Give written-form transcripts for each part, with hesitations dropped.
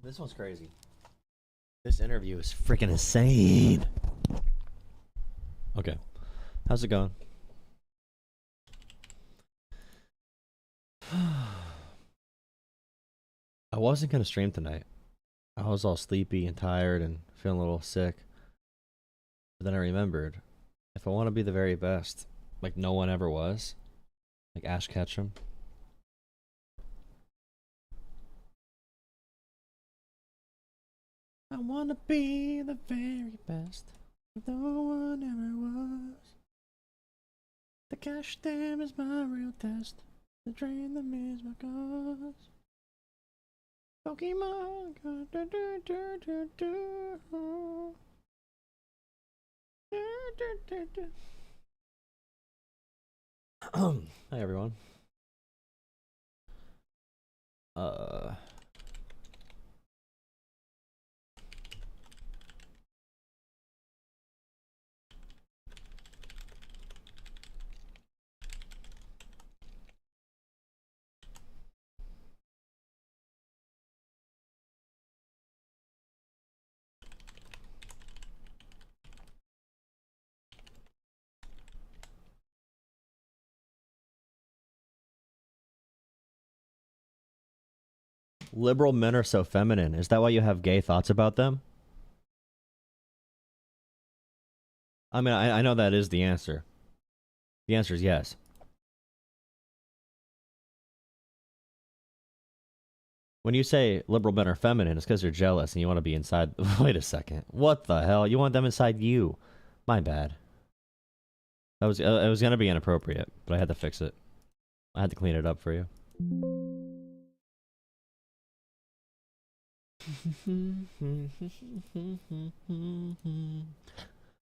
This one's crazy. This interview is freaking insane. Okay. How's it going? I wasn't going to stream tonight. I was all sleepy and tired and feeling a little sick. But then I remembered, if I want to be the very best, like no one ever was, like Ash Ketchum. I want to be the very best, no one ever was. The cash stem is my real test. The drain them is my cause. Pokemon. Hi everyone. Liberal men are so feminine. Is that why you have gay thoughts about them? I mean, I know that is the answer. The answer is yes. When you say liberal men are feminine, it's because you're jealous and you want to be inside. Wait a second. What the hell? You want them inside you? My bad. That was it was gonna be inappropriate, but I had to fix it. I had to clean it up for you.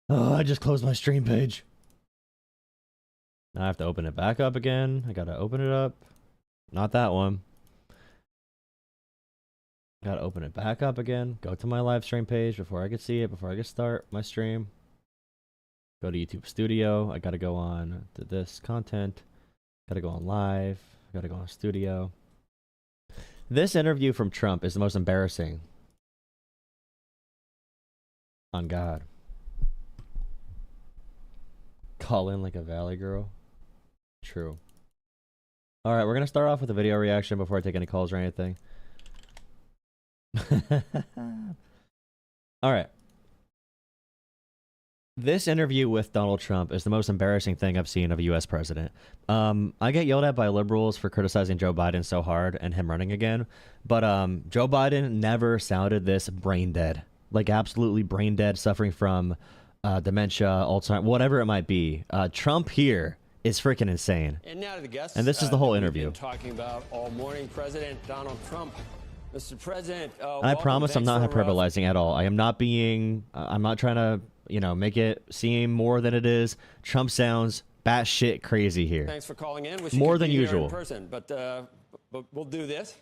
Oh, I just closed my stream page. Now I have to open it back up again. I gotta open it up. Not that one. Gotta open it back up again. Go to my live stream page before I could see it, before I could start my stream. Go to YouTube Studio. I gotta go on to this content. Gotta go on live. Gotta go on Studio. This interview from Trump is the most embarrassing. On God. Call in like a valley girl. True. Alright, we're gonna start off with a video reaction before I take any calls or anything. Alright. This interview with Donald Trump is the most embarrassing thing I've seen of a US president. I get yelled at by liberals for criticizing Joe Biden so hard and him running again, but Joe Biden never sounded this brain dead. Like absolutely brain dead, suffering from dementia, Alzheimer's, whatever it might be. Trump here is freaking insane. And now to the guests. And this is the whole interview. We've been talking about all morning, President Donald Trump. Mr. President, I promise I'm not hyperbolizing at all. I am not being, I'm not trying to, you know, make it seem more than it is. Trump sounds batshit crazy here. Thanks for calling in. More than usual. In person, but we'll do this.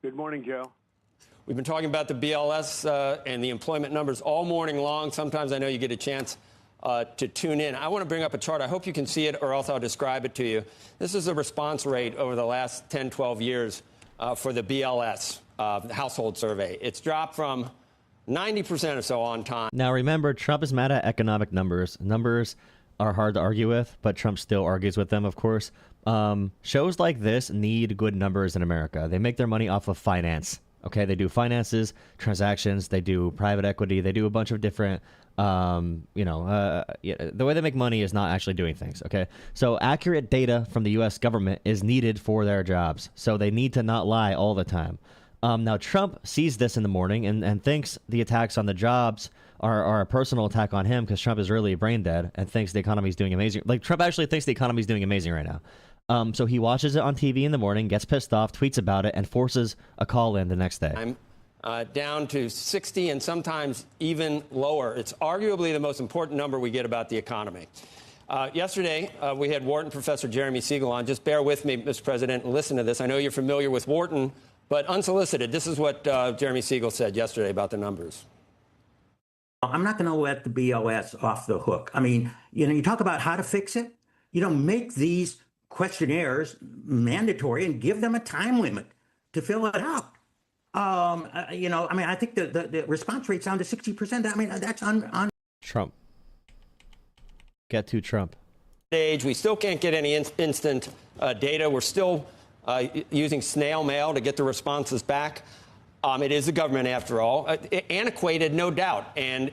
Good morning, Joe. We've been talking about the BLS and the employment numbers all morning long. Sometimes I know you get a chance to tune in. I want to bring up a chart. I hope you can see it, or else I'll describe it to you. This is the response rate over the last 10, 12 years for the BLS household survey. It's dropped from 90% or so on time. Now remember, Trump is mad at economic numbers. Numbers are hard to argue with, but Trump still argues with them, of course. Shows like this need good numbers in America. They make their money off of finance. Okay, they do finances, transactions, they do private equity, they do a bunch of different, the way they make money is not actually doing things, okay? So accurate data from the U.S. government is needed for their jobs. So they need to not lie all the time. Now, Trump sees this in the morning and thinks the attacks on the jobs are a personal attack on him because Trump is really brain dead and thinks the economy is doing amazing. Like, Trump actually thinks the economy is doing amazing right now. So he watches it on TV in the morning, gets pissed off, tweets about it, and forces a call in the next day. I'm down to 60 and sometimes even lower. It's arguably the most important number we get about the economy. Yesterday, we had Wharton Professor Jeremy Siegel on. Just bear with me, Mr. President, and listen to this. I know you're familiar with Wharton, but unsolicited, this is what Jeremy Siegel said yesterday about the numbers. I'm not going to let the BLS off the hook. I mean, you talk about how to fix it. Make these questionnaires mandatory and give them a time limit to fill it out. I mean, I think the response rate's down to 60%. I mean, that's Trump. Get to Trump. Age, we still can't get any instant data. We're still using snail mail to get the responses back. It is the government, after all. Antiquated, no doubt, and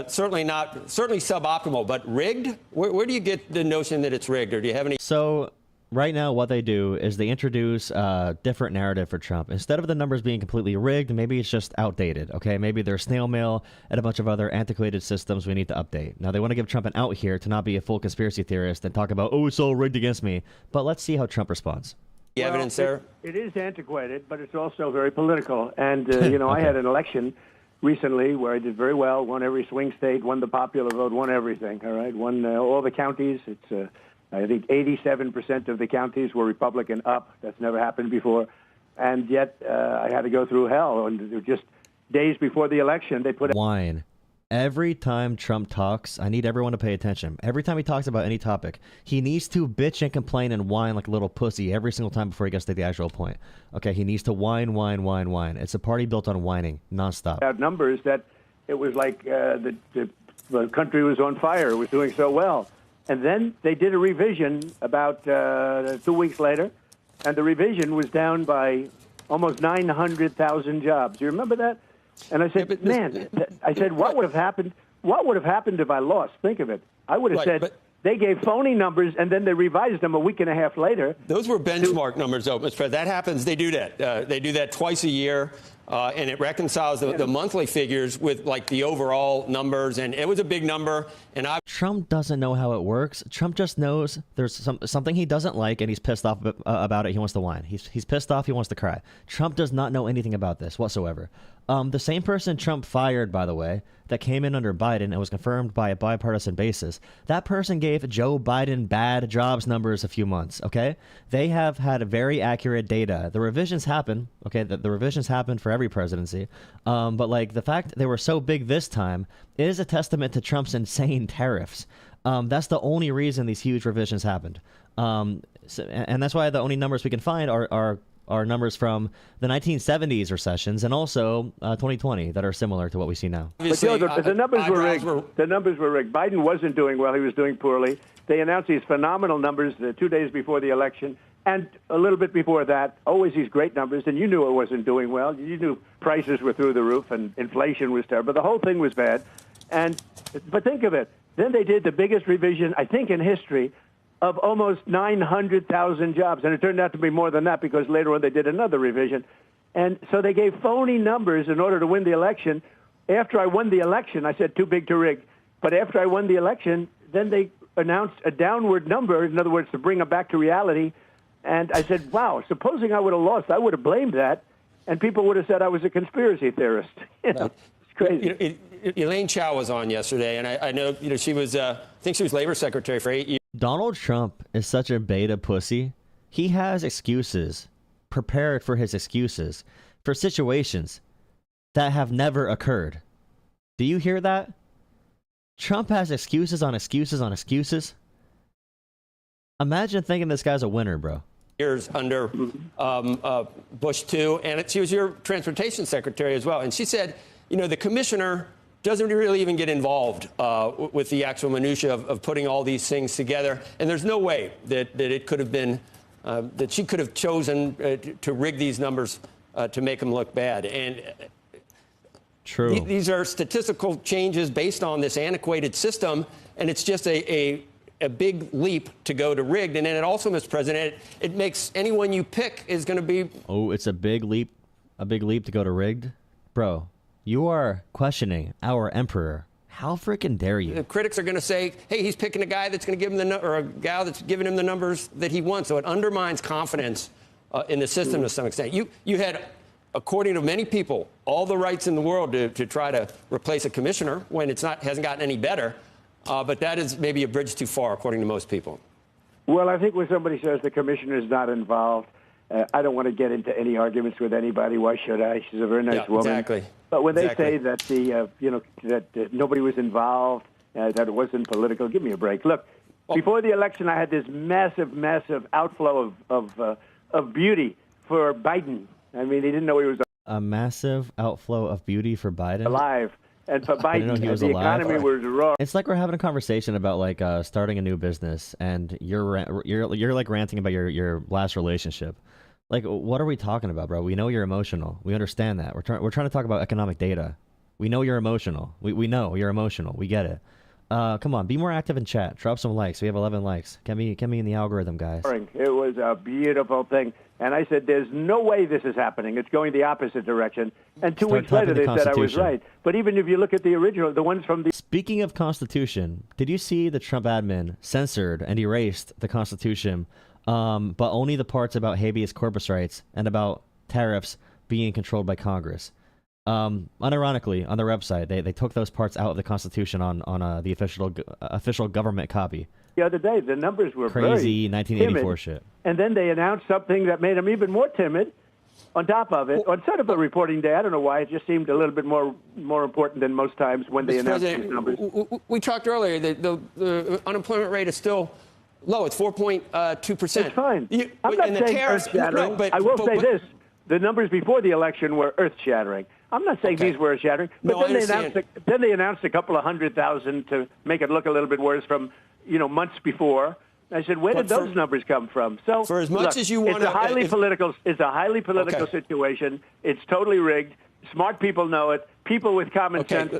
certainly suboptimal, but rigged? Where do you get the notion that it's rigged, or do you have any? So right now what they do is they introduce a different narrative for Trump. Instead of the numbers being completely rigged, maybe it's just outdated, okay? Maybe there's snail mail and a bunch of other antiquated systems we need to update. Now, they want to give Trump an out here to not be a full conspiracy theorist and talk about, oh, it's all rigged against me. But let's see how Trump responds. The evidence there? It is antiquated, but it's also very political. And, okay. I had an election recently where I did very well, won every swing state, won the popular vote, won everything, all right? Won all the counties. It's, I think 87% of the counties were Republican up. That's never happened before. And yet I had to go through hell. And just days before the election, they put... Whine. Every time Trump talks, I need everyone to pay attention. Every time he talks about any topic, he needs to bitch and complain and whine like a little pussy every single time before he gets to the actual point. Okay, he needs to whine, whine, whine, whine. It's a party built on whining, nonstop. Out numbers that it was like the country was on fire. It was doing so well. And then they did a revision about 2 weeks later, and the revision was down by almost 900,000 jobs. You remember that? And I said, man, I said, what would have happened? What would have happened if I lost? Think of it. I would have said they gave phony numbers and then they revised them a week and a half later. Those were benchmark numbers, though, Mr. President. That happens. They do that. They do that twice a year. And it reconciles the monthly figures with, like, the overall numbers. And it was a big number. And Trump doesn't know how it works. Trump just knows there's something he doesn't like, and he's pissed off about it. He wants to whine. He's pissed off. He wants to cry. Trump does not know anything about this whatsoever. The same person Trump fired, by the way, that came in under Biden and was confirmed by a bipartisan basis, that person gave Joe Biden bad jobs numbers a few months, okay? They have had very accurate data. The revisions happen, okay? The revisions happen for every presidency. But, like, the fact they were so big this time is a testament to Trump's insane tariffs. That's the only reason these huge revisions happened. And that's why the only numbers we can find are numbers from the 1970s recessions and also 2020 that are similar to what we see now. But Joe, the numbers were rigged. The numbers were rigged. Biden wasn't doing well. He was doing poorly. They announced these phenomenal numbers 2 days before the election and a little bit before that. Always these great numbers, and you knew it wasn't doing well. You knew prices were through the roof and inflation was terrible. The whole thing was bad. But think of it. Then they did the biggest revision, I think, in history of almost 900,000 jobs. And it turned out to be more than that because later on they did another revision. And so they gave phony numbers in order to win the election. After I won the election, I said too big to rig. But after I won the election, then they announced a downward number, in other words, to bring them back to reality. And I said, wow, supposing I would have lost, I would have blamed that. And people would have said I was a conspiracy theorist. It's crazy. Elaine Chao was on yesterday, and I know she was, I think she was Labor Secretary for 8 years. Donald Trump is such a beta pussy. He has excuses, prepared for his excuses, for situations that have never occurred. Do you hear that? Trump has excuses on excuses on excuses. Imagine thinking this guy's a winner, bro. Years under Bush 2, and she was your transportation secretary as well. And she said, the commissioner doesn't really even get involved with the actual minutia of putting all these things together. And there's no way that it could have been, that she could have chosen to rig these numbers to make them look bad. And true. These are statistical changes based on this antiquated system, and it's just a big leap to go to rigged. And then it also, Mr. President, it makes anyone you pick is going to be... Oh, it's a big leap to go to rigged? Bro. You are questioning our emperor. How freaking dare you? The critics are going to say, hey, he's picking a guy that's going to give him or a gal that's giving him the numbers that he wants. So it undermines confidence in the system to some extent. You had, according to many people, all the rights in the world to try to replace a commissioner when hasn't gotten any better. But that is maybe a bridge too far, according to most people. Well, I think when somebody says the commissioner is not involved, I don't want to get into any arguments with anybody. Why should I? She's a very nice woman. Exactly. But when they say that that nobody was involved, that it wasn't political, give me a break. Look, before the election, I had this massive outflow of beauty for Biden. I mean, he didn't know he was A massive outflow of beauty for Biden. Alive. And for I didn't know Biden, he was the alive. economy was raw. It's like we're having a conversation about like starting a new business, and you're like ranting about your last relationship. Like, what are we talking about, bro? We know you're emotional. We understand that. We're trying to talk about economic data. We know you're emotional. We know you're emotional. We get it. Come on, be more active in chat. Drop some likes. We have 11 likes. Get me in the algorithm, guys. It was a beautiful thing. And I said, there's no way this is happening. It's going the opposite direction. And 2 weeks later, they said I was right. But even if you look at the original, the ones from the... Speaking of Constitution, did you see the Trump admin censored and erased the Constitution, but only the parts about habeas corpus rights and about tariffs being controlled by Congress? Unironically, on their website, they took those parts out of the Constitution on the official government copy. The other day, the numbers were crazy, very 1984 timid. shit. And then they announced something that made them even more timid. On top of it, on sort of a reporting day, I don't know why, it just seemed a little bit more important than most times when they announced these numbers. We talked earlier that the unemployment rate is still low. It's 4.2%. It's fine. I'm not saying earth-shattering. I will say this. The numbers before the election were earth-shattering. I'm not saying these were earth-shattering, but then they announced a couple of 100,000 to make it look a little bit worse from months before. I said, where did those numbers come from? So for as much as you want to, it's a highly political situation. It's totally rigged. Smart people know it. People with common sense.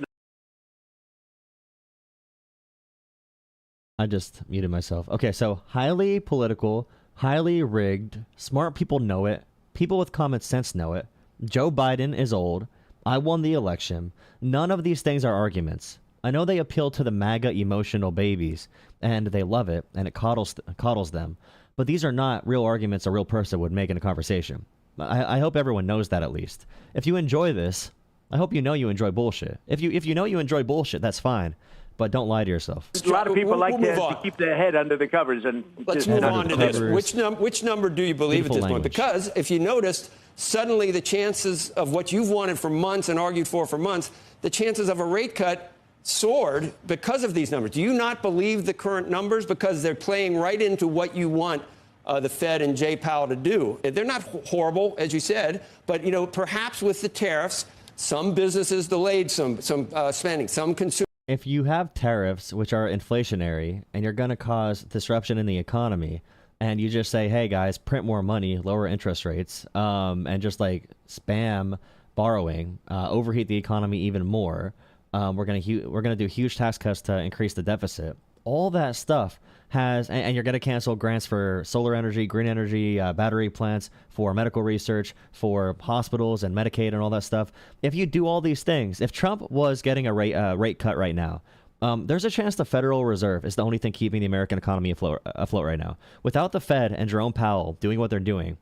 I just muted myself. Okay, so highly political, highly rigged. Smart people know it. People with common sense know it. Joe Biden is old. I won the election. None of these things are arguments. I know they appeal to the MAGA emotional babies, and they love it, and it coddles them. But these are not real arguments a real person would make in a conversation. I hope everyone knows that at least. If you enjoy this, I hope you know you enjoy bullshit. If you know you enjoy bullshit, that's fine. But don't lie to yourself. A lot of people like to keep their head under the covers. And let's move on to this. Which number do you believe at this point? Because if you noticed, suddenly the chances of what you've wanted for months and argued for months, the chances of a rate cut soared because of these numbers. Do you not believe the current numbers because they're playing right into what you want the Fed and Jay Powell to do? They're not horrible, as you said, but perhaps with the tariffs, some businesses delayed some spending, some consumers. If you have tariffs, which are inflationary, and you're going to cause disruption in the economy, and you just say, hey, guys, print more money, lower interest rates, and just like spam borrowing, overheat the economy even more, we're going to do huge tax cuts to increase the deficit. All that stuff has, and you're going to cancel grants for solar energy, green energy, battery plants, for medical research, for hospitals and Medicaid and all that stuff. If you do all these things, if Trump was getting a rate cut right now, there's a chance the Federal Reserve is the only thing keeping the American economy afloat right now. Without the Fed and Jerome Powell doing what they're doing,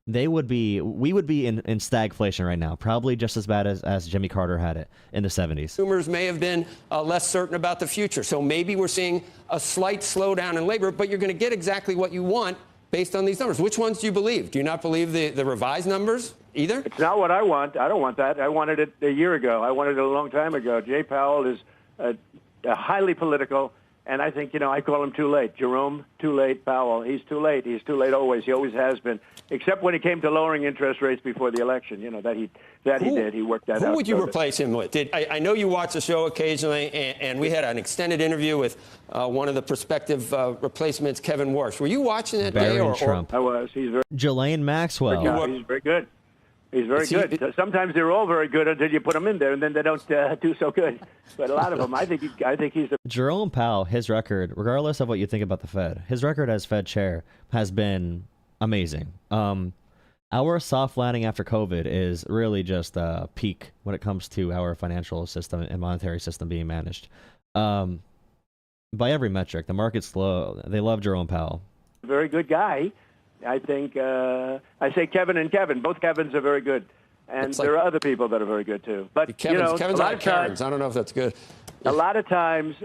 we would be in stagflation right now, probably just as bad as Jimmy Carter had it in the 70s. Consumers may have been less certain about the future. So maybe we're seeing a slight slowdown in labor, but you're going to get exactly what you want based on these numbers. Which ones do you believe? Do you not believe the revised numbers either? It's not what I want. I don't want that. I wanted it a year ago. I wanted it a long time ago. Jay Powell is highly political. And I think, I call him too late. Jerome, too late. Powell, he's too late. He's too late always. He always has been, except when it came to lowering interest rates before the election. He did. He worked that out. Who would you replace him with? I know you watch the show occasionally, and we had an extended interview with one of the prospective replacements, Kevin Warsh. Were you watching that day? Trump. I was. He's very. Jerome Maxwell. He's very good. He's very good. Sometimes they're all very good until you put them in there, and then they don't do so good. But a lot of them, I think he's the... Jerome Powell, his record, regardless of what you think about the Fed, his record as Fed chair has been amazing. Our soft landing after COVID is really just a peak when it comes to our financial system and monetary system being managed. By every metric, the market's low. They love Jerome Powell. Very good guy. I think I say Kevin and Kevin. Both Kevins are very good, and there are other people that are very good too. But Kevin's a lot of Karens. I don't know if that's good. A lot of times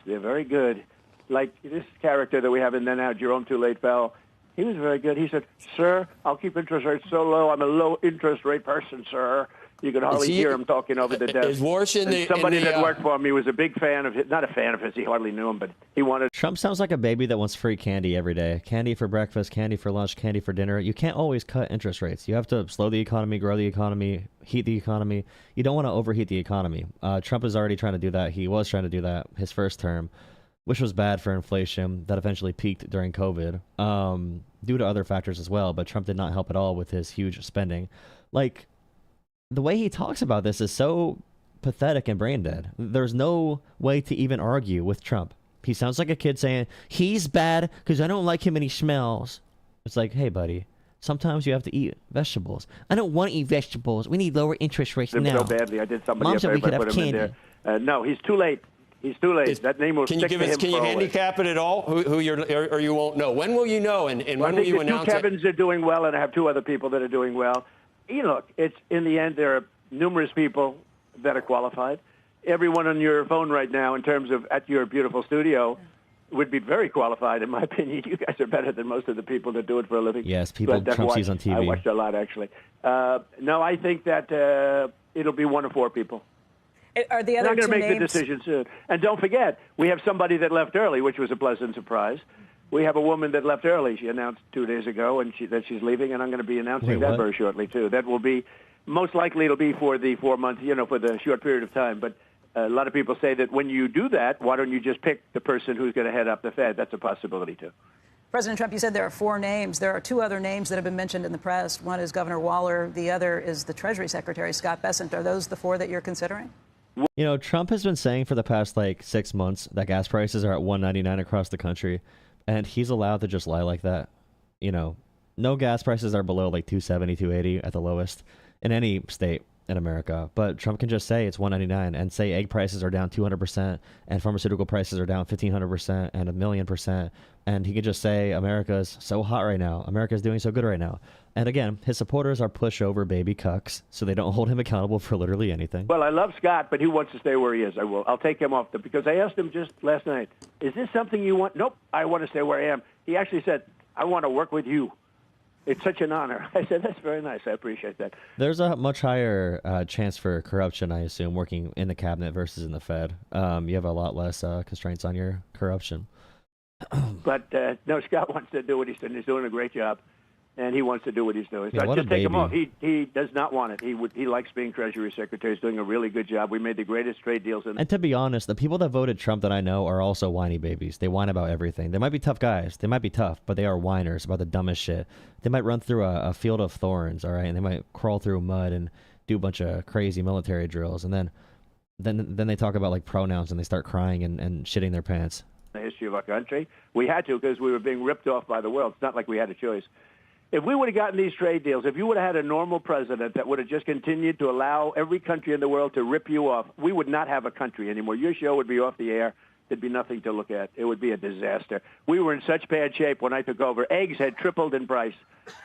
they're very good. Like this character that we have in there now, Jerome Too Late Powell. He was very good. He said, "Sir, I'll keep interest rates so low. I'm a low interest rate person, sir." You could hardly hear him talking over the desk. Is Warsh somebody that worked for him, he was a big fan of his, not a fan of his, he hardly knew him, but he wanted... Trump sounds like a baby that wants free candy every day. Candy for breakfast, candy for lunch, candy for dinner. You can't always cut interest rates. You have to slow the economy, grow the economy, heat the economy. You don't want to overheat the economy. Trump is already trying to do that. He was trying to do that his first term, which was bad for inflation that eventually peaked during COVID, due to other factors as well. But Trump did not help at all with his huge spending. Like, the way he talks about this is so pathetic and brain dead. There's no way to even argue with Trump. He sounds like a kid saying, he's bad because I don't like him and he smells. It's like, hey, buddy, sometimes you have to eat vegetables. I don't want to eat vegetables. We need lower interest rates now. So badly. I did somebody Mom up said there, we could but have put him candy. in there. No, he's too late. He's too late. That name will stick to him. Can you handicap it at all? Who you're, or you won't know? When will you know? And when will you announce it? I think the two Kevins are doing well, and I have two other people that are doing well. You look, it's in the end there are numerous people that are qualified. Everyone on your phone right now, in terms of at your beautiful studio, would be very qualified, in my opinion. You guys are better than most of the people that do it for a living. Yes, people Trump sees on TV. I watched a lot, actually. No, I think that it'll be one of four people. Are the other I'm going to make names... the decision soon. And don't forget, we have somebody that left early, which was a pleasant surprise. We have a woman that left early. She announced 2 days ago that she's leaving, and I'm going to be announcing that very shortly, too. That will be, most likely it'll be for the 4 months, for the short period of time. But a lot of people say that when you do that, why don't you just pick the person who's going to head up the Fed? That's a possibility, too. President Trump, you said there are four names. There are two other names that have been mentioned in the press. One is Governor Waller. The other is the Treasury Secretary, Scott Bessent. Are those the four that you're considering? Trump has been saying for the past, 6 months that gas prices are at $1.99 across the country. And he's allowed to just lie like that. No gas prices are below $2.70, $2.80 at the lowest in any state in America. But Trump can just say it's $1.99 and say egg prices are down 200% and pharmaceutical prices are down 1,500% and 1,000,000%. And he can just say America's so hot right now. America's doing so good right now. And again, his supporters are pushover baby cucks, so they don't hold him accountable for literally anything. Well, I love Scott, but he wants to stay where he is. I'll take him off because I asked him just last night, is this something you want? Nope, I want to stay where I am. He actually said, I want to work with you. It's such an honor. I said, that's very nice. I appreciate that. There's a much higher chance for corruption, I assume, working in the cabinet versus in the Fed. You have a lot less constraints on your corruption. But, no, Scott wants to do what he's doing. He's doing a great job. And he wants to do what he's doing. So what just a take him baby. off. He does not want it. He likes being Treasury Secretary. He's doing a really good job. We made the greatest trade deals. And to be honest, the people that voted Trump that I know are also whiny babies. They whine about everything. They might be tough guys. They might be tough, but they are whiners about the dumbest shit. They might run through a field of thorns, all right, and they might crawl through mud and do a bunch of crazy military drills. And then they talk about pronouns and they start crying and shitting their pants. The history of our country. We had to because we were being ripped off by the world. It's not like we had a choice. If we would have gotten these trade deals, if you would have had a normal president that would have just continued to allow every country in the world to rip you off, we would not have a country anymore. Your show would be off the air. There'd be nothing to look at. It would be a disaster. We were in such bad shape when I took over. Eggs had tripled in price.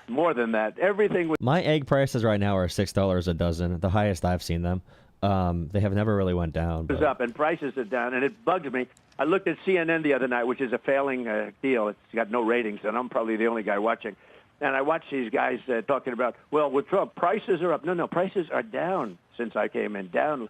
More than that. Everything was... My egg prices right now are $6 a dozen, the highest I've seen them. They have never really went down. But... up and prices are down, and it bugged me. I looked at CNN the other night, which is a failing deal. It's got no ratings, and I'm probably the only guy watching. And I watched these guys talking about, well, with Trump, prices are up. No, prices are down since I came in. Down.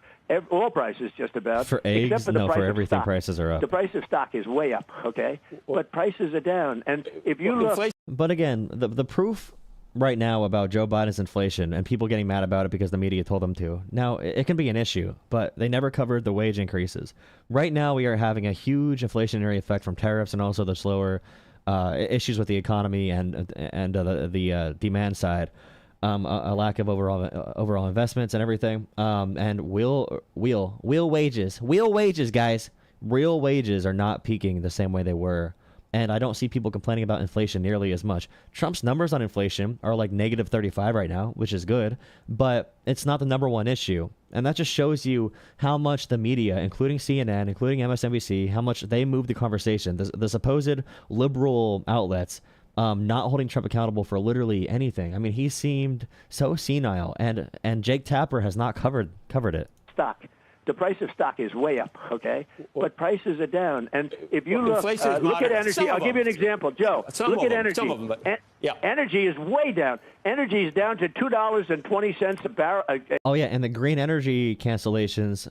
All prices just about. For eggs? Except for the price for everything, of stock. Prices are up. The price of stock is way up, okay? But prices are down. And if you look... But again, the proof right now about Joe Biden's inflation and people getting mad about it because the media told them to. Now, it can be an issue, but they never covered the wage increases. Right now, we are having a huge inflationary effect from tariffs and also the slower... issues with the economy and the demand side, a lack of overall investments and everything, and real wages, guys. Real wages are not peaking the same way they were, and I don't see people complaining about inflation nearly as much. Trump's numbers on inflation are negative 35 right now, which is good, but it's not the number one issue. And that just shows you how much the media, including CNN, including MSNBC, how much they move the conversation. The supposed liberal outlets not holding Trump accountable for literally anything. I mean, he seemed so senile, and Jake Tapper has not covered it. Stock. the price of stock is way up, okay? But prices are down. And if you look at energy, I'll give you an example. Joe, look at energy. Some of them, but, yeah. Energy is way down. Energy is down to $2.20 a barrel. Oh, yeah, and the green energy cancellations,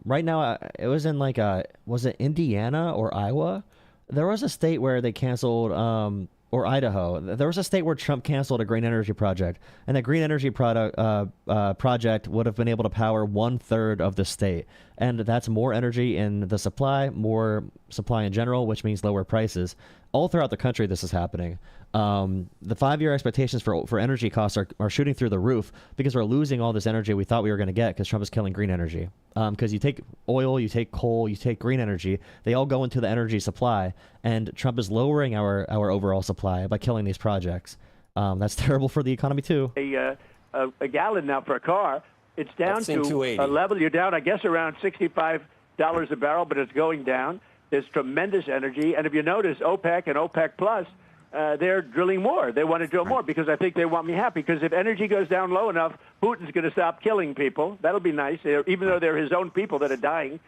right now, it was in like, was it Indiana or Iowa? There was a state where they canceled, or Idaho. There was a state where Trump canceled a green energy project, and the green energy project would have been able to power 1/3 of the state, and that's more energy in the supply, more supply in general, which means lower prices. All throughout the country, this is happening. The 5-year expectations for energy costs are shooting through the roof because we're losing all this energy we thought we were going to get because Trump is killing green energy. Because you take oil, you take coal, you take green energy, they all go into the energy supply, and Trump is lowering our overall supply by killing these projects. That's terrible for the economy too. A gallon now for a car, it's down to a level. You're down, I guess, around $65 a barrel, but it's going down. There's tremendous energy, and if you notice, OPEC and OPEC Plus, they're drilling more. They want to drill more because I think they want me happy. Because if energy goes down low enough, Putin's going to stop killing people. That'll be nice, even though they're his own people that are dying,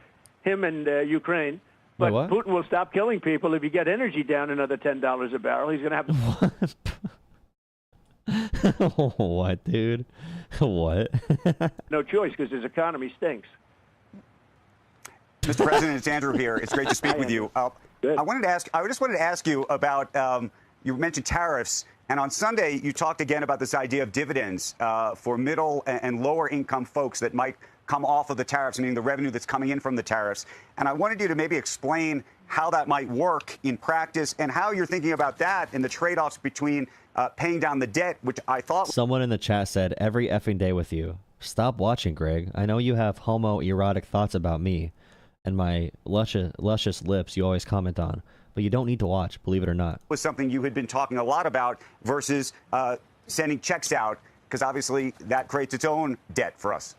him and Ukraine. But Putin will stop killing people if you get energy down another $10 a barrel. He's going to have What, dude? What? no choice because his economy stinks. Mr. President, it's Andrew here. It's great to speak with you. I just wanted to ask you about, you mentioned tariffs, and on Sunday you talked again about this idea of dividends for middle and lower income folks that might come off of the tariffs, meaning the revenue that's coming in from the tariffs. And I wanted you to maybe explain how that might work in practice and how you're thinking about that and the trade-offs between paying down the debt, which I thought... Someone in the chat said, every effing day with you. Stop watching, Greg. I know you have homoerotic thoughts about me and my luscious lips you always comment on, but you don't need to watch, believe it or not. Was something you had been talking a lot about versus sending checks out, because obviously that creates its own debt for us.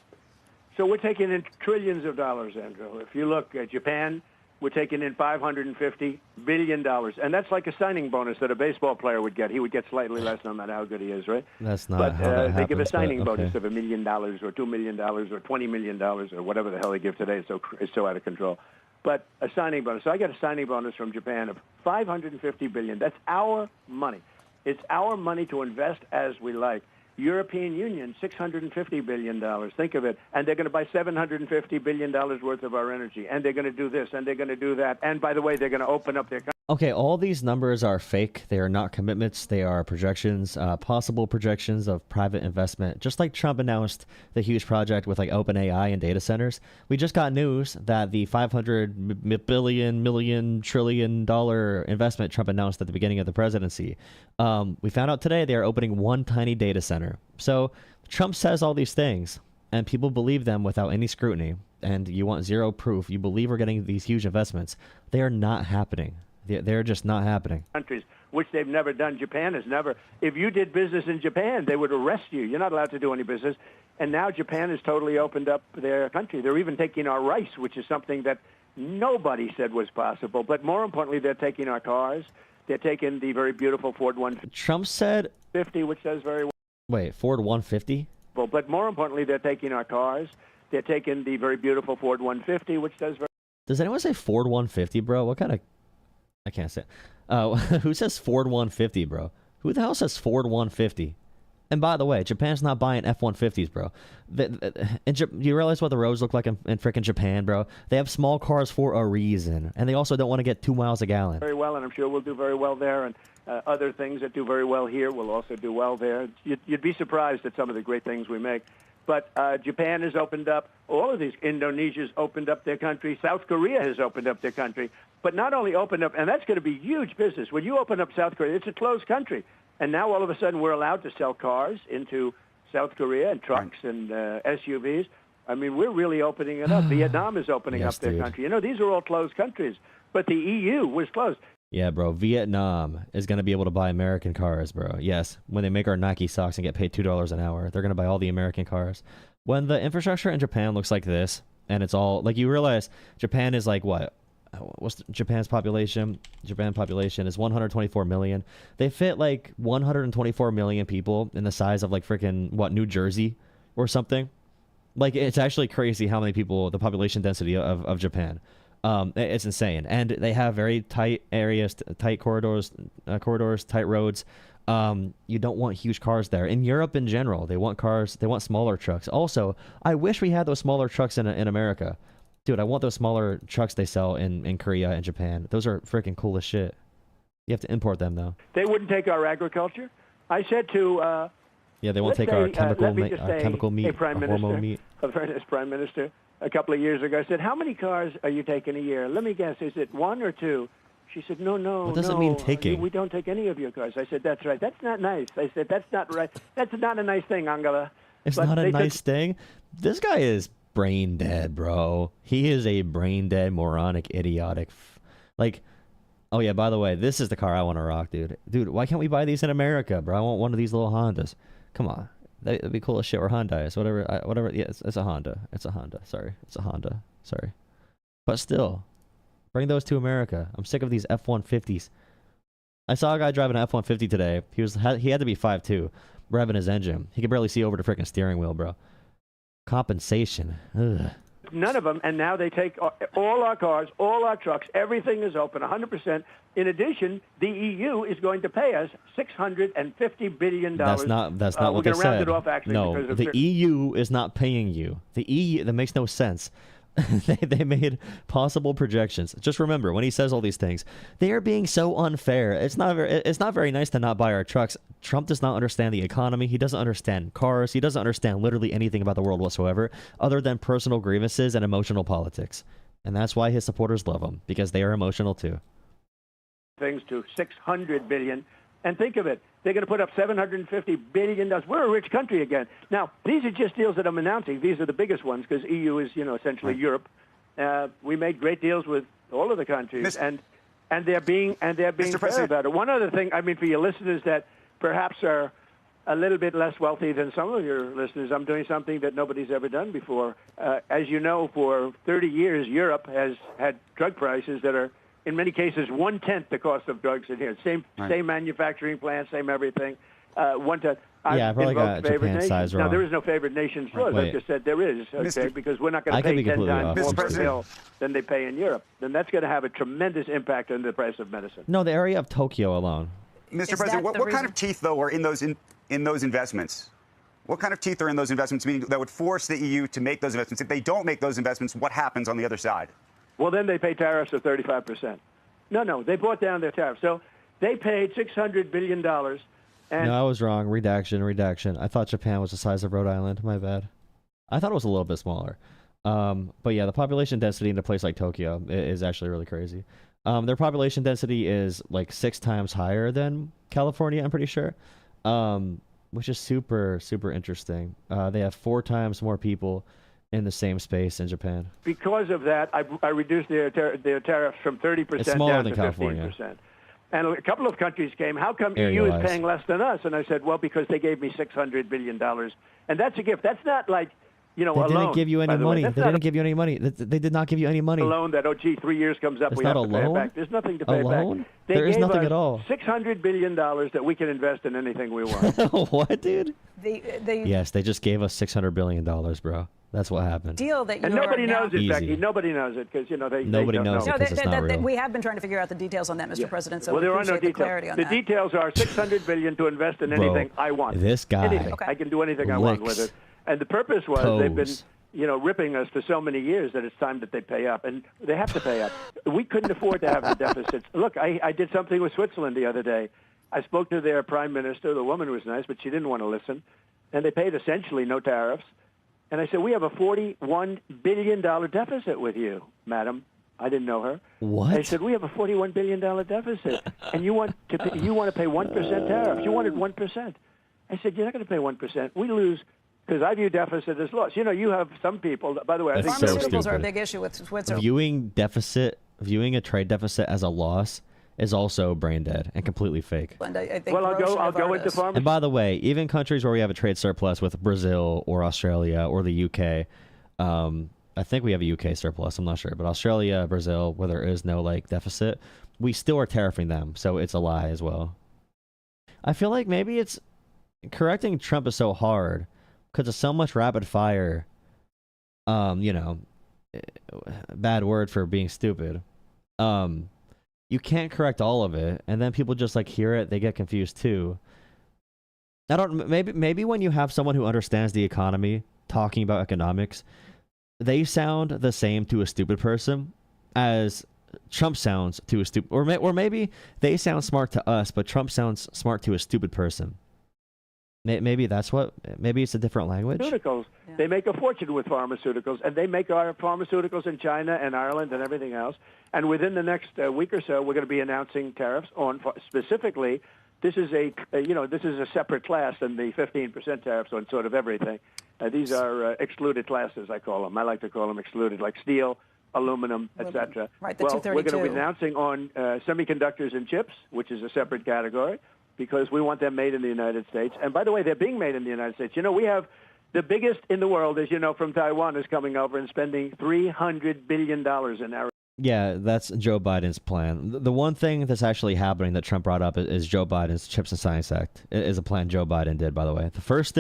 So we're taking in trillions of dollars, Andrew. If you look at Japan, we're taking in $550 billion. And that's like a signing bonus that a baseball player would get. He would get slightly less no matter how good he is, right? That's not how that happens, they give a signing bonus of $1 million or $2 million or $20 million or whatever the hell they give today. It's so out of control. But a signing bonus. So I got a signing bonus from Japan of $550 billion. That's our money. It's our money to invest as we like. European Union, $650 billion. Think of it. And they're going to buy $750 billion worth of our energy. And they're going to do this, and they're going to do that. And by the way, they're going to open up their... Okay, all these numbers are fake. They are not commitments. They are projections, possible projections of private investment. Just like Trump announced the huge project with like OpenAI and data centers. We just got news that the $500 billion, trillion dollar investment Trump announced at the beginning of the presidency. We found out today they are opening one tiny data center. So Trump says all these things, and people believe them without any scrutiny. And you want zero proof. You believe we're getting these huge investments. They are not happening. They're just not happening. Countries, which they've never done. Japan has never. If you did business in Japan, they would arrest you. You're not allowed to do any business. And now Japan has totally opened up their country. They're even taking our rice, which is something that nobody said was possible. But more importantly, they're taking our cars. They're taking the very beautiful Ford 150. Trump said... 50, which says very well. Wait, Ford 150? But more importantly, they're taking our cars. They're taking the very beautiful Ford 150, which does very... Does anyone say Ford 150, bro? What kind of... I can't say. Who says Ford 150, bro? Who the hell says Ford 150? And by the way, Japan's not buying F-150s, bro. You realize what the roads look like in frickin' Japan, bro? They have small cars for a reason. And they also don't want to get 2 miles a gallon. Very well, and I'm sure we'll do very well there. And other things that do very well here will also do well there. You'd be surprised at some of the great things we make. But Japan has opened up. All of these. Indonesia's opened up their country. South Korea has opened up their country. But not only opened up, and that's going to be huge business. When you open up South Korea, it's a closed country. And now all of a sudden we're allowed to sell cars into South Korea and trucks and SUVs. I mean, we're really opening it up. Vietnam is opening up their country. You know, these are all closed countries. But the EU was closed. Yeah, bro. Vietnam is going to be able to buy American cars, bro. Yes, when they make our Nike socks and get paid $2 an hour, they're going to buy all the American cars. When the infrastructure in Japan looks like this, and it's all... Like, you realize Japan is like, what? What's Japan's population? Japan population is 124 million. They fit like 124 million people in the size of like freaking, what, New Jersey or something? Like, it's actually crazy how many people, the population density of Japan. It's insane. And they have very tight areas, tight corridors, tight roads. You don't want huge cars there. In Europe in general, they want cars, they want smaller trucks. Also, I wish we had those smaller trucks in America. Dude, I want those smaller trucks they sell in Korea and Japan. Those are freaking cool as shit. You have to import them, though. They wouldn't take our agriculture. I said to... yeah, they won't take our chemical meat, hormone meat. A British prime minister a couple of years ago said, "How many cars are you taking a year?" Let me guess. Is it 1 or 2? She said, "No. What does it mean taking? We don't take any of your cars." I said, "That's right. That's not nice." I said, "That's not right. That's not a nice thing, Angela." It's not a nice thing. This guy is brain dead, bro. He is a brain dead, moronic, idiotic. Like, oh yeah, by the way, this is the car I want to rock, dude. Dude, why can't we buy these in America, bro? I want one of these little Hondas. Come on. That'd be cool as shit. Or Hyundais, whatever. Yeah, it's a Honda. It's a Honda. Sorry, it's a Honda. Sorry, but still, bring those to America. I'm sick of these F-150s. I saw a guy driving an F-150 today. He had to be 5'2", revving his engine. He could barely see over the freaking steering wheel, bro. Compensation. Ugh. None of them, and now they take all our cars, all our trucks, everything is open, 100%. In addition, the EU is going to pay us $650 billion. That's not what they said. Round it off, actually, no, the EU is not paying you. The EU, that makes no sense. they made possible projections. Just remember, when he says all these things, they are being so unfair. It's not very nice to not buy our trucks. Trump does not understand the economy. He doesn't understand cars. He doesn't understand literally anything about the world whatsoever, other than personal grievances and emotional politics. And that's why his supporters love him, because they are emotional too. Things to $600 billion. And think of it, they're going to put up $750 billion. We're a rich country again. Now, these are just deals that I'm announcing. These are the biggest ones because EU is, essentially Europe. We made great deals with all of the countries, and they're being fair about it. One other thing, for your listeners that perhaps are a little bit less wealthy than some of your listeners, I'm doing something that nobody's ever done before. As you know, for 30 years, Europe has had drug prices that are, in many cases, 1/10 the cost of drugs in here. Same manufacturing plant, same everything. 1/10. Yeah, I probably got Japan's size wrong. Now, there is no favorite nations laws. I just said there is, okay, because we're not going to pay 10 times more per pill than they pay in Europe. Then that's going to have a tremendous impact on the price of medicine. No, the area of Tokyo alone. Mr. President, what kind of teeth, though, are in those investments? What kind of teeth are in those investments, meaning that would force the EU to make those investments? If they don't make those investments, what happens on the other side? Well, then they pay tariffs of 35%. No, they brought down their tariffs. So they paid $600 billion. And no, I was wrong. Redaction. I thought Japan was the size of Rhode Island. My bad. I thought it was a little bit smaller. But yeah, the population density in a place like Tokyo is actually really crazy. Their population density is like 6 times higher than California, I'm pretty sure, which is super, super interesting. They have 4 times more people in the same space in Japan. Because of that, I reduced their tariffs from 30% down to 15%. And a couple of countries came, how come EU is paying less than us? And I said, well, because they gave me $600 billion. And that's a gift. That's not like, a loan. They didn't give you any money. They didn't give you any money. They did not give you any money. A loan that, 3 years comes up, we have to pay it back. There's nothing to pay back. There is nothing at all. $600 billion that we can invest in anything we want. What, dude? Yes, they just gave us $600 billion, bro. That's what happened. Deal that and nobody knows it, Becky. Nobody knows it because nobody knows it because it's not real. We have been trying to figure out the details on that, Mr. President. So there are no details. clarity on the details are $600 billion to invest in anything I want. This guy, anything. I can do anything I want with it. And the purpose was they've been, ripping us for so many years that it's time that they pay up, and they have to pay up. We couldn't afford to have the deficits. Look, I did something with Switzerland the other day. I spoke to their prime minister. The woman was nice, but she didn't want to listen. And they paid essentially no tariffs. And I said, we have a $41 billion deficit with you, madam. I didn't know her. What? I said, we have a $41 billion deficit, and you want to pay 1% tariffs. You wanted 1%. I said, you're not going to pay 1%. We lose, because I view deficit as loss. You have some people, by the way, I think pharmaceuticals are a big issue with Switzerland. Viewing a trade deficit as a loss is also brain dead and completely fake. And I think well, I'll go into pharmacy. And by the way, even countries where we have a trade surplus with Brazil or Australia or the UK, I think we have a UK surplus, I'm not sure, but Australia, Brazil, where there is no deficit, we still are tariffing them, so it's a lie as well. I feel like maybe it's correcting Trump is so hard because of so much rapid fire You know, bad word for being stupid. You can't correct all of it, and then people just like hear it, they get confused too. I don't. Maybe when you have someone who understands the economy talking about economics, they sound the same to a stupid person as Trump sounds to a stupid, or maybe they sound smart to us, but Trump sounds smart to a stupid person. Maybe that's what. Maybe it's a different language. Pharmaceuticals. Yeah. They make a fortune with pharmaceuticals, and they make our pharmaceuticals in China and Ireland and everything else. And within the next week or so, we're going to be announcing tariffs on specifically. This is a separate class than the 15% tariffs on sort of everything. These are excluded classes, I call them. I like to call them excluded, like steel, aluminum, etc. Right, the well, 232. We're going to be announcing on semiconductors and chips, which is a separate category, because we want them made in the United States. And by the way, they're being made in the United States. You know, we have the biggest in the world, as you know, from Taiwan is coming over and spending $300 billion in our. Yeah, that's Joe Biden's plan. The one thing that's actually happening that Trump brought up is Joe Biden's Chips and Science Act. It is a plan Joe Biden did, by the way. The first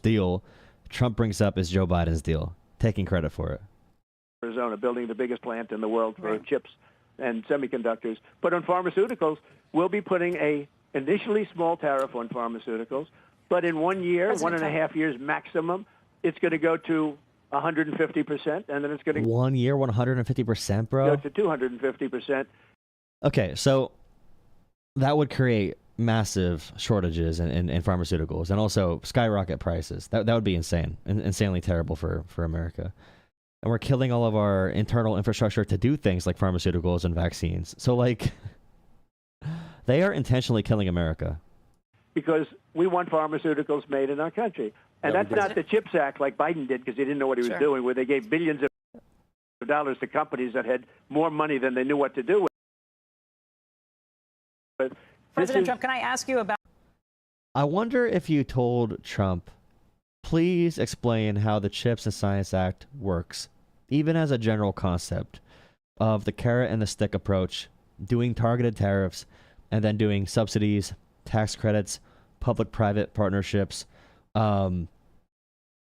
deal Trump brings up is Joe Biden's deal, taking credit for it. Arizona, building the biggest plant in the world for chips and semiconductors. But on pharmaceuticals, we'll be putting a initially small tariff on pharmaceuticals, but in 1 year, 1.5 years maximum, it's going to go to 150%, and then it's going to 1 year, 150%, bro. Go to 250%. Okay, so that would create massive shortages in pharmaceuticals, and also skyrocket prices. That would be insane, insanely terrible for America. And we're killing all of our internal infrastructure to do things like pharmaceuticals and vaccines. So, like, they are intentionally killing America. Because we want pharmaceuticals made in our country. And that's not the CHIPS Act like Biden did, because he didn't know what he was doing, where they gave billions of dollars to companies that had more money than they knew what to do with. President Trump, can I ask you about... I wonder if you told Trump, please explain how the Chips and Science Act works, even as a general concept of the carrot and the stick approach, doing targeted tariffs, and then doing subsidies, tax credits, public-private partnerships. You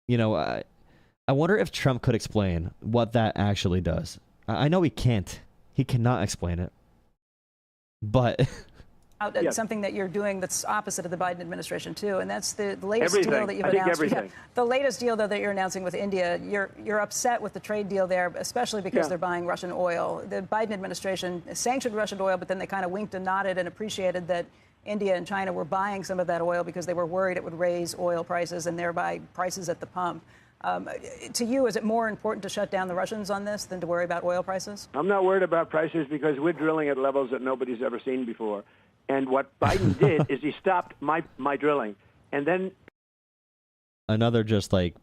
know, I wonder if Trump could explain what that actually does. I know he can't. He cannot explain it. But... something that you're doing that's opposite of the Biden administration too, and that's the latest deal that you've announced. Yeah, the latest deal, though, that you're announcing with India. You're upset with the trade deal there, especially because they're buying Russian oil. The Biden administration sanctioned Russian oil, but then they kind of winked and nodded and appreciated that India and China were buying some of that oil because they were worried it would raise oil prices and thereby prices at the pump. To you, is it more important to shut down the Russians on this than to worry about oil prices? I'm not worried about prices because we're drilling at levels that nobody's ever seen before. And what Biden did is he stopped my drilling. And then... Another just, like,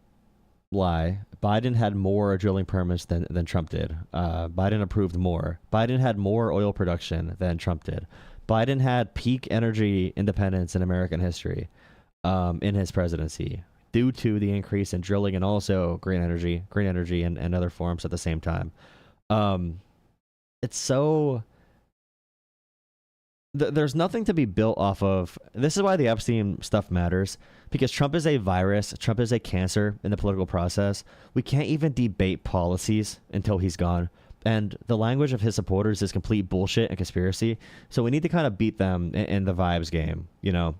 lie. Biden had more drilling permits than Trump did. Biden approved more. Biden had more oil production than Trump did. Biden had peak energy independence in American history in his presidency due to the increase in drilling and also green energy and other forms at the same time. It's so... There's nothing to be built off of. This is why the Epstein stuff matters, because Trump is a virus. Trump is a cancer in the political process. We can't even debate policies until he's gone. And the language of his supporters is complete bullshit and conspiracy. So we need to kind of beat them in the vibes game, you know.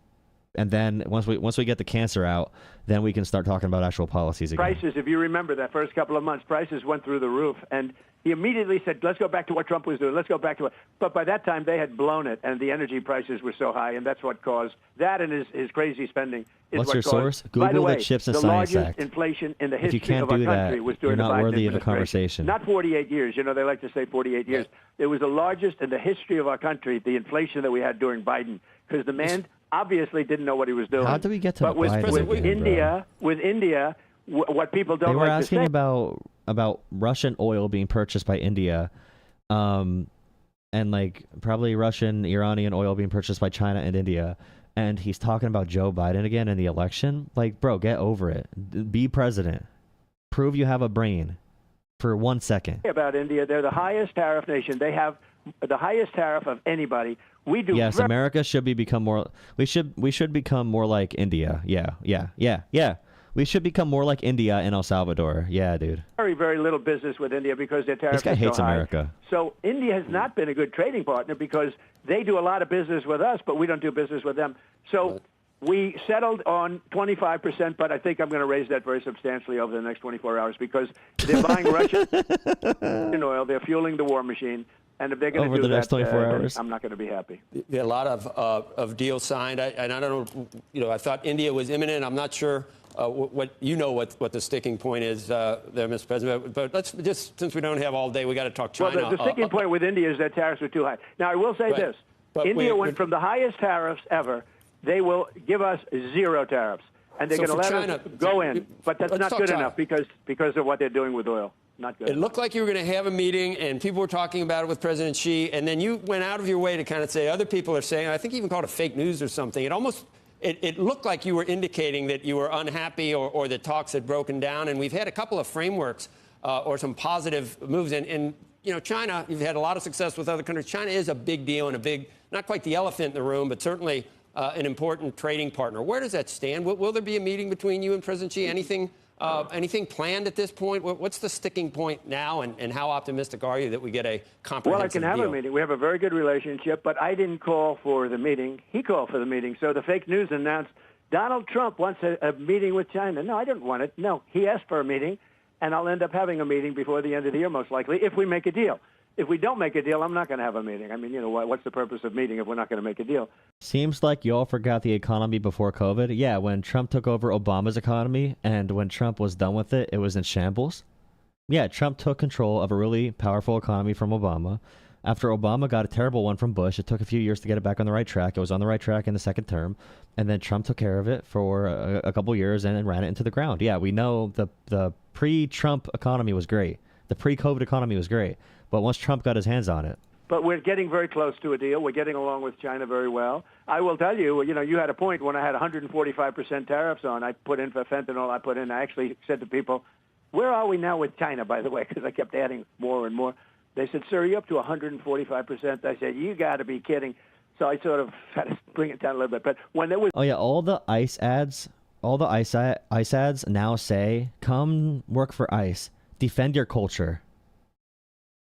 And then once we get the cancer out, then we can start talking about actual policies again. Prices, if you remember that first couple of months, prices went through the roof. And he immediately said, let's go back to what Trump was doing. Let's go back to it. But by that time, they had blown it, and the energy prices were so high, and that's what caused that, and his crazy spending is What's what your caused. source? Google By the way, the Chips and the Science largest Act. inflation in the If you history can't of our do country that, was during you're the not Biden worthy of a administration. conversation. Not 48 years. You know, they like to say 48 years. It was the largest in the history of our country, the inflation that we had during Biden, because the man obviously didn't know what he was doing. How do we get to but with Biden with India, what people don't they were like asking to say about Russian oil being purchased by India, and like probably Russian, Iranian oil being purchased by China and India. And he's talking about Joe Biden again in the election. Like, bro, get over it. Be president. Prove you have a brain for 1 second. About India, they're the highest tariff nation. They have the highest tariff of anybody. We do. Yes, America should become more. We should become more like India. Yeah. We should become more like India and El Salvador. Yeah, dude. Very, very little business with India because their tariffs This guy hates so high. America. So India has not been a good trading partner because they do a lot of business with us, but we don't do business with them. So we settled on 25%, but I think I'm going to raise that very substantially over the next 24 hours because they're buying Russian oil. They're fueling the war machine. And if they're going to do over the that, next 24 hours, I'm not going to be happy. There are a lot of deals signed, and I don't know. I thought India was imminent. I'm not sure what the sticking point is there, Mr. President. But let's just, since we don't have all day, we got to talk China. Well, the sticking point with India is that tariffs are too high. Now, I will say this: India went from the highest tariffs ever. They will give us 0 tariffs, and they're going to let us go in. But that's not good enough because of what they're doing with oil. Not good. It looked like you were going to have a meeting, and people were talking about it with President Xi, and then you went out of your way to kind of say other people are saying, I think you even called it fake news or something. It looked like you were indicating that you were unhappy or that talks had broken down, and we've had a couple of frameworks or some positive moves. And China, you've had a lot of success with other countries. China is a big deal and a big, not quite the elephant in the room, but certainly an important trading partner. Where does that stand? Will there be a meeting between you and President Xi? Anything planned at this point? What's the sticking point now, and how optimistic are you that we get a comprehensive Well, I can have deal? a meeting. We have a very good relationship, but I didn't call for the meeting. He called for the meeting. So the fake news announced Donald Trump wants a meeting with China. No, I didn't want it. No, he asked for a meeting, and I'll end up having a meeting before the end of the year, most likely, if we make a deal. If we don't make a deal, I'm not going to have a meeting. I mean, what's the purpose of meeting if we're not going to make a deal? Seems like you all forgot the economy before COVID. Yeah, when Trump took over Obama's economy and when Trump was done with it, it was in shambles. Yeah, Trump took control of a really powerful economy from Obama. After Obama got a terrible one from Bush, it took a few years to get it back on the right track. It was on the right track in the second term. And then Trump took care of it for a couple years and then ran it into the ground. Yeah, we know the pre-Trump economy was great. The pre-COVID economy was great. But once Trump got his hands on it. But we're getting very close to a deal. We're getting along with China very well. I will tell you, you had a point when I had 145% tariffs on. I put in for fentanyl. I actually said to people, where are we now with China, by the way, because I kept adding more and more. They said, sir, you're up to 145%. I said, you got to be kidding. So I sort of had to bring it down a little bit. But when there was... Oh, yeah, all the ICE ads now say, come work for ICE. Defend your culture.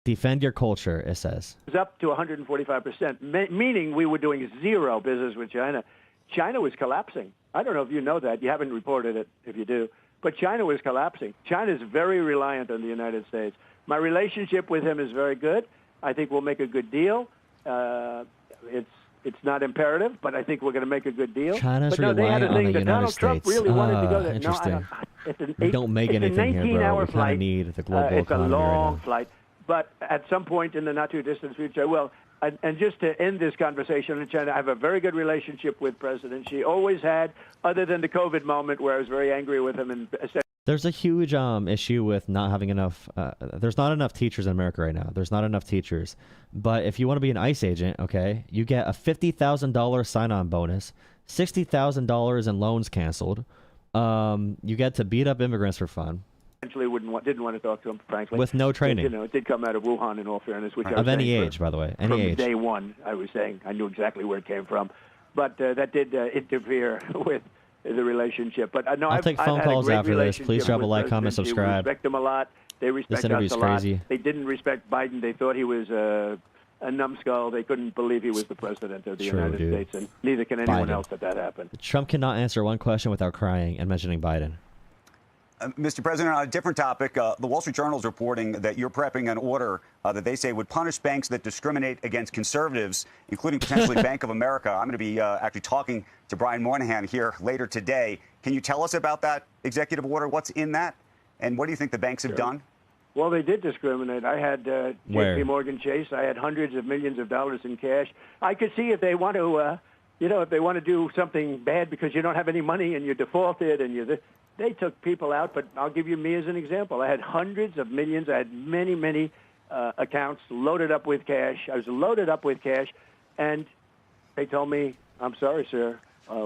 Defend your culture, it says. It was up to 145%, meaning we were doing 0 business with China. China was collapsing. I don't know if you know that. You haven't reported it, if you do. But China was collapsing. China is very reliant on the United States. My relationship with him is very good. I think we'll make a good deal. It's not imperative, but I think we're going to make a good deal. China's reliant on the United States. Donald Trump really wanted to go there. Interesting. No, we don't make anything here, bro. We kind of need the global economy. It's a long right flight. But at some point in the not-too-distant future, I will. And just to end this conversation in China, I have a very good relationship with President Xi. Always had, other than the COVID moment where I was very angry with him. And there's a huge issue with not having enough. There's not enough teachers in America right now. There's not enough teachers. But if you want to be an ICE agent, okay, you get a $50,000 sign-on bonus, $60,000 in loans canceled. You get to beat up immigrants for fun. Didn't want to talk to him, frankly. With no training. It did come out of Wuhan, in all fairness. Which of any age, by the way. Any age. From day one, I was saying. I knew exactly where it came from. But that did interfere with the relationship. But no, I'll take phone calls after this. Please drop a like, comment, subscribe. We respect them a lot. They respect us a lot. Crazy. They didn't respect Biden. They thought he was a numbskull. They couldn't believe he was the president of the United States, and neither can anyone else if that happened. Trump cannot answer one question without crying and mentioning Biden. Mr. President, on a different topic, the Wall Street Journal is reporting that you're prepping an order that they say would punish banks that discriminate against conservatives, including potentially Bank of America. I'm going to be actually talking to Brian Moynihan here later today. Can you tell us about that executive order? What's in that? And what do you think the banks have done? Well, they did discriminate. I had J.P. Morgan Chase. I had hundreds of millions of dollars in cash. I could see if they want to, if they want to do something bad because you don't have any money and you defaulted and they took people out, but I'll give you me as an example. I had hundreds of millions. I had many, many accounts loaded up with cash. I was loaded up with cash, and they told me, I'm sorry, sir,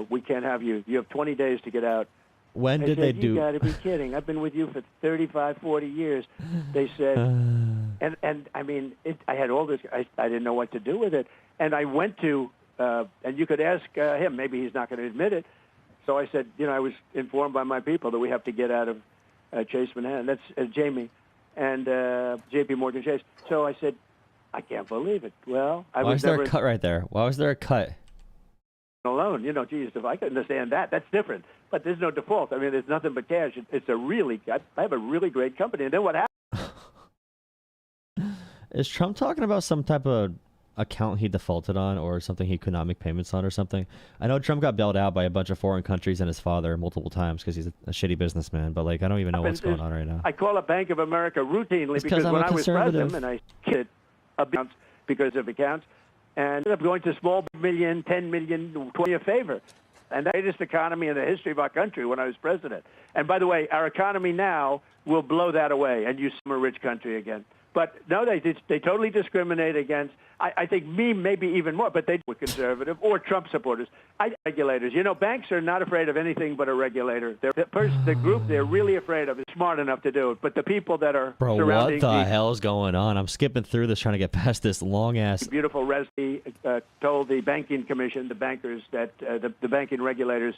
we can't have you. You have 20 days to get out. When did they do? You got to be kidding. I've been with you for 35, 40 years. They said, and I mean, I had all this. I didn't know what to do with it. And I went to, and you could ask him, maybe he's not going to admit it, So I said, I was informed by my people that we have to get out of Chase Manhattan. That's Jamie and J.P. Morgan Chase. So I said, I can't believe it. Well, Why was there a cut right there? Why was there a cut? Alone, geez, if I could understand that, that's different. But there's no default. I mean, there's nothing but cash. I have a really great company. And then what happened? Is Trump talking about some type of account he defaulted on or something he could not make payments on or something? I know Trump got bailed out by a bunch of foreign countries and his father multiple times because he's a shitty businessman. But, I don't even know what's going on right now. I call up Bank of America routinely because when I was president and I get accounts because of accounts, and ended up going to small million, 10 million, 20 a favor. And the greatest economy in the history of our country when I was president. And by the way, our economy now will blow that away and use a rich country again. But no, they totally discriminate against, I think, me maybe even more, but they were conservative or Trump supporters. Regulators. Banks are not afraid of anything but a regulator. The group they're really afraid of is smart enough to do it. But the people that are surrounding what the hell's going on? I'm skipping through this trying to get past this long-ass... Beautiful Resty told the banking commission, the bankers, that the banking regulators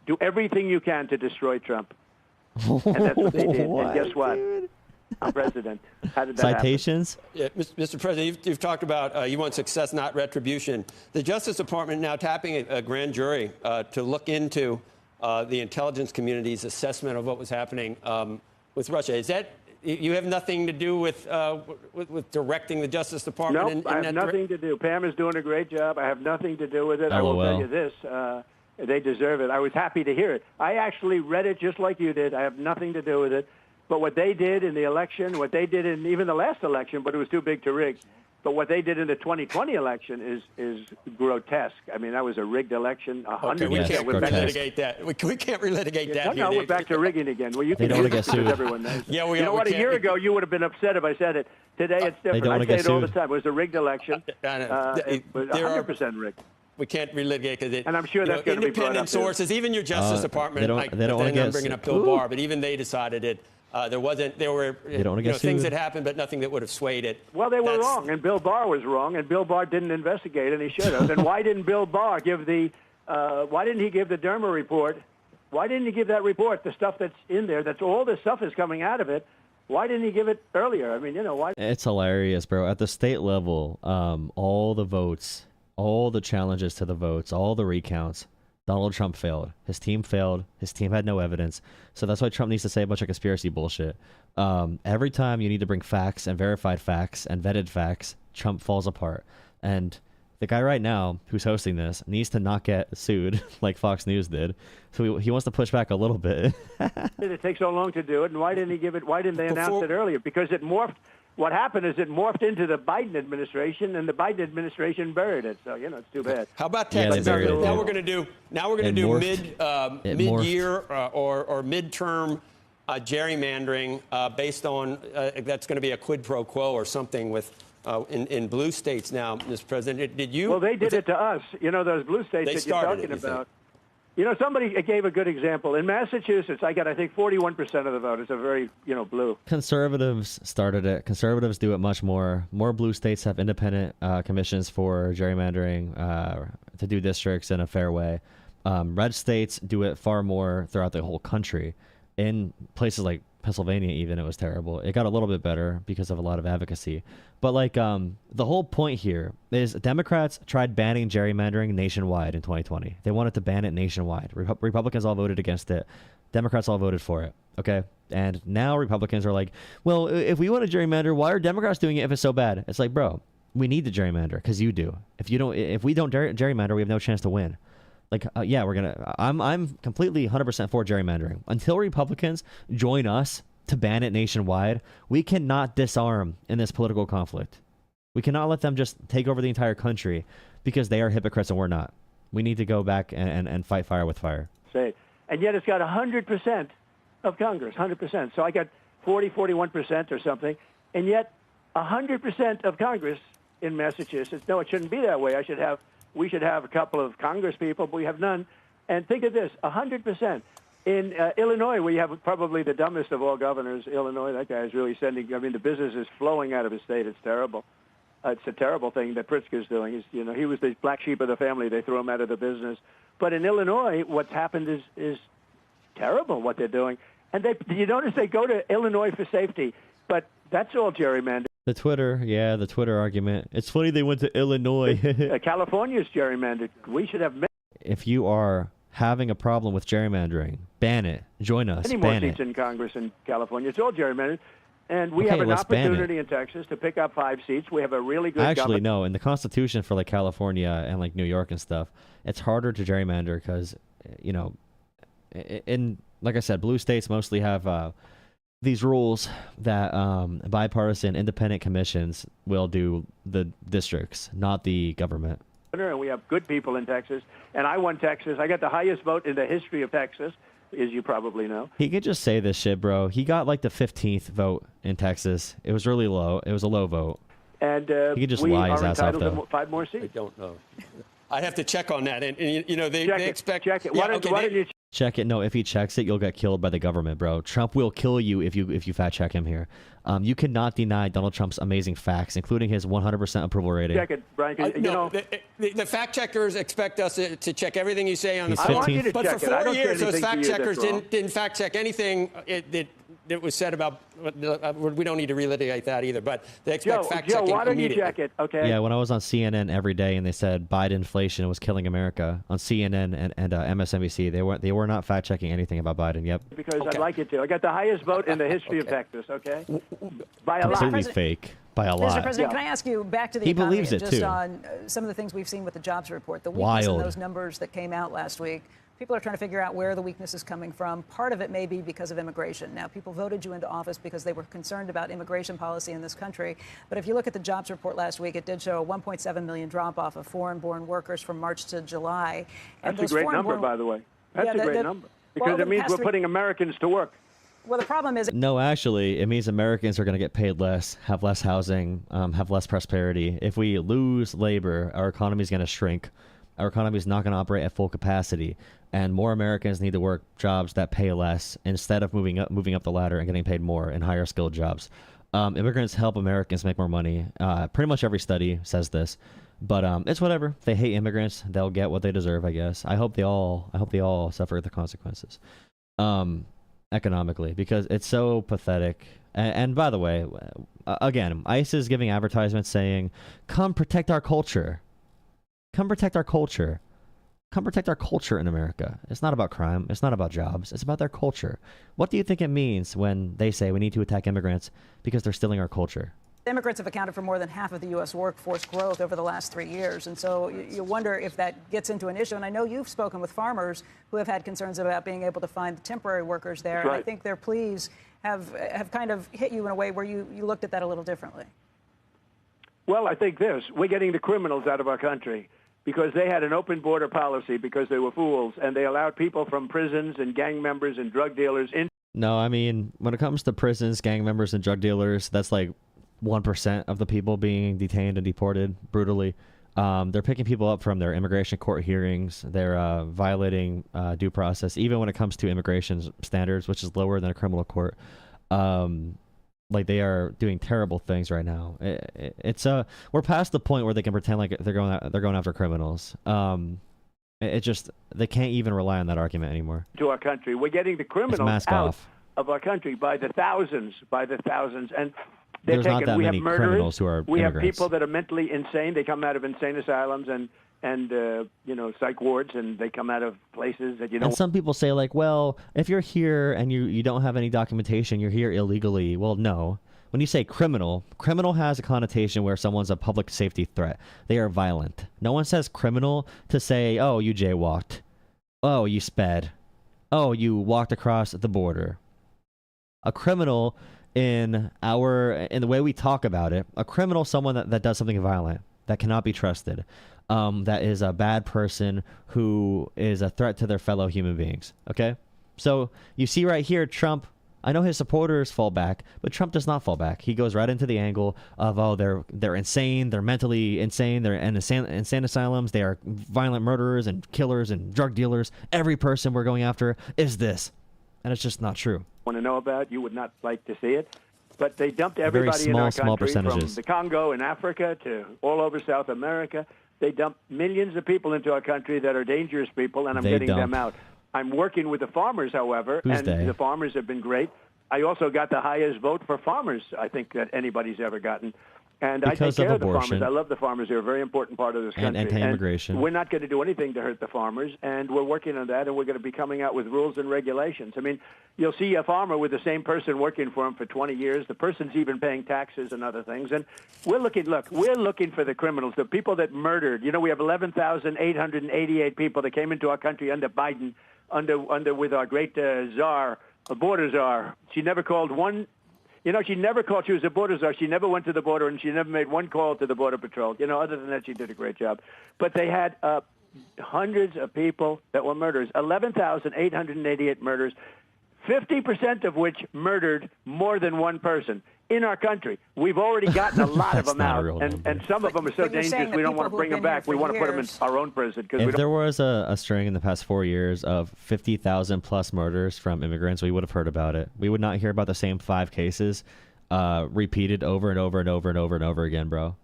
do everything you can to destroy Trump. And that's what they did. And guess what? Dude. I'm president. How did that Citations? happen? Yeah, Mr. President, you've talked about you want success, not retribution. The Justice Department now tapping a grand jury to look into the intelligence community's assessment of what was happening with Russia. Is that you have nothing to do with directing the Justice Department? No, I have nothing to do. Pam is doing a great job. I have nothing to do with it. I will tell you this. They deserve it. I was happy to hear it. I actually read it just like you did. I have nothing to do with it. But what they did in the election, what they did in even the last election, but it was too big to rig. But what they did in the 2020 election is grotesque. I mean, that was a rigged election. 100%. We can't relitigate that. We can't relitigate that. No, we're back to rigging again. Well, you they can don't want to get sued. Everyone knows. Yeah, you know what? A year ago, you would have been upset if I said it. Today, it's different. I say it all the time. It was a rigged election. It was 100% rigged. We can't relitigate because and I'm sure that's going to be brought up. Independent sources, even your Justice Department, they don't want to get bringing up Bill Barr, but even they decided it. There were things that happened, but nothing that would have swayed it. Well, they were wrong, and Bill Barr was wrong, and Bill Barr didn't investigate, and he should have. And why didn't Bill Barr give why didn't he give the Derma report? Why didn't he give that report, the stuff that's in there, that's all the stuff is coming out of it? Why didn't he give it earlier? I mean, why? It's hilarious, bro. At the state level, all the votes, all the challenges to the votes, all the recounts, Donald Trump failed. His team failed. His team had no evidence. So that's why Trump needs to say a bunch of conspiracy bullshit. Every time you need to bring facts and verified facts and vetted facts, Trump falls apart. And the guy right now who's hosting this needs to not get sued like Fox News did. So he wants to push back a little bit. It takes so long to do it. And why didn't he give it? Why didn't they announce it earlier? Because it morphed. What happened is it morphed into the Biden administration, and the Biden administration buried it. So it's too bad. How about Texas? Yeah, now we're going to do mid-year or midterm gerrymandering based on that's going to be a quid pro quo or something with in blue states now, Mr. President. Did you? Well, they did it to us. Those blue states that you're talking about. Somebody gave a good example. In Massachusetts, I think 41% of the vote is a very, blue. Conservatives started it. Conservatives do it much more. More blue states have independent commissions for gerrymandering to do districts in a fair way. Red states do it far more throughout the whole country. In places like Pennsylvania, even, it was terrible. It got a little bit better because of a lot of advocacy. But the whole point here is Democrats tried banning gerrymandering nationwide in 2020. They wanted to ban it nationwide. Republicans all voted against it. Democrats all voted for it. Okay. And now Republicans are like, well, if we want to gerrymander, why are Democrats doing it if it's so bad? It's like, bro, we need to gerrymander because you do. If we don't gerrymander, we have no chance to win. I'm completely 100% for gerrymandering. Until Republicans join us to ban it nationwide, we cannot disarm in this political conflict. We cannot let them just take over the entire country because they are hypocrites and we're not. We need to go back and fight fire with fire. And yet it's got 100% of Congress, 100%. So I got 41% or something, and yet 100% of Congress in Massachusetts. No, it shouldn't be that way. We should have a couple of Congress people, but we have none. And think of this, 100%. In Illinois, we have probably the dumbest of all governors. Illinois, that guy is really the business is flowing out of his state. It's terrible. It's a terrible thing that Pritzker's doing. He was the black sheep of the family. They threw him out of the business. But in Illinois, what's happened is terrible, what they're doing. And you notice they go to Illinois for safety, but that's all gerrymandered. The Twitter argument. It's funny they went to Illinois. California's gerrymandered. We should have... If you are having a problem with gerrymandering, ban it. Join us. Any more seats in Congress in California. It's all gerrymandered. And we have an opportunity in Texas to pick up 5 seats. We have a really good Actually, no. In the Constitution for like California and like New York and stuff, it's harder to gerrymander because, in like I said, blue states mostly have these rules that bipartisan independent commissions will do the districts, not the government. And we have good people in Texas. And I won Texas. I got the highest vote in the history of Texas, as you probably know. He could just say this shit, bro. He got like the 15th vote in Texas. It was really low. It was a low vote. And he could just lie his ass off, though. To 5 more seats. I don't know. I'd have to check on that. And they expect... Check it. Yeah, why don't you check it? No, if he checks it, you'll get killed by the government, bro. Trump will kill you if you fact check him here. You cannot deny Donald Trump's amazing facts, including his 100% approval rating. Check it, Brian. The fact checkers expect us to check everything you say on the phone. I want you to but check for 4 years, those fact checkers didn't fact check anything that was said about. We don't need to relitigate that either. But they expect fact checking. Joe, why don't you check it? Okay. Yeah, when I was on CNN every day and they said Biden inflation was killing America on CNN and MSNBC, they were not fact checking anything about Biden. Yep. Because I'd like it to. I got the highest vote in the history of Texas. Okay. By a lot. Completely fake. By a lot. Mr. President, can I ask you back to the economy? He believes it just too. On some of the things we've seen with the jobs report, the weakness in those numbers that came out last week. People are trying to figure out where the weakness is coming from. Part of it may be because of immigration. Now, people voted you into office because they were concerned about immigration policy in this country. But if you look at the jobs report last week, it did show a 1.7 million drop-off of foreign-born workers from March to July. And that's a great number, by the way. That's a great number. Because it means we're putting Americans to work. Well, the problem is... No, actually, it means Americans are going to get paid less, have less housing, have less prosperity. If we lose labor, our economy is going to shrink. Our economy is not going to operate at full capacity. And more Americans need to work jobs that pay less instead of moving up the ladder and getting paid more in higher skilled jobs. Immigrants help Americans make more money. Pretty much every study says this, but it's whatever. They hate immigrants. They'll get what they deserve, I guess. I hope they all suffer the consequences, economically, because it's so pathetic. And by the way, again, ICE is giving advertisements saying, "Come protect our culture. Come protect our culture." Come protect our culture in America. It's not about crime. It's not about jobs. It's about their culture. What do you think it means when they say we need to attack immigrants because they're stealing our culture? Immigrants have accounted for more than half of the U.S. workforce growth over the last 3 years. And so you wonder if that gets into an issue. And I know you've spoken with farmers who have had concerns about being able to find the temporary workers there. Right. And I think their pleas have kind of hit you in a way where you looked at that a little differently. Well, I think this. We're getting the criminals out of our country, because they had an open border policy because they were fools, and they allowed people from prisons and gang members and drug dealers in. No, I mean, when it comes to prisons, gang members, and drug dealers, that's like 1% of the people being detained and deported brutally. They're picking people up from their immigration court hearings. They're violating due process, even when it comes to immigration standards, which is lower than a criminal court. Like, they are doing terrible things right now. We're past the point where they can pretend like they're going after criminals. They can't even rely on that argument anymore. To our country, we're getting the criminals out of our country by the thousands, and there's not that many criminals who are we immigrants. have people that are mentally insane. They come out of insane asylums and psych wards, and they come out of places that And some people say, like, well, if you're here and you don't have any documentation, you're here illegally. Well, no. When you say criminal has a connotation where someone's a public safety threat. They are violent. No one says criminal to say, oh, you jaywalked. Oh, you sped. Oh, you walked across the border. A criminal, in the way we talk about it, a criminal is someone that does something violent, that cannot be trusted. That is a bad person who is a threat to their fellow human beings. Okay? So you see right here, Trump, I know his supporters fall back, but Trump does not fall back. He goes right into the angle of, oh, they're insane, they're mentally insane, they're in insane asylums, they are violent murderers and killers and drug dealers. Every person we're going after is this. And it's just not true. Want to know about, you would not like to see it. but they dumped everybody in our country, from percentages. the Congo in Africa to all over South America. They dumped millions of people into our country that are dangerous people, and I'm getting them out. I'm working with the farmers, however, the farmers have been great. I also got the highest vote for farmers, I think, that anybody's ever gotten. And I take care of the farmers. I love the farmers. They're a very important part of this country. And anti-immigration. And we're not going to do anything to hurt the farmers, and we're working on that, and we're going to be coming out with rules and regulations. I mean, you'll see a farmer with the same person working for him for 20 years. The person's even paying taxes and other things. And we're looking for the criminals, the people that murdered. You know, we have 11,888 people that came into our country under Biden, with our great czar, a border czar. She never called one. You know, she was a border czar. She never went to the border, and she never made one call to the Border Patrol. You know, other than that, she did a great job. But they had hundreds of people that were murderers, 11,888 murders, 50% of which murdered more than one person in our country. We've already gotten a lot of them out, and some of them are so dangerous we don't want to bring them back. We want to put them in our own prison. If there was a string in the past 4 years of 50,000 plus murders from immigrants, we would have heard about it. We would not hear about the same 5 cases repeated over and over and over and over and over again, bro.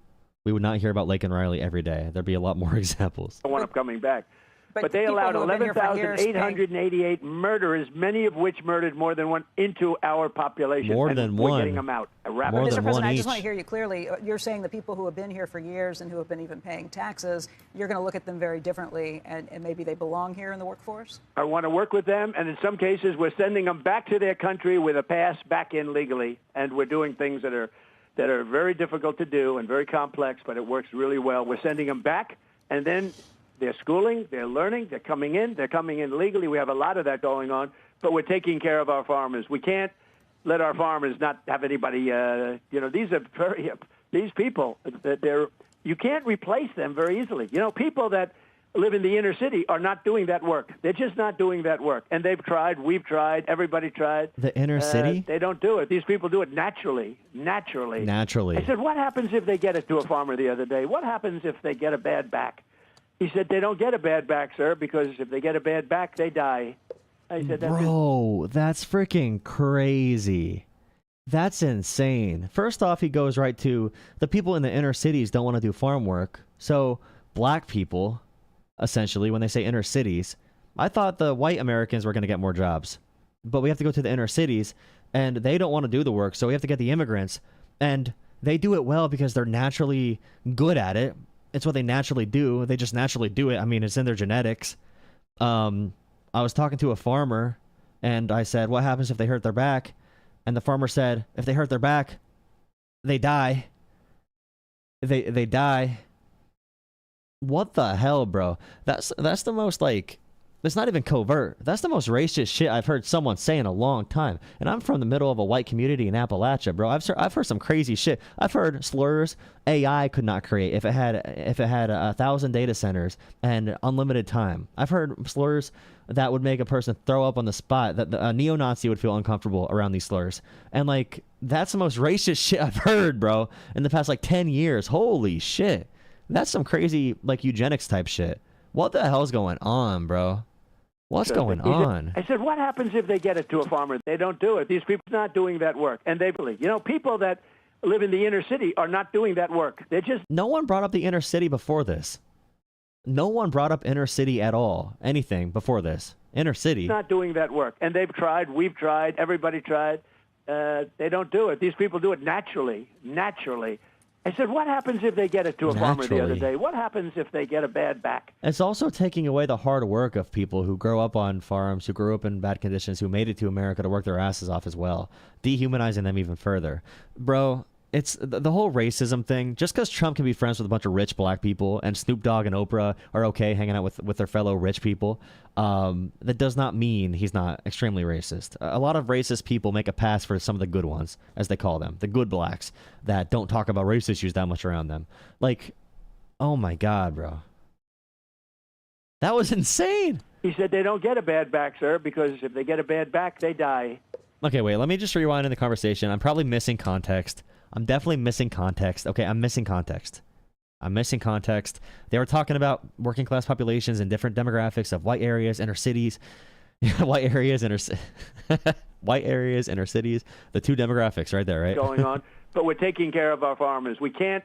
We would not hear about Lake and Riley every day. There'd be a lot more examples. I want them coming back. But they allowed 11,888 murderers, many of which murdered more than one, into our population. More than one. We're getting them out. More Mr. than President, one I just each. want to hear you clearly. You're saying the people who have been here for years and who have been even paying taxes, you're going to look at them very differently, and maybe they belong here in the workforce? I want to work with them, and in some cases, we're sending them back to their country with a pass back in legally, and we're doing things that are very difficult to do and very complex, but it works really well. We're sending them back, and then they're schooling, they're learning, they're coming in legally. We have a lot of that going on, but we're taking care of our farmers. We can't let our farmers not have anybody, these people, you can't replace them very easily. You know, people that live in the inner city are not doing that work. They're just not doing that work. And they've tried, we've tried, everybody tried. The inner city? They don't do it. These people do it naturally. I said, what happens if they get it to a farmer the other day? What happens if they get a bad back? He said, they don't get a bad back, sir, because if they get a bad back, they die. I said, bro, that's freaking crazy. That's insane. First off, he goes right to the people in the inner cities don't want to do farm work. So black people, essentially, when they say inner cities, I thought the white Americans were going to get more jobs. But we have to go to the inner cities, and they don't want to do the work, so we have to get the immigrants. And they do it well because they're naturally good at it. It's what they naturally do. They just naturally do it. I mean, it's in their genetics. I was talking to a farmer, and I said, what happens if they hurt their back? And the farmer said, if they hurt their back, they die. They die. What the hell, bro? That's the most, like, it's not even covert. That's the most racist shit I've heard someone say in a long time. And I'm from the middle of a white community in Appalachia, bro. I've heard some crazy shit. I've heard slurs AI could not create if it had 1,000 data centers and unlimited time. I've heard slurs that would make a person throw up on the spot. That a neo-Nazi would feel uncomfortable around these slurs. And like, that's the most racist shit I've heard, bro, in the past like 10 years. Holy shit. That's some crazy like eugenics type shit. What the hell's going on, bro? What's going on? I said, what happens if they get it to a farmer? They don't do it. These people are not doing that work. And people that live in the inner city are not doing that work. They're just... No one brought up the inner city before this. No one brought up inner city at all. Anything before this. Inner city. Not doing that work. And they've tried, we've tried, everybody tried. They don't do it. These people do it naturally. I said, what happens if they get it to a farmer the other day? What happens if they get a bad back? It's also taking away the hard work of people who grow up on farms, who grew up in bad conditions, who made it to America to work their asses off as well, dehumanizing them even further. Bro, it's the whole racism thing. Just because Trump can be friends with a bunch of rich black people and Snoop Dogg and Oprah are okay hanging out with their fellow rich people, that does not mean he's not extremely racist. A lot of racist people make a pass for some of the good ones, as they call them, the good blacks that don't talk about race issues that much around them. Like, oh my God, bro. That was insane. He said they don't get a bad back, sir, because if they get a bad back, they die. Okay, wait, let me just rewind in the conversation. I'm probably missing context. I'm definitely missing context. Okay, I'm missing context. They were talking about working class populations and different demographics of white areas, inner cities. White areas, white areas, inner cities, the two demographics right there, right? Going on, but we're taking care of our farmers. We can't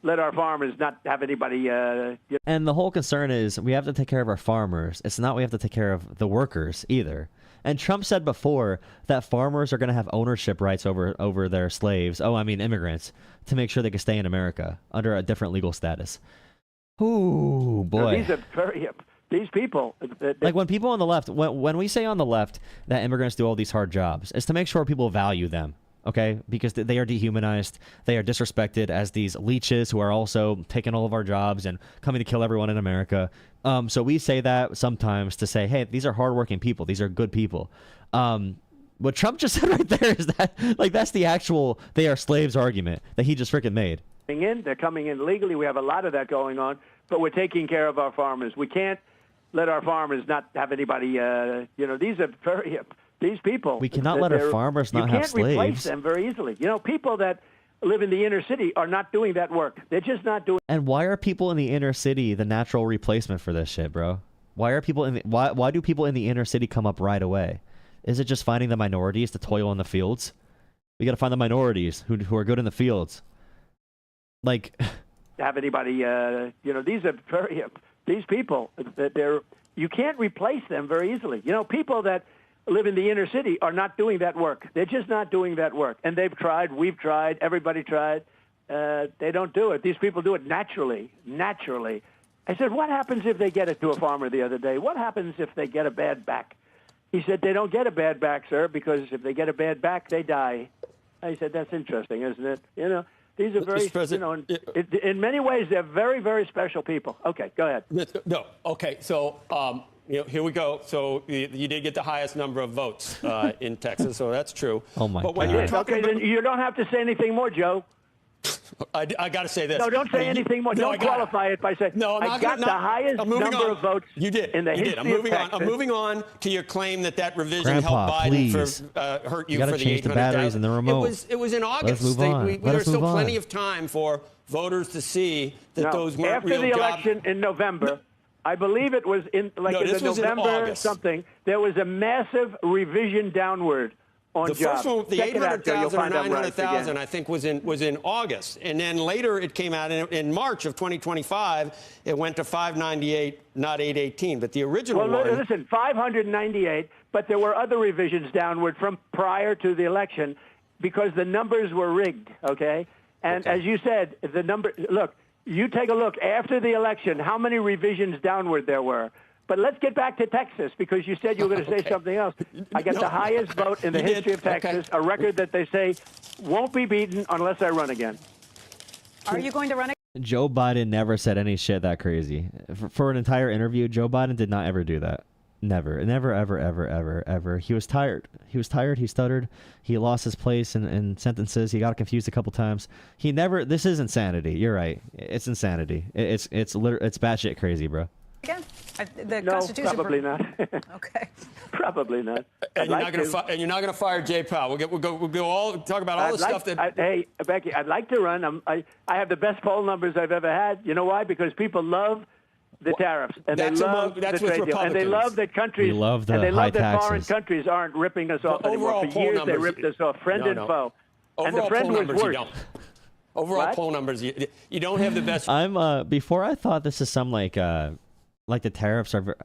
let our farmers not have anybody. And the whole concern is we have to take care of our farmers. It's not we have to take care of the workers either. And Trump said before that farmers are going to have ownership rights over their slaves. Oh, I mean immigrants, to make sure they can stay in America under a different legal status. Ooh, boy. These people. Like when people on the left, when we say on the left that immigrants do all these hard jobs, it's to make sure people value them. Okay, because they are dehumanized, they are disrespected as these leeches who are also taking all of our jobs and coming to kill everyone in America. So we say that sometimes to say, hey, these are hardworking people, these are good people. What Trump just said right there is that, like, that's the actual they are slaves argument that he just freaking made. They're coming in legally. We have a lot of that going on, but we're taking care of our farmers. We can't let our farmers not have anybody. These people. We cannot let our farmers not have slaves. You can't replace them very easily. People that live in the inner city are not doing that work. They're just not doing. And why are people in the inner city the natural replacement for this shit, bro? Why are people why do people in the inner city come up right away? Is it just finding the minorities to toil in the fields? We got to find the minorities who are good in the fields. Like, have anybody? These people that you can't replace them very easily. People that live in the inner city are not doing that work. They're just not doing that work. And they've tried. We've tried. Everybody tried. They don't do it. These people do it naturally. Naturally. I said, what happens if they get it to a farmer the other day? What happens if they get a bad back? He said, they don't get a bad back, sir, because if they get a bad back, they die. I said, that's interesting, isn't it? These are very, in many ways, they're very, very special people. Okay, go ahead. No, okay, so here we go. So you did get the highest number of votes in Texas, so that's true. Oh, my God. Okay, then you don't have to say anything more, Joe. I got to say this. No, don't say anything more. Don't qualify it by saying, I got the highest number of votes in the history of Texas. I'm moving on to your claim that revision Grandpa, helped Biden please. Hurt you gotta for the change the batteries in the remote. It was in August. Let's move on. There's still plenty of time for voters to see that those weren't real jobs. After the election in November, I believe it was in November something, there was a massive revision downward on the jobs. first one, the 800,000 or 900,000, I think, was in August, and then later it came out in March of 2025. It went to 598, not 818. But the original one. Well, listen, 598. But there were other revisions downward from prior to the election because the numbers were rigged. Okay, and as you said, the number. Look, you take a look after the election. How many revisions downward there were? But let's get back to Texas, because you said you were going to say something else. I got the highest vote in the history of Texas, a record that they say won't be beaten unless I run again. Are you going to run again? Joe Biden never said any shit that crazy. For an entire interview, Joe Biden did not ever do that. Never, ever. He was tired. He stuttered. He lost his place in sentences. He got confused a couple times. This is insanity. You're right. It's insanity. It's batshit crazy, bro. Again? The no, Constitution probably not. Okay. Probably not. And you're not going to fire Jay Powell. We'll go all talk about all the stuff that. Hey, Becky, I'd like to run. I have the best poll numbers I've ever had. You know why? Because people love the tariffs, and they love the trade deal, and they love that countries, and they love that foreign countries aren't ripping us off anymore. For years, they ripped us off, friend and foe. And the friend was worse. Overall poll numbers, you don't have the best. Before I thought this is some like the tariffs are.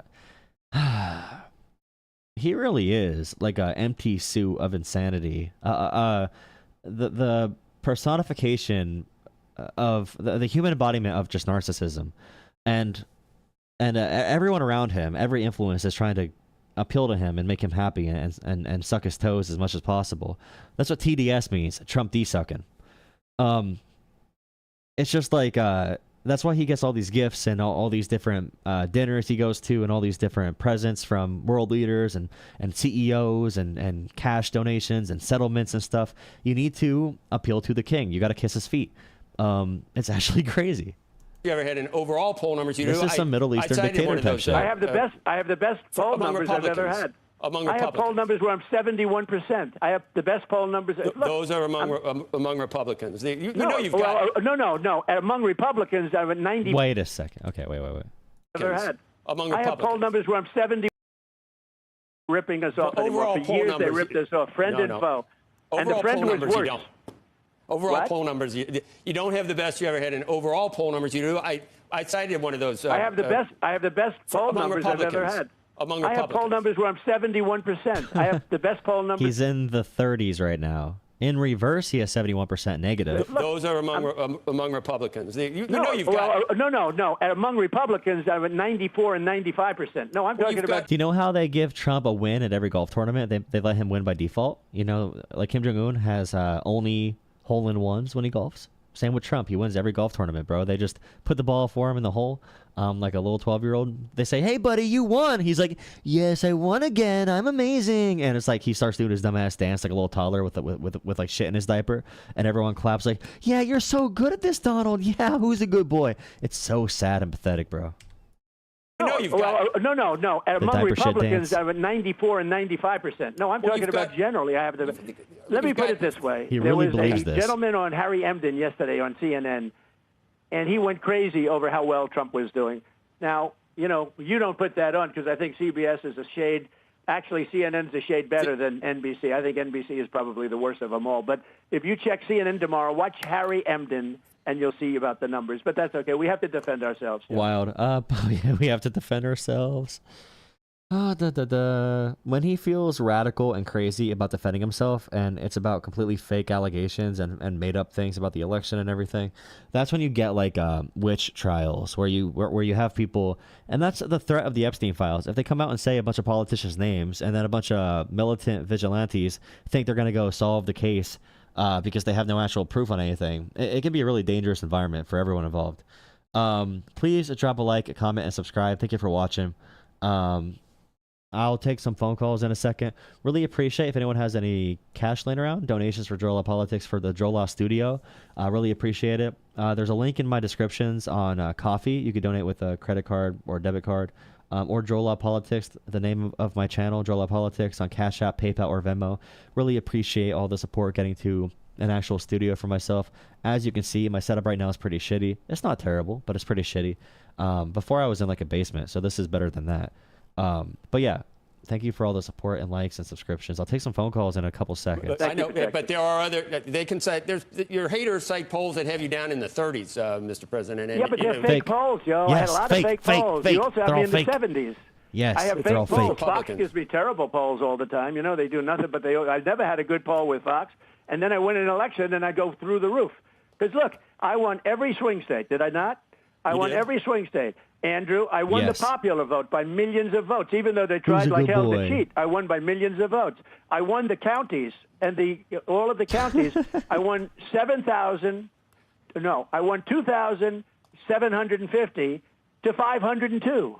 He really is like an empty suit of insanity. The personification of the human embodiment of just narcissism, and everyone around him, every influence is trying to appeal to him and make him happy and suck his toes as much as possible. That's what TDS means, Trump D-sucking. It's just like that's why he gets all these gifts and all these different dinners he goes to and all these different presents from world leaders and CEOs and cash donations and settlements and stuff. You need to appeal to the king. You got to kiss his feet. It's actually crazy. You ever had an overall poll numbers? This is some Middle Eastern dictator type shit. I have the best poll numbers I've ever had. I have poll numbers where I'm 71%. I have the best poll numbers. Those are among Republicans. No. Among Republicans, I'm at 90. Wait a second. Okay, wait. Ever had. Among I have poll numbers where I'm 70. ripping us off anymore. For years, they ripped us off, friend and foe. And the friend was worse. Overall poll numbers, you don't have the best you ever had in overall poll numbers. You do. I cited one of those. I have the best. I have the best poll numbers I've ever had. Among I have poll numbers where I'm 71%. I have the best poll numbers. He's in the 30s right now. In reverse, he has 71% negative. Those are among Republicans. No. Among Republicans, I'm at 94 and 95%. No, I'm talking about. Do you know how they give Trump a win at every golf tournament? They let him win by default. You know, like Kim Jong-un has only hole-in-ones when he golfs. Same with Trump. He wins every golf tournament, bro. They just put the ball for him in the hole, like a little 12-year-old. They say, "Hey, buddy, you won." He's like, "Yes, I won again. I'm amazing." And it's like he starts doing his dumbass dance like a little toddler with like shit in his diaper, and everyone claps like, "Yeah, you're so good at this, Donald. Yeah, who's a good boy?" It's so sad and pathetic, bro. No. Among Republicans, I'm at 94 and 95%. No, I'm talking about generally. I have the. Let me put it this way: He really there was believes a this. gentleman on Harry Emden yesterday on CNN, and he went crazy over how well Trump was doing. Now, you don't put that on because I think CBS is a shade. Actually, CNN's a shade better than NBC. I think NBC is probably the worst of them all. But if you check CNN tomorrow, watch Harry Emden, and you'll see about the numbers. But that's okay. We have to defend ourselves. Wild. Yeah, we have to defend ourselves. When he feels radical and crazy about defending himself, and it's about completely fake allegations and made up things about the election and everything, that's when you get like witch trials where you have people, and that's the threat of the Epstein files. If they come out and say a bunch of politicians' names, and then a bunch of militant vigilantes think they're going to go solve the case because they have no actual proof on anything, it can be a really dangerous environment for everyone involved. Please drop a like, a comment, and subscribe. Thank you for watching. I'll take some phone calls in a second. Really appreciate if anyone has any cash laying around, donations for Jola Politics for the Jola studio. Really appreciate it. There's a link in my descriptions on Coffee. You could donate with a credit card or debit card, or Jola Politics, the name of my channel, Jola Politics, on Cash App, PayPal, or Venmo. Really appreciate all the support getting to an actual studio for myself. As you can see, my setup right now is pretty shitty. It's not terrible, but it's pretty shitty. Before I was in like a basement, so this is better than that. But yeah, thank you for all the support and likes and subscriptions. I'll take some phone calls in a couple seconds. I know, but there are other. They can cite. Your haters cite polls that have you down in the 30s, Mr. President. And, yeah, but they're fake polls, Joe. Yes, I had a lot of fake polls. You also have me in the 70s. Yes, I have they're all fake polls. fake. Fox gives me terrible polls all the time. They do nothing but I've never had a good poll with Fox. And then I win an election and I go through the roof. Because look, I won every swing state. Did I not? I won every swing state. Andrew, I won the popular vote by millions of votes, even though they tried like hell to cheat. I won by millions of votes. I won the counties and all of the counties. I won 2,750 to 502.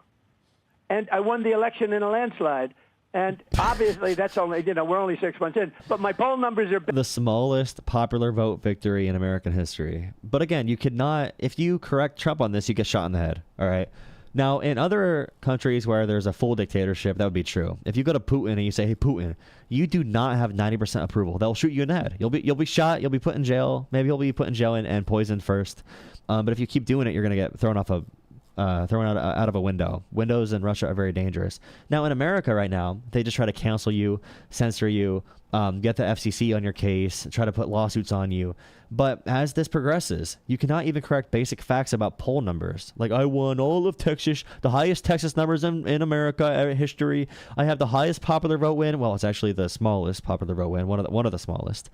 And I won the election in a landslide. And obviously, that's only, we're only 6 months in. But my poll numbers are the smallest popular vote victory in American history. But again, you could not, if you correct Trump on this, you get shot in the head. All right. Now, in other countries where there's a full dictatorship, that would be true. If you go to Putin and you say, "Hey, Putin, you do not have 90% approval," they'll shoot you in the head. You'll be shot. You'll be put in jail. Maybe you'll be put in jail and poisoned first. But if you keep doing it, you're gonna get thrown out of a window. Windows in Russia are very dangerous. Now in America right now, they just try to cancel you, censor you, get the FCC on your case, try to put lawsuits on you. But as this progresses, you cannot even correct basic facts about poll numbers. Like, I won all of Texas, the highest Texas numbers in America history. I have the highest popular vote win. Well, it's actually the smallest popular vote win, one of the smallest.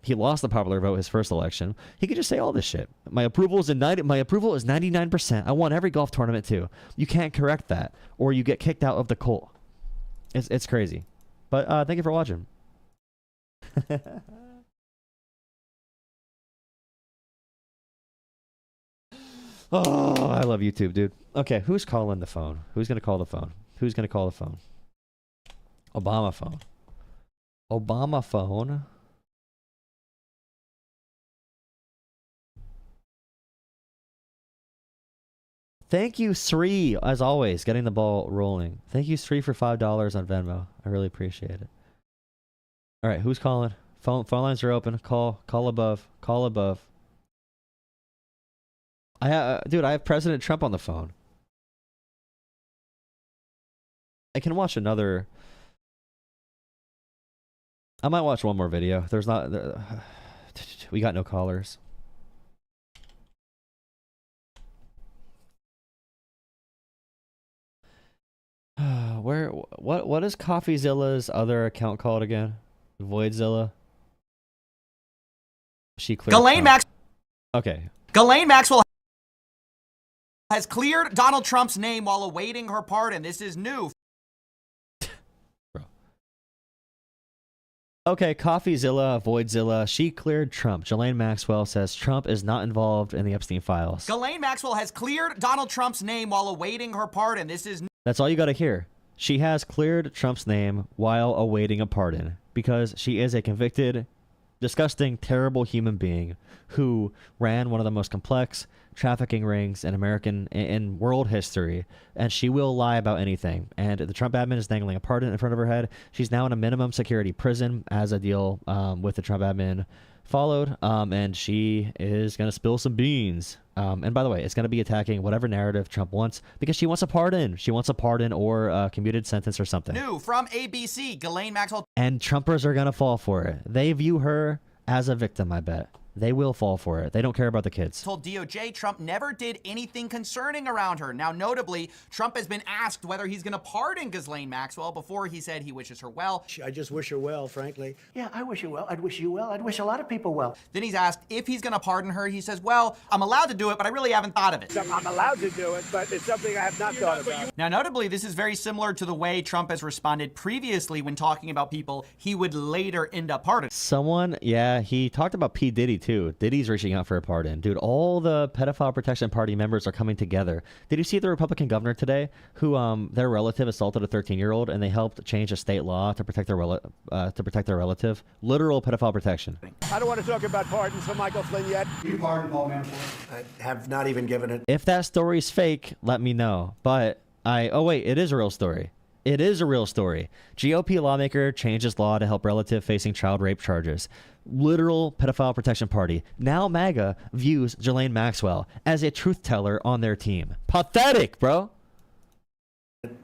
He lost the popular vote his first election. He could just say all this shit. My approval is 99%. I won every golf tournament too. You can't correct that, or you get kicked out of the cult. It's crazy. But thank you for watching. Oh, I love YouTube, dude. Okay, who's calling the phone? Who's gonna call the phone? Who's gonna call the phone? Obama phone. Obama phone. Thank you, Sri, as always, getting the ball rolling. Thank you, Sri, for $5 on Venmo. I really appreciate it. All right, who's calling? Phone lines are open. Call above. Call above. Dude, I have President Trump on the phone. I can watch another. I might watch one more video. There's not. We got no callers. What is CoffeeZilla's other account called again? Voidzilla. She cleared. Ghislaine Maxwell. Okay. Ghislaine Maxwell has cleared Donald Trump's name while awaiting her pardon. This is new. Bro. Okay, CoffeeZilla, Voidzilla. She cleared Trump. Ghislaine Maxwell says Trump is not involved in the Epstein files. Ghislaine Maxwell has cleared Donald Trump's name while awaiting her pardon. This is. That's all you got to hear. She has cleared Trump's name while awaiting a pardon because she is a convicted, disgusting, terrible human being who ran one of the most complex trafficking rings in world history, and she will lie about anything. And the Trump admin is dangling a pardon in front of her head. She's now in a minimum security prison as a deal with the Trump admin followed, and she is going to spill some beans. And by the way, it's going to be attacking whatever narrative Trump wants because she wants a pardon. She wants a pardon or a commuted sentence or something. New from ABC, Ghislaine Maxwell. And Trumpers are going to fall for it. They view her as a victim, I bet. They will fall for it. They don't care about the kids. Told DOJ Trump never did anything concerning around her. Now, notably, Trump has been asked whether he's going to pardon Ghislaine Maxwell before he said he wishes her well. I just wish her well, frankly. Yeah, I wish her well. I'd wish you well. I'd wish a lot of people well. Then he's asked if he's going to pardon her. He says, well, I'm allowed to do it, but I really haven't thought of it. I'm allowed to do it, but it's something I have not thought about. Now, notably, this is very similar to the way Trump has responded previously when talking about people he would later end up pardoning. Someone, yeah, he talked about P. Diddy, too. Diddy's reaching out for a pardon. Dude, all the pedophile protection party members are coming together. Did you see the Republican governor today who their relative assaulted a 13-year-old and they helped change a state law to protect their relative? Literal pedophile protection. I don't want to talk about pardons for Michael Flynn yet. You pardon Paul Manafort? I have not even given it. If that story's fake, let me know. But oh wait, it is a real story. It is a real story. GOP lawmaker changes law to help relative facing child rape charges. Literal pedophile protection party. Now MAGA views Ghislaine Maxwell as a truth teller on their team. Pathetic, bro.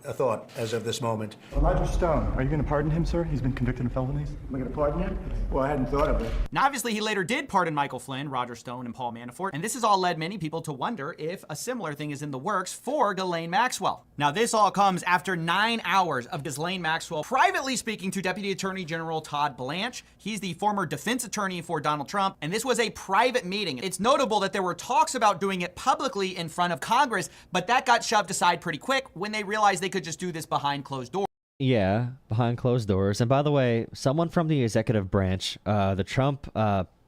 A thought as of this moment. Roger Stone, are you going to pardon him, sir? He's been convicted of felonies. Am I going to pardon him? Well, I hadn't thought of it. Now, obviously, he later did pardon Michael Flynn, Roger Stone, and Paul Manafort, and this has all led many people to wonder if a similar thing is in the works for Ghislaine Maxwell. Now, this all comes after 9 hours of Ghislaine Maxwell privately speaking to Deputy Attorney General Todd Blanche. He's the former defense attorney for Donald Trump, and this was a private meeting. It's notable that there were talks about doing it publicly in front of Congress, but that got shoved aside pretty quick when they realized they could just do this behind closed doors. Yeah, behind closed doors. And by the way, someone from the executive branch, the Trump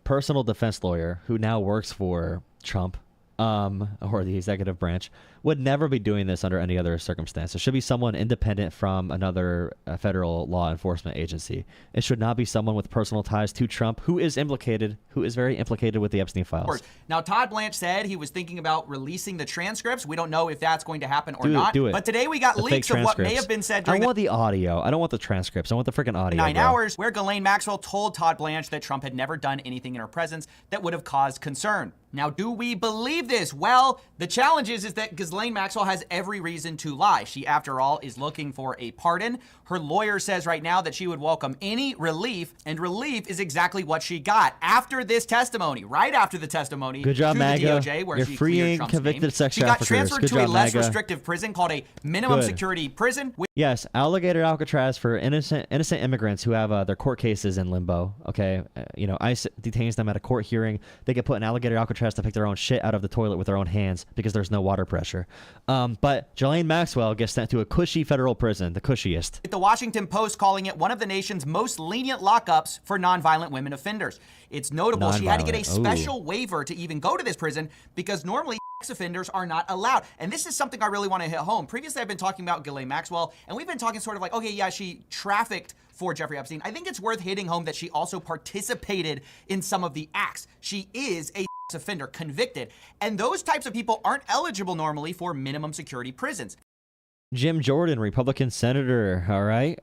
personal defense lawyer who now works for Trump, or the executive branch, would never be doing this under any other circumstance. It should be someone independent from another federal law enforcement agency. It should not be someone with personal ties to Trump, who is very implicated with the Epstein files. Now, Todd Blanche said he was thinking about releasing the transcripts. We don't know if that's going to happen or not. Do it. But today we got the leaks of what may have been said during I want the audio. I don't want the transcripts. I want the freaking audio. 9 hours where Ghislaine Maxwell told Todd Blanche that Trump had never done anything in her presence that would have caused concern. Now, do we believe this? Well, the challenge is that Ghislaine Maxwell has every reason to lie. She, after all, is looking for a pardon. Her lawyer says right now that she would welcome any relief, and relief is exactly what she got after this testimony, right after the testimony. Good job, to MAGA. The DOJ, where You're she freeing convicted sex traffickers. She got transferred Good to job, a less MAGA. restrictive prison called a minimum security prison. Yes, alligator Alcatraz for innocent immigrants who have their court cases in limbo. Okay, ICE detains them at a court hearing. They get put in alligator Alcatraz to pick their own shit out of the toilet with their own hands because there's no water pressure. But Ghislaine Maxwell gets sent to a cushy federal prison, the cushiest. The Washington Post calling it one of the nation's most lenient lockups for nonviolent women offenders. It's notable she had to get a special waiver to even go to this prison because normally sex offenders are not allowed. And this is something I really want to hit home. Previously, I've been talking about Ghislaine Maxwell, and we've been talking sort of like, okay, yeah, she trafficked for Jeffrey Epstein. I think it's worth hitting home that she also participated in some of the acts. She is a offender, convicted, and those types of people aren't eligible normally for minimum security prisons. Jim Jordan, Republican senator, all right,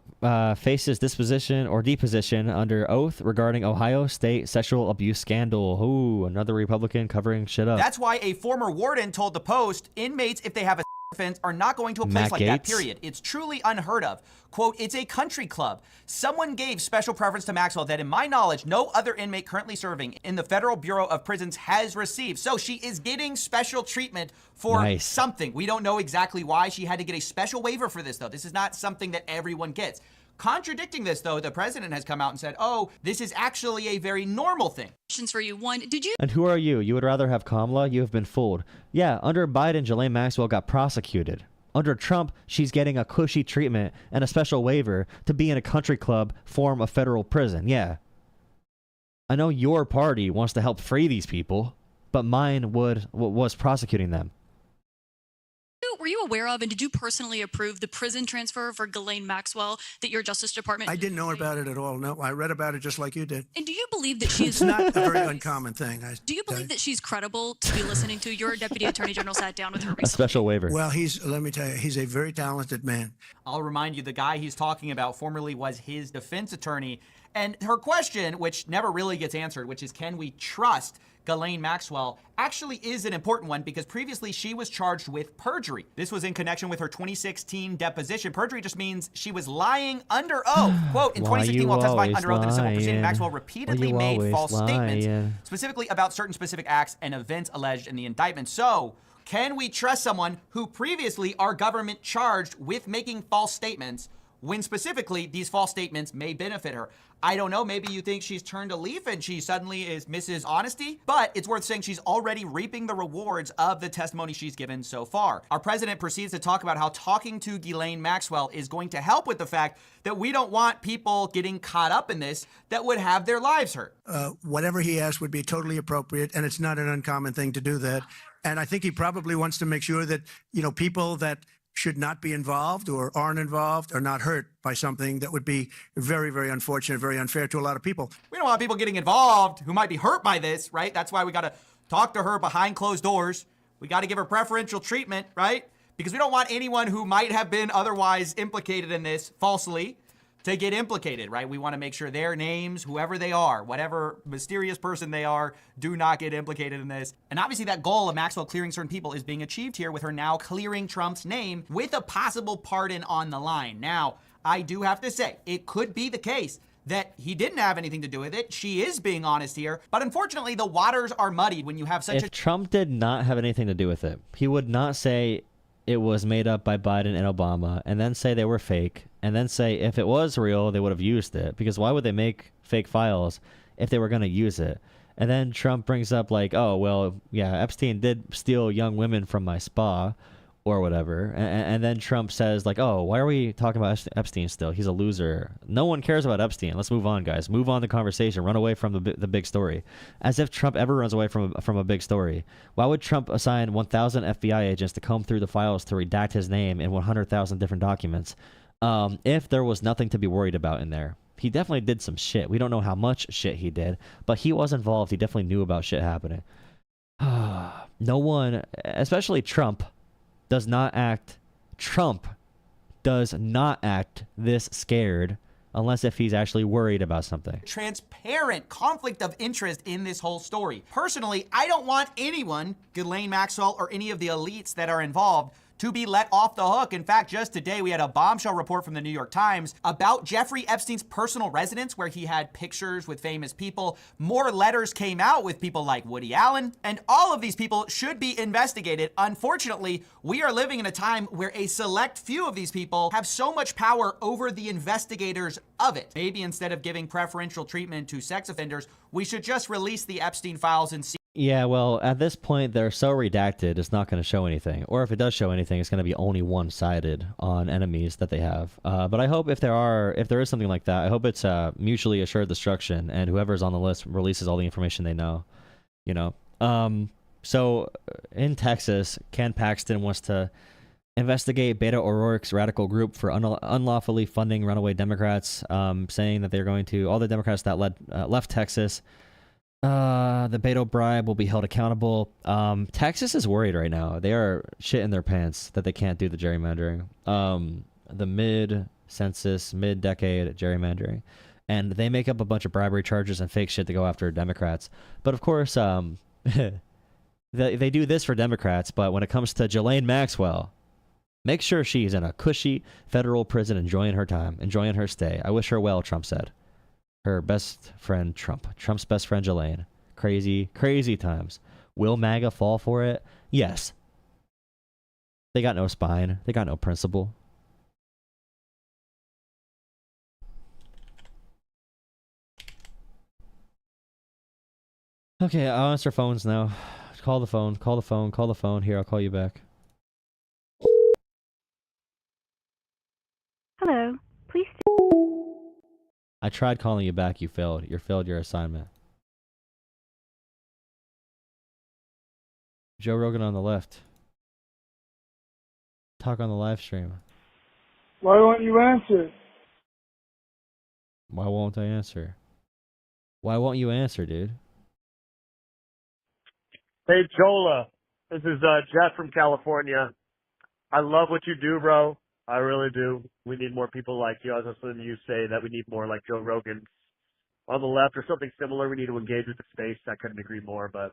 faces disposition or deposition under oath regarding Ohio State sexual abuse scandal. Ooh, another Republican covering shit up. That's why a former warden told the Post, inmates, if they have a defense are not going to a place like that, period. It's truly unheard of. Quote, it's a country club. Someone gave special preference to Maxwell that, in my knowledge, no other inmate currently serving in the Federal Bureau of Prisons has received. So she is getting special treatment for something. We don't know exactly why. She had to get a special waiver for this, though. This is not something that everyone gets. Contradicting this, though, the president has come out and said, oh, this is actually a very normal thing. For you. One, did you? And who are you? You would rather have Kamala? You have been fooled. Yeah, under Biden, Jerome Maxwell got prosecuted. Under Trump, she's getting a cushy treatment and a special waiver to be in a country club form of federal prison. Yeah. I know your party wants to help free these people, but mine was prosecuting them. Were you aware of and did you personally approve the prison transfer for Ghislaine Maxwell that your Justice Department? I didn't know about it at all. No, I read about it just like you did. And do you believe that she is... It's not a very uncommon thing. Do you believe that she's credible to be listening to? Your Deputy Attorney General sat down with her recently. A special waiver. Well, let me tell you, he's a very talented man. I'll remind you, the guy he's talking about formerly was his defense attorney. And her question, which never really gets answered, which is, can we trust Ghislaine Maxwell, actually is an important one because previously she was charged with perjury. This was in connection with her 2016 deposition. Perjury just means she was lying under oath. Quote, in 2016 while testifying under oath in a civil proceeding, Maxwell repeatedly made false statements, specifically about certain specific acts and events alleged in the indictment. So, can we trust someone who previously our government charged with making false statements when specifically these false statements may benefit her? I don't know, maybe you think she's turned a leaf and she suddenly is Mrs. Honesty, but it's worth saying she's already reaping the rewards of the testimony she's given so far. Our president proceeds to talk about how talking to Ghislaine Maxwell is going to help with the fact that we don't want people getting caught up in this that would have their lives hurt. Whatever he asked would be totally appropriate, and it's not an uncommon thing to do that. And I think he probably wants to make sure that, people that should not be involved or aren't involved are not hurt by something that would be very, very unfortunate, very unfair to a lot of people. We don't want people getting involved who might be hurt by this, right? That's why we got to talk to her behind closed doors. We got to give her preferential treatment, right? Because we don't want anyone who might have been otherwise implicated in this falsely to get implicated, right? We want to make sure their names, whoever they are, whatever mysterious person they are, do not get implicated in this. And obviously that goal of Maxwell clearing certain people is being achieved here with her now clearing Trump's name with a possible pardon on the line. Now, I do have to say, it could be the case that he didn't have anything to do with it. She is being honest here, but unfortunately the waters are muddied when you have such If Trump did not have anything to do with it, he would not say it was made up by Biden and Obama, and then say they were fake, and then say if it was real, they would have used it. Because why would they make fake files if they were going to use it? And then Trump brings up like, oh, well, yeah, Epstein did steal young women from my spa, or whatever. And then Trump says like, oh, why are we talking about Epstein still? He's a loser. No one cares about Epstein. Let's move on, guys. Move on the conversation. Run away from the big story. As if Trump ever runs away from a big story. Why would Trump assign 1,000 FBI agents to comb through the files to redact his name in 100,000 different documents if there was nothing to be worried about in there? He definitely did some shit. We don't know how much shit he did, but he was involved. He definitely knew about shit happening. No one, especially Trump, does not act this scared unless if he's actually worried about something. Transparent conflict of interest in this whole story. Personally, I don't want anyone, Ghislaine Maxwell or any of the elites that are involved, to be let off the hook. In fact, just today we had a bombshell report from the New York Times about Jeffrey Epstein's personal residence where he had pictures with famous people. More letters came out with people like Woody Allen, and all of these people should be investigated. Unfortunately, we are living in a time where a select few of these people have so much power over the investigators of it. Maybe instead of giving preferential treatment to sex offenders, we should just release the Epstein files and see. Yeah, well, at this point, they're so redacted, it's not going to show anything. Or if it does show anything, it's going to be only one-sided on enemies that they have. But I hope if there is something like that, I hope it's mutually assured destruction, and whoever's on the list releases all the information they know. So in Texas, Ken Paxton wants to investigate Beto O'Rourke's radical group for unlawfully funding runaway Democrats, saying that they're going to, all the Democrats that left Texas, the Beto bribe will be held accountable. Texas is worried right now. They are shitting their pants that they can't do the gerrymandering. The mid-census, mid-decade gerrymandering. And they make up a bunch of bribery charges and fake shit to go after Democrats. But of course, they do this for Democrats, but when it comes to Ghislaine Maxwell, Make sure she's in a cushy federal prison enjoying her time, enjoying her stay. I wish her well, Trump said. Her best friend, Trump's best friend, Ghislaine. Crazy, crazy times. Will MAGA fall for it? Yes. They got no spine. They got no principle. Okay, I'll answer phones now. Call the phone, call the phone, call the phone. Here, I'll call you back. Hello, please. I tried calling you back. You failed. You failed your assignment. Joe Rogan on the left. Talk on the live stream. Why won't you answer? Why won't I answer? Why won't you answer, dude? Hey, Jola. This is Jeff from California. I love what you do, bro. I really do. We need more people like you. I was listening to you say that we need more like Joe Rogan on the left or something similar. We need to engage with the space. I couldn't agree more, but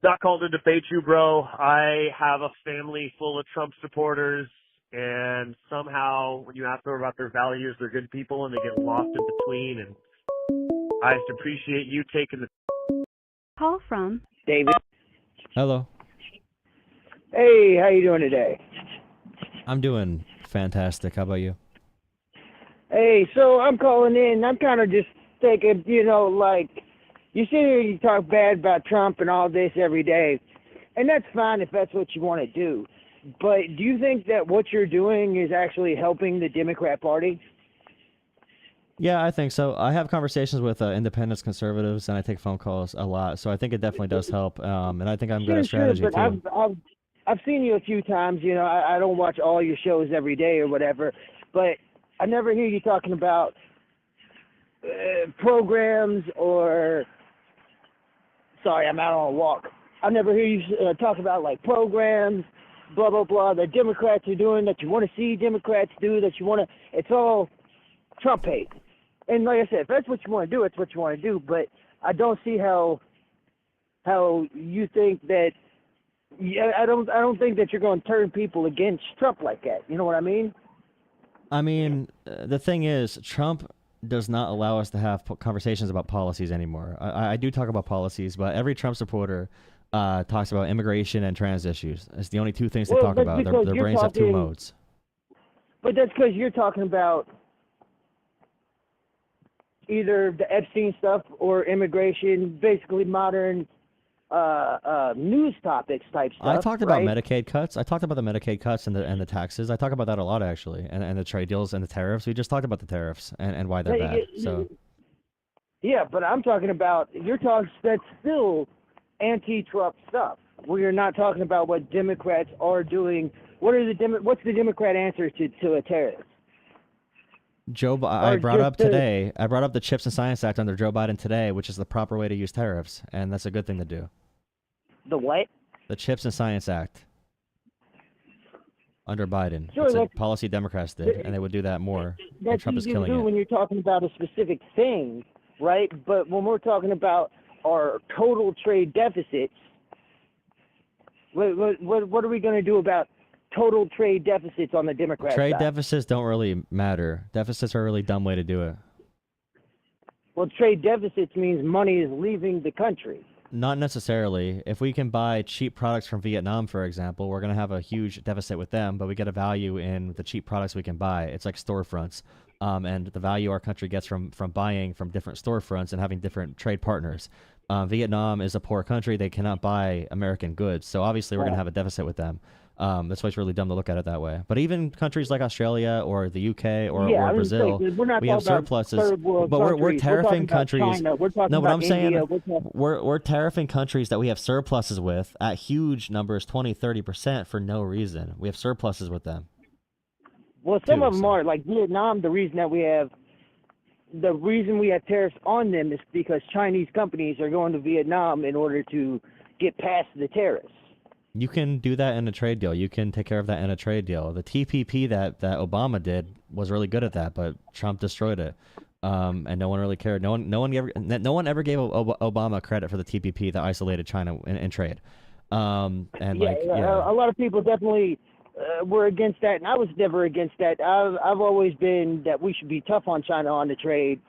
not called to debate you, bro. I have a family full of Trump supporters, and somehow when you ask them about their values, they're good people, and they get lost in between, and I just appreciate you taking the Call from David. Hello. Hey, how you doing today? I'm doing fantastic. How about you? Hey, so I'm calling in. I'm kind of just thinking, like, you sit here, you talk bad about Trump and all this every day, and that's fine if that's what you want to do. But do you think that what you're doing is actually helping the Democrat Party? Yeah, I think so. I have conversations with independents, conservatives, and I take phone calls a lot. So I think it definitely does help. And I think I'm good at strategy but too. I've seen you a few times. I don't watch all your shows every day or whatever, but I never hear you talking about programs or. Sorry, I'm out on a walk. I never hear you talk about like programs, blah blah blah. That Democrats are doing that you want to see Democrats do that you want to. It's all Trump hate. And like I said, if that's what you want to do, it's what you want to do. But I don't see how you think that. Yeah, I don't think that you're going to turn people against Trump like that. You know what I mean? I mean, the thing is, Trump does not allow us to have conversations about policies anymore. I do talk about policies, but every Trump supporter talks about immigration and trans issues. It's the only two things they talk about. Their brains have two modes. But that's because you're talking about either the Epstein stuff or immigration, basically modern news topics type stuff. I talked about Medicaid cuts. I talked about the Medicaid cuts and the taxes. I talk about that a lot, actually, and the trade deals and the tariffs. We just talked about the tariffs and why they're bad. So, yeah, but I'm talking about that's still anti-Trump stuff. We're not talking about what Democrats are doing. What's the Democrat answer to a tariff? I brought up the Chips and Science Act under Joe Biden today, which is the proper way to use tariffs, and that's a good thing to do. The what? The Chips and Science Act under Biden. Sure, it's a policy Democrats did, and they would do that more. And Trump is killing it. When you're talking about a specific thing, right? But when we're talking about our total trade deficits, what are we going to do about total trade deficits on the Democrat side? Trade deficits don't really matter. Deficits are a really dumb way to do it. Well, trade deficits means money is leaving the country. Not necessarily. If we can buy cheap products from Vietnam, for example, we're going to have a huge deficit with them, but we get a value in the cheap products we can buy. It's like storefronts. And the value our country gets from buying from different storefronts and having different trade partners. Vietnam is a poor country. They cannot buy American goods. So obviously we're going to have a deficit with them. That's why it's really dumb to look at it that way. But even countries like Australia or the UK or Brazil, we have surpluses. But we're tariffing countries. No, but I'm saying we're tariffing countries that we have surpluses with at huge numbers, 20, 30% for no reason. We have surpluses with them. Well, some of them are like Vietnam. The reason we have tariffs on them is because Chinese companies are going to Vietnam in order to get past the tariffs. You can do that in a trade deal. You can take care of that in a trade deal. The TPP that Obama did was really good at that, but Trump destroyed it, and no one really cared. No one ever gave Obama credit for the TPP that isolated China in trade. A lot of people definitely were against that, and I was never against that. I've always been that we should be tough on China on the trade.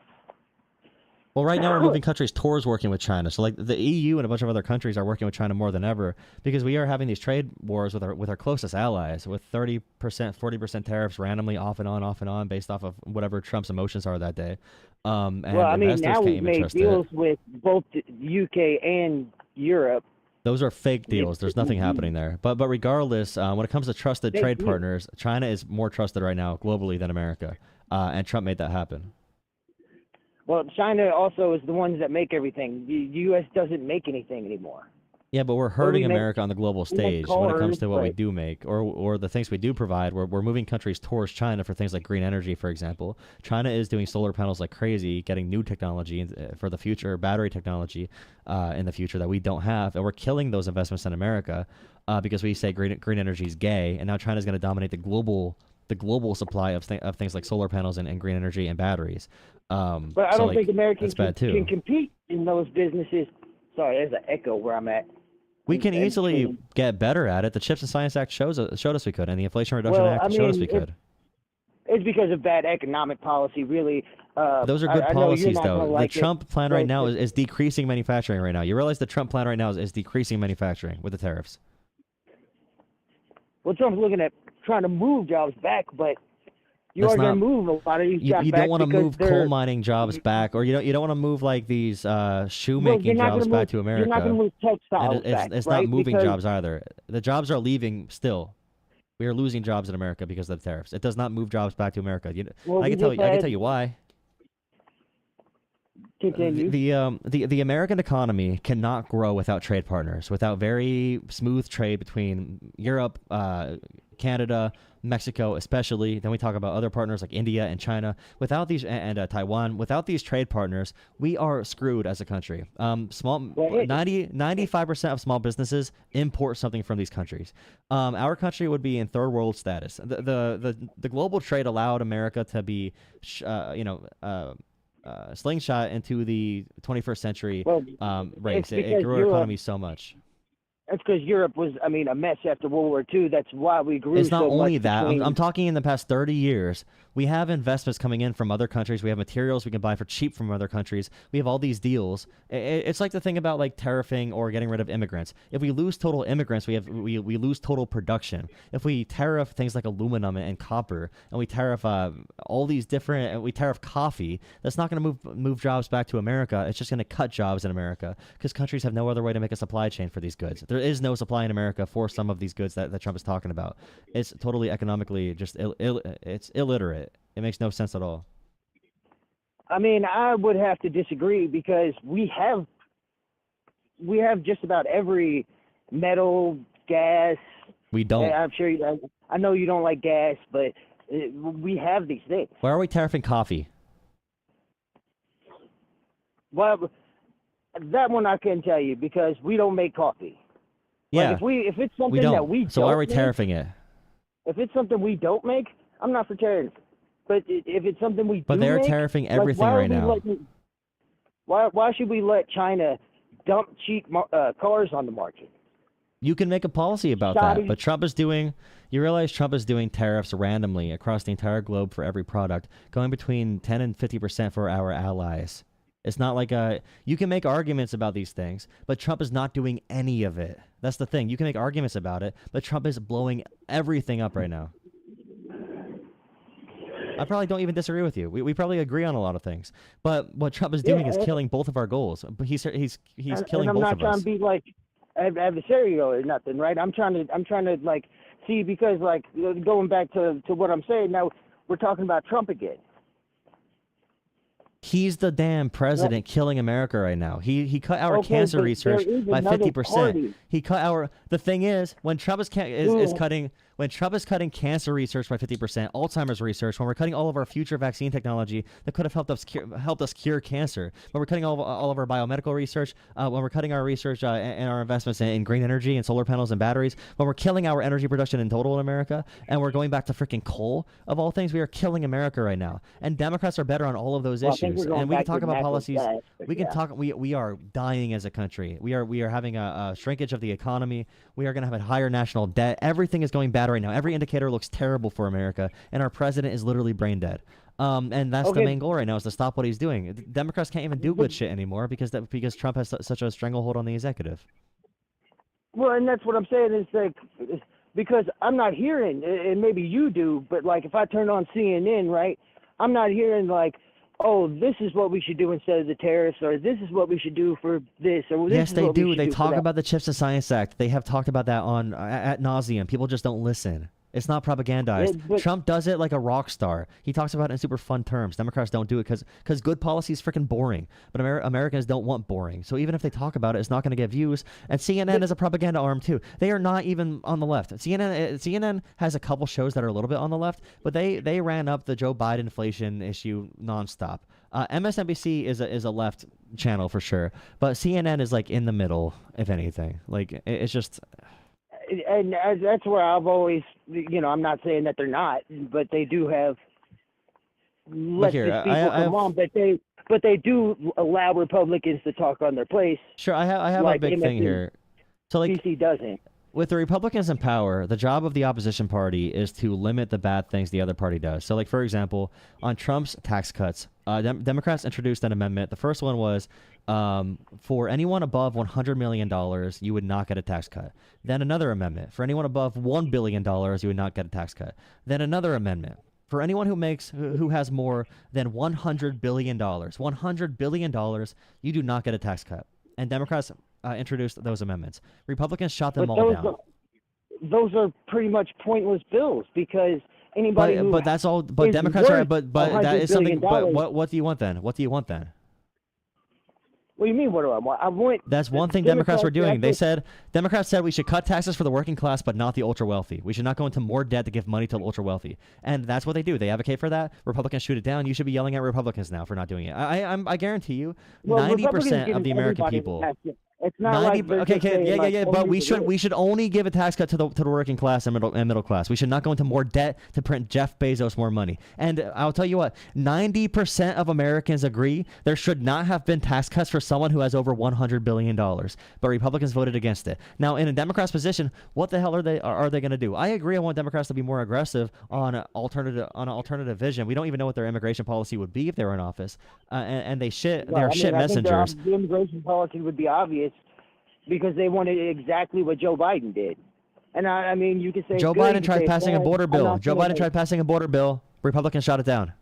Well, right now we're moving countries towards working with China. So like the EU and a bunch of other countries are working with China more than ever because we are having these trade wars with our closest allies with 30%, 40% tariffs randomly off and on based off of whatever Trump's emotions are that day. And well, I mean, now we've made deals with both the UK and Europe. Those are fake deals. There's nothing happening there. But regardless, when it comes to trusted trade partners, China is more trusted right now globally than America. And Trump made that happen. Well, China also is the ones that make everything. The U.S. doesn't make anything anymore. Yeah, but we're hurting America on the global stage when it comes to what we do make or the things we do provide. We're moving countries towards China for things like green energy, for example. China is doing solar panels like crazy, getting new technology for the future, battery technology in the future that we don't have. And we're killing those investments in America because we say green energy is gay. And now China's going to dominate the global supply of things like solar panels and green energy and batteries. But I don't think Americans can compete in those businesses. Sorry, there's an echo where I'm at. We can easily get better at it. The Chips and Science Act showed us we could, and the Inflation Reduction Act showed us we could. It's because of bad economic policy, really. Those are good policies, though. The Trump plan right now is decreasing manufacturing right now. You realize the Trump plan right now is decreasing manufacturing with the tariffs. Well, Trump's looking at trying to move jobs back, but you are going to move a lot of these jobs back. You don't want to move coal mining jobs back, or you don't want to move like these shoemaking jobs back to America. You're not going to move textiles back. It's not moving jobs either. The jobs are leaving still. We are losing jobs in America because of the tariffs. It does not move jobs back to America. I can tell you why. Continue. The American economy cannot grow without trade partners, without very smooth trade between Europe, Canada, Mexico, especially. Then we talk about other partners like India and China. Without these and Taiwan, without these trade partners, we are screwed as a country. 95% of small businesses import something from these countries. Our country would be in third world status. The global trade allowed America to be, slingshot into the 21st century race. It grew our economy so much. That's because Europe was, a mess after World War II. That's why we grew so much. It's not only that. I'm talking in the past 30 years. We have investments coming in from other countries. We have materials we can buy for cheap from other countries. We have all these deals. It's like the thing about like tariffing or getting rid of immigrants. If we lose total immigrants, we lose total production. If we tariff things like aluminum and copper, and we tariff all these different, we tariff coffee, that's not going to move jobs back to America. It's just going to cut jobs in America because countries have no other way to make a supply chain for these goods. There is no supply in America for some of these goods that Trump is talking about. It's totally economically just it's illiterate. It makes no sense at all. I would have to disagree because we have just about every metal, gas. We don't. I'm sure I know you don't like gas, but we have these things. Why are we tariffing coffee? Well, that one I couldn't tell you because we don't make coffee. Yeah, like if it's something that we don't so why are we tariffing it? If it's something we don't make, I'm not for tariffing. But if it's something we do but they're make, tariffing everything right now. Why should we let China dump cheap cars on the market? You can make a policy about that, but you realize Trump is doing tariffs randomly across the entire globe for every product, going between 10 and 50% for our allies. It's not like you can make arguments about these things, but Trump is not doing any of it. That's the thing. You can make arguments about it, but Trump is blowing everything up right now. I probably don't even disagree with you. We probably agree on a lot of things, but what Trump is doing is killing both of our goals. But he's killing both of us. I'm not trying to be like adversarial or nothing, right? I'm trying to like see because like going back to what I'm saying now, we're talking about Trump again. He's the damn president killing America right now. He cut our cancer research by 50%. He cut the thing is when Trump is cutting cancer research by 50%, Alzheimer's research, when we're cutting all of our future vaccine technology that could have helped us cure cancer, when we're cutting all of our biomedical research, when we're cutting our research and our investments in green energy and solar panels and batteries, when we're killing our energy production in total in America, and we're going back to freaking coal of all things, we are killing America right now. And Democrats are better on all of those issues. And we can talk about policies. We can talk. We are dying as a country. We are having a shrinkage of the economy. We are going to have a higher national debt. Everything is going bad bad right now. Every indicator looks terrible for America, and our president is literally brain dead. And that's the main goal right now, is to stop what he's doing. Democrats can't even do good shit anymore because Trump has such a stranglehold on the executive. Well, and that's what I'm saying is like, because I'm not hearing, and maybe you do, but like if I turn on CNN, right, I'm not hearing like, oh, this is what we should do instead of the tariffs, or this is what we should do for this, or this yes, is they what do. We should They do talk about the Chips and Science Act. They have talked about that on ad nauseum. People just don't listen. It's not propagandized. Trump does it like a rock star. He talks about it in super fun terms. Democrats don't do it because good policy is freaking boring. But Americans don't want boring. So even if they talk about it, it's not going to get views. And CNN is a propaganda arm too. They are not even on the left. CNN has a couple shows that are a little bit on the left, but they ran up the Joe Biden inflation issue nonstop. MSNBC is a left channel for sure, but CNN is like in the middle, if anything. Like it's just. And that's where I've always, I'm not saying that they're not, but they do have leftist people come on, but they do allow Republicans to talk on their place. Sure, I have like a big thing here. So like DC doesn't. With the Republicans in power, the job of the opposition party is to limit the bad things the other party does. So like, for example, on Trump's tax cuts, Democrats introduced an amendment. The first one was for anyone above $100 million, you would not get a tax cut. Then another amendment. For anyone above $1 billion, you would not get a tax cut. Then another amendment. For anyone who has more than $100 billion, $100 billion, you do not get a tax cut. And Democrats introduced those amendments. Republicans shot them all down. Those are pretty much pointless bills because anybody. But that's all. But Democrats are. But that is something. But what do you want then? What do you want then? What do you mean? What do I want? I want. That's one thing Democrats were doing. Democrats said we should cut taxes for the working class, but not the ultra wealthy. We should not go into more debt to give money to the ultra wealthy, and that's what they do. They advocate for that. Republicans shoot it down. You should be yelling at Republicans now for not doing it. I guarantee you, 90% of the American people. It's not 90, like yeah. But we should only give a tax cut to the working class and middle class. We should not go into more debt to print Jeff Bezos more money. And I'll tell you what, 90% of Americans agree there should not have been tax cuts for someone who has over $100 billion. But Republicans voted against it. Now, in a Democrat's position, what the hell are they going to do? I agree. I want Democrats to be more aggressive on an alternative vision. We don't even know what their immigration policy would be if they were in office. And they're shit messengers. The immigration policy would be obvious. Because they wanted exactly what Joe Biden did. And I mean, you could say Joe Biden tried passing a border bill. Joe Biden tried passing a border bill. Republicans shot it down.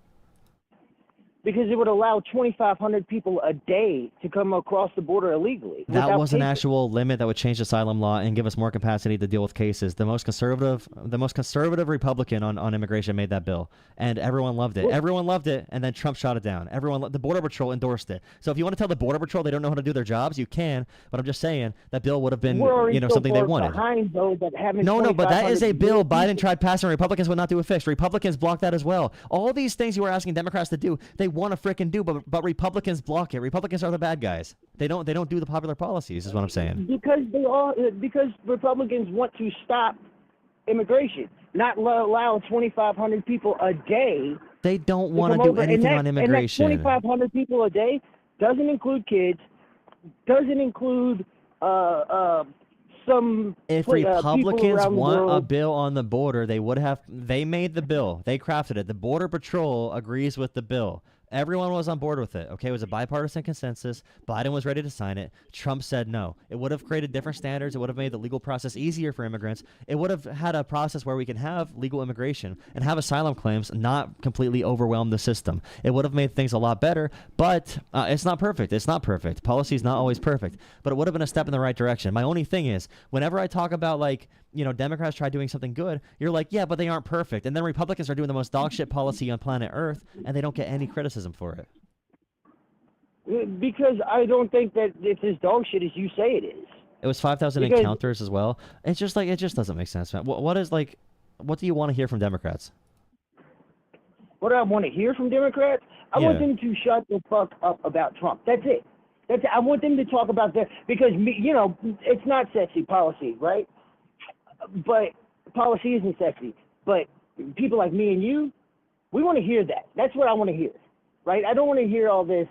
Because it would allow 2,500 people a day to come across the border illegally. That was an actual limit that would change the asylum law and give us more capacity to deal with cases. The most conservative Republican on immigration made that bill, and everyone loved it. Everyone loved it, and then Trump shot it down. The Border Patrol endorsed it. So if you want to tell the Border Patrol they don't know how to do their jobs, you can. But I'm just saying that bill would have been something they wanted. But that is a bill Biden tried passing. Republicans would not do it fixed. Republicans blocked that as well. All these things you were asking Democrats to do, they want to frickin' do, but Republicans block it. Republicans are the bad guys. They don't do the popular policies, is what I'm saying. Because Republicans want to stop immigration, not allow 2,500 people a day. They don't want to do anything on immigration. And that 2,500 people a day doesn't include kids, doesn't include some. If Republicans want a bill on the border, they made the bill. They crafted it. The Border Patrol agrees with the bill. Everyone was on board with it. Okay, it was a bipartisan consensus. Biden was ready to sign it. Trump said no. It would have created different standards. It would have made the legal process easier for immigrants. It would have had a process where we can have legal immigration and have asylum claims not completely overwhelm the system. It would have made things a lot better, but it's not perfect. It's not perfect. Policy is not always perfect, but it would have been a step in the right direction. My only thing is, whenever I talk about Democrats try doing something good, you're like, yeah, but they aren't perfect. And then Republicans are doing the most dog shit policy on planet Earth, and they don't get any criticism for it. Because I don't think that it's as dog shit as you say it is. It was 5,000 encounters as well. It's just it just doesn't make sense, man. What do you want to hear from Democrats? What do I want to hear from Democrats? I want them to shut the fuck up about Trump. That's it. I want them to talk about that because, it's not sexy policy, right? But policy isn't sexy. But people like me and you, we want to hear that. That's what I want to hear, right? I don't want to hear all this,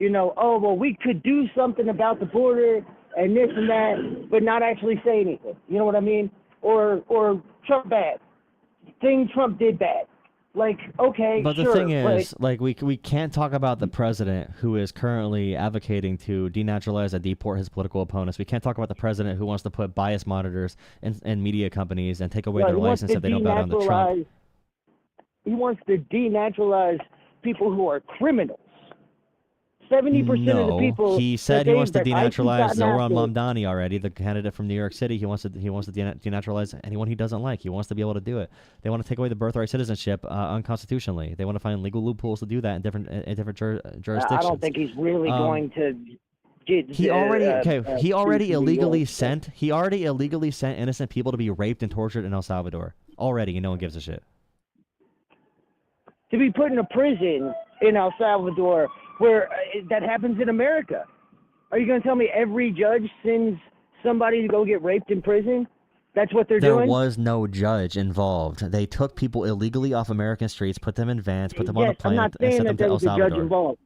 oh, well, we could do something about the border and this and that, but not actually say anything. You know what I mean? or Trump bad. Thing Trump did bad. Like, okay, but the sure, thing is, like, we can't talk about the president who is currently advocating to denaturalize and deport his political opponents. We can't talk about the president who wants to put bias monitors in media companies and take away their license if they don't bow down to Trump. He wants to denaturalize people who are criminals. 70% of the people. He said he wants to denaturalize Zoran Mamdani already, the candidate from New York City. He wants to denaturalize anyone he doesn't like. He wants to be able to do it. They want to take away the birthright citizenship unconstitutionally. They want to find legal loopholes to do that in different jurisdictions. I don't think he's really going to. He already illegally sent innocent people to be raped and tortured in El Salvador already, and no one gives a shit. To be put in a prison in El Salvador where that happens in America. Are you going to tell me every judge sends somebody to go get raped in prison? That's what they're doing? There was no judge involved. They took people illegally off American streets, put them in vans, put them on a plane, and sent them to El Salvador. Judge involved.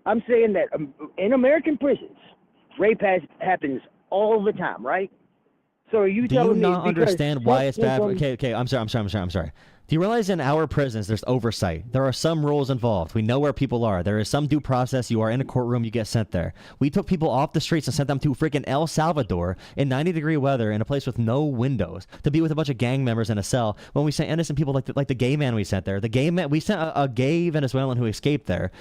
I'm saying that in American prisons, rape happens all the time, right? So are you telling me? Do you not understand why it's bad? Okay, I'm sorry. Do you realize in our prisons there's oversight? There are some rules involved. We know where people are. There is some due process. You are in a courtroom, you get sent there. We took people off the streets and sent them to freaking El Salvador in 90-degree weather in a place with no windows to be with a bunch of gang members in a cell. When we sent innocent people like the gay man we sent there. The gay man, we sent a gay Venezuelan who escaped there,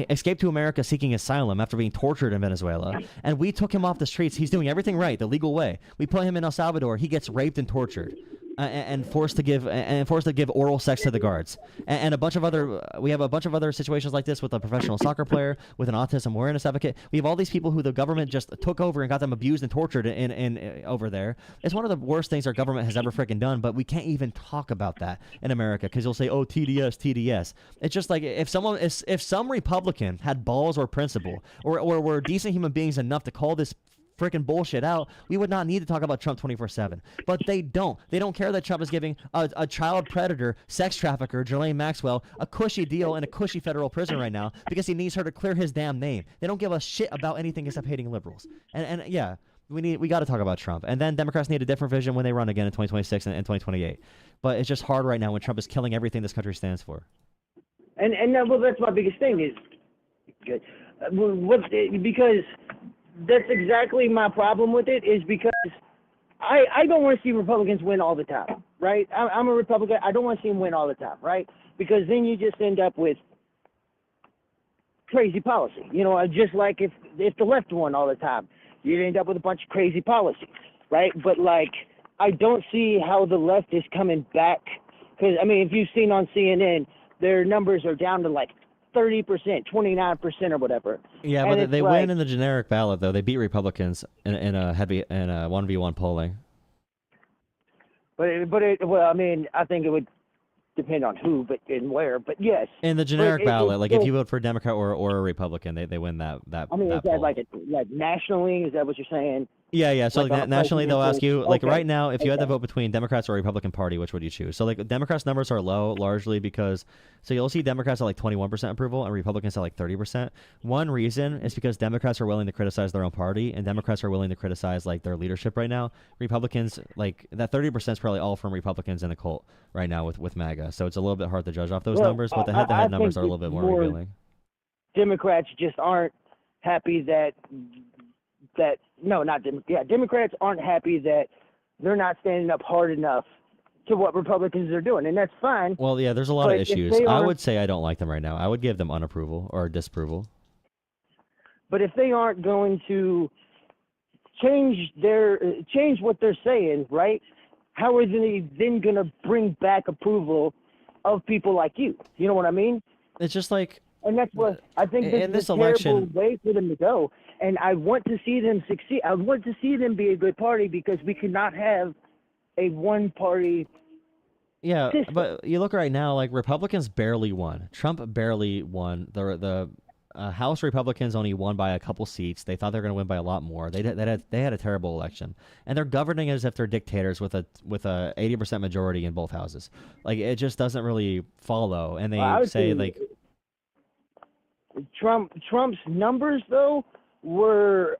escaped to America seeking asylum after being tortured in Venezuela. And we took him off the streets. He's doing everything right, the legal way. We put him in El Salvador. He gets raped and tortured. And forced to give oral sex to the guards, and we have a bunch of other situations like this with a professional soccer player, with an autism awareness advocate. We have all these people who the government just took over and got them abused and tortured in over there. It's one of the worst things our government has ever freaking done, but we can't even talk about that in America because you'll say, oh, TDS. It's just like if some Republican had balls or principle or were decent human beings enough to call this freaking bullshit out, we would not need to talk about Trump 24/7. But they don't. They don't care that Trump is giving a child predator, sex trafficker, Jerome Maxwell, a cushy deal in a cushy federal prison right now because he needs her to clear his damn name. They don't give a shit about anything except hating liberals. And yeah, we got to talk about Trump. And then Democrats need a different vision when they run again in 2026 and 2028. But it's just hard right now when Trump is killing everything this country stands for. And well, that's my biggest thing is because that's exactly my problem with it is because I don't want to see Republicans win all the time, right? I'm a Republican. I don't want to see them win all the time, right? Because then you just end up with crazy policy. You know, just like if the left won all the time, you'd end up with a bunch of crazy policies, right? But, like, I don't see how the left is coming back. Because, I mean, if you've seen on CNN, their numbers are down to, like, 30%, 29% or whatever. Yeah, but they win in the generic ballot, though. They beat Republicans in a 1v1 polling. Well, I mean, I think it would depend on who, but and where. But yes, in the generic ballot, like if you vote for a Democrat or a Republican, they win that. I mean, is that like nationally? Is that what you're saying? Yeah. So like nationally, they'll ask you, like right now, if you had to vote between Democrats or Republican Party, which would you choose? So like Democrats' numbers are low, largely because, so you'll see Democrats at like 21% approval and Republicans at like 30%. One reason is because Democrats are willing to criticize their own party and Democrats are willing to criticize like their leadership right now. Republicans, like that 30% is probably all from Republicans in the cult right now with MAGA. So it's a little bit hard to judge off those numbers, but the head-to-head numbers are a little bit more revealing. Democrats just aren't happy Democrats aren't happy that they're not standing up hard enough to what Republicans are doing, and that's fine. Well, yeah, there's a lot of issues. I would say I don't like them right now. I would give them unapproval or disapproval. But if they aren't going to change what they're saying, right? How are they then going to bring back approval of people like you? You know what I mean? It's just like, and that's what I think this is a terrible way for them to go. And I want to see them succeed. I want to see them be a good party because we cannot have a one-party system. But you look right now, like Republicans barely won. Trump barely won. The House Republicans only won by a couple seats. They thought they were going to win by a lot more. They had a terrible election, and they're governing as if they're dictators with a 80% majority in both houses. Like it just doesn't really follow. And they say like Trump's numbers though were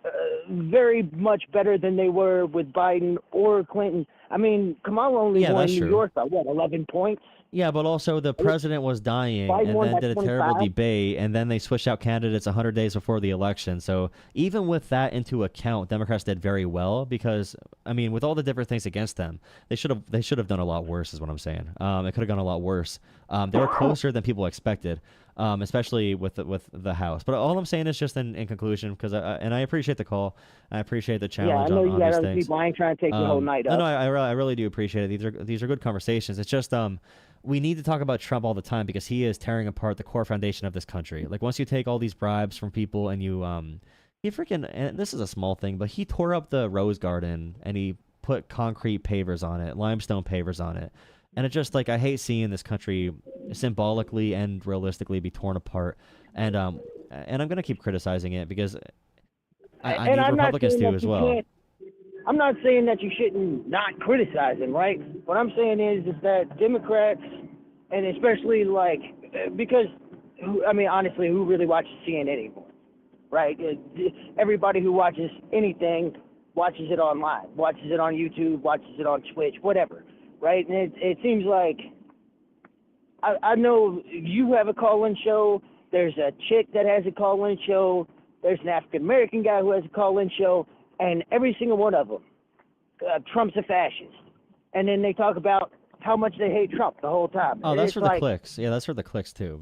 very much better than they were with Biden or Clinton. I mean, Kamala only won New York by, 11 points? Yeah, but also the president was dying Biden and then did a terrible 25. debate, and then they switched out candidates 100 days before the election. So even with that into account, Democrats did very well because, I mean, with all the different things against them, they should have done a lot worse is what I'm saying. It could have gone a lot worse. They were closer than people expected, especially with the House. But all I'm saying is just in conclusion, because I appreciate the call. I appreciate the challenge I know on you got these other things. people. I ain't trying to take the whole night up. No, I really do appreciate it. These are good conversations. It's just we need to talk about Trump all the time because he is tearing apart the core foundation of this country. Like once you take all these bribes from people and you he freaking, and this is a small thing, but he tore up the Rose Garden and he put concrete pavers on it, limestone pavers on it. And it's just like I hate seeing this country symbolically and realistically be torn apart. And I'm gonna keep criticizing it because I need Republicans to as well. I'm not saying that you shouldn't not criticize him, right? What I'm saying is that Democrats, and especially because, I mean, honestly, who really watches CNN anymore, right? Everybody who watches anything watches it online, watches it on YouTube, watches it on Twitch, whatever, right? And it seems like, I know you have a call-in show, there's a chick that has a call-in show, there's an African-American guy who has a call-in show, and every single one of them, Trump's a fascist. And then they talk about how much they hate Trump the whole time. Oh, that's for the clicks. Yeah, that's for the clicks too.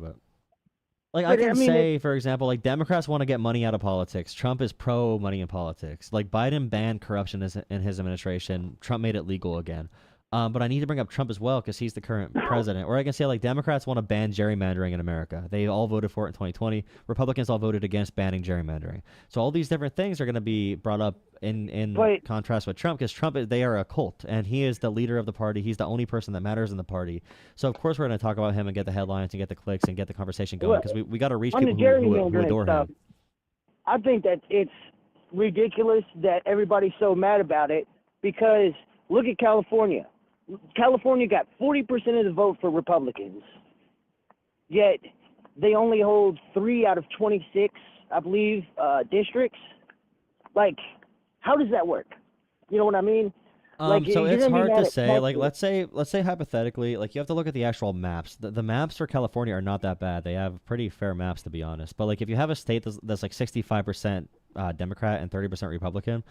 But I can say, for example, like Democrats want to get money out of politics. Trump is pro money in politics. Like Biden banned corruption in his administration. Trump made it legal again. But I need to bring up Trump as well because he's the current president. Or I can say like Democrats want to ban gerrymandering in America. They all voted for it in 2020. Republicans all voted against banning gerrymandering. So all these different things are going to be brought up in contrast with Trump because they are a cult and he is the leader of the party. He's the only person that matters in the party. So of course we're going to talk about him and get the headlines and get the clicks and get the conversation going because we got to reach people who adore him. I think that it's ridiculous that everybody's so mad about it because look at California. California got 40% of the vote for Republicans, yet they only hold 3 out of 26, I believe, districts. Like, how does that work? You know what I mean? So it's hard to say. Like, let's say hypothetically, like you have to look at the actual maps. The maps for California are not that bad. They have pretty fair maps, to be honest. But like, if you have a state that's like 65% Democrat and 30% Republican,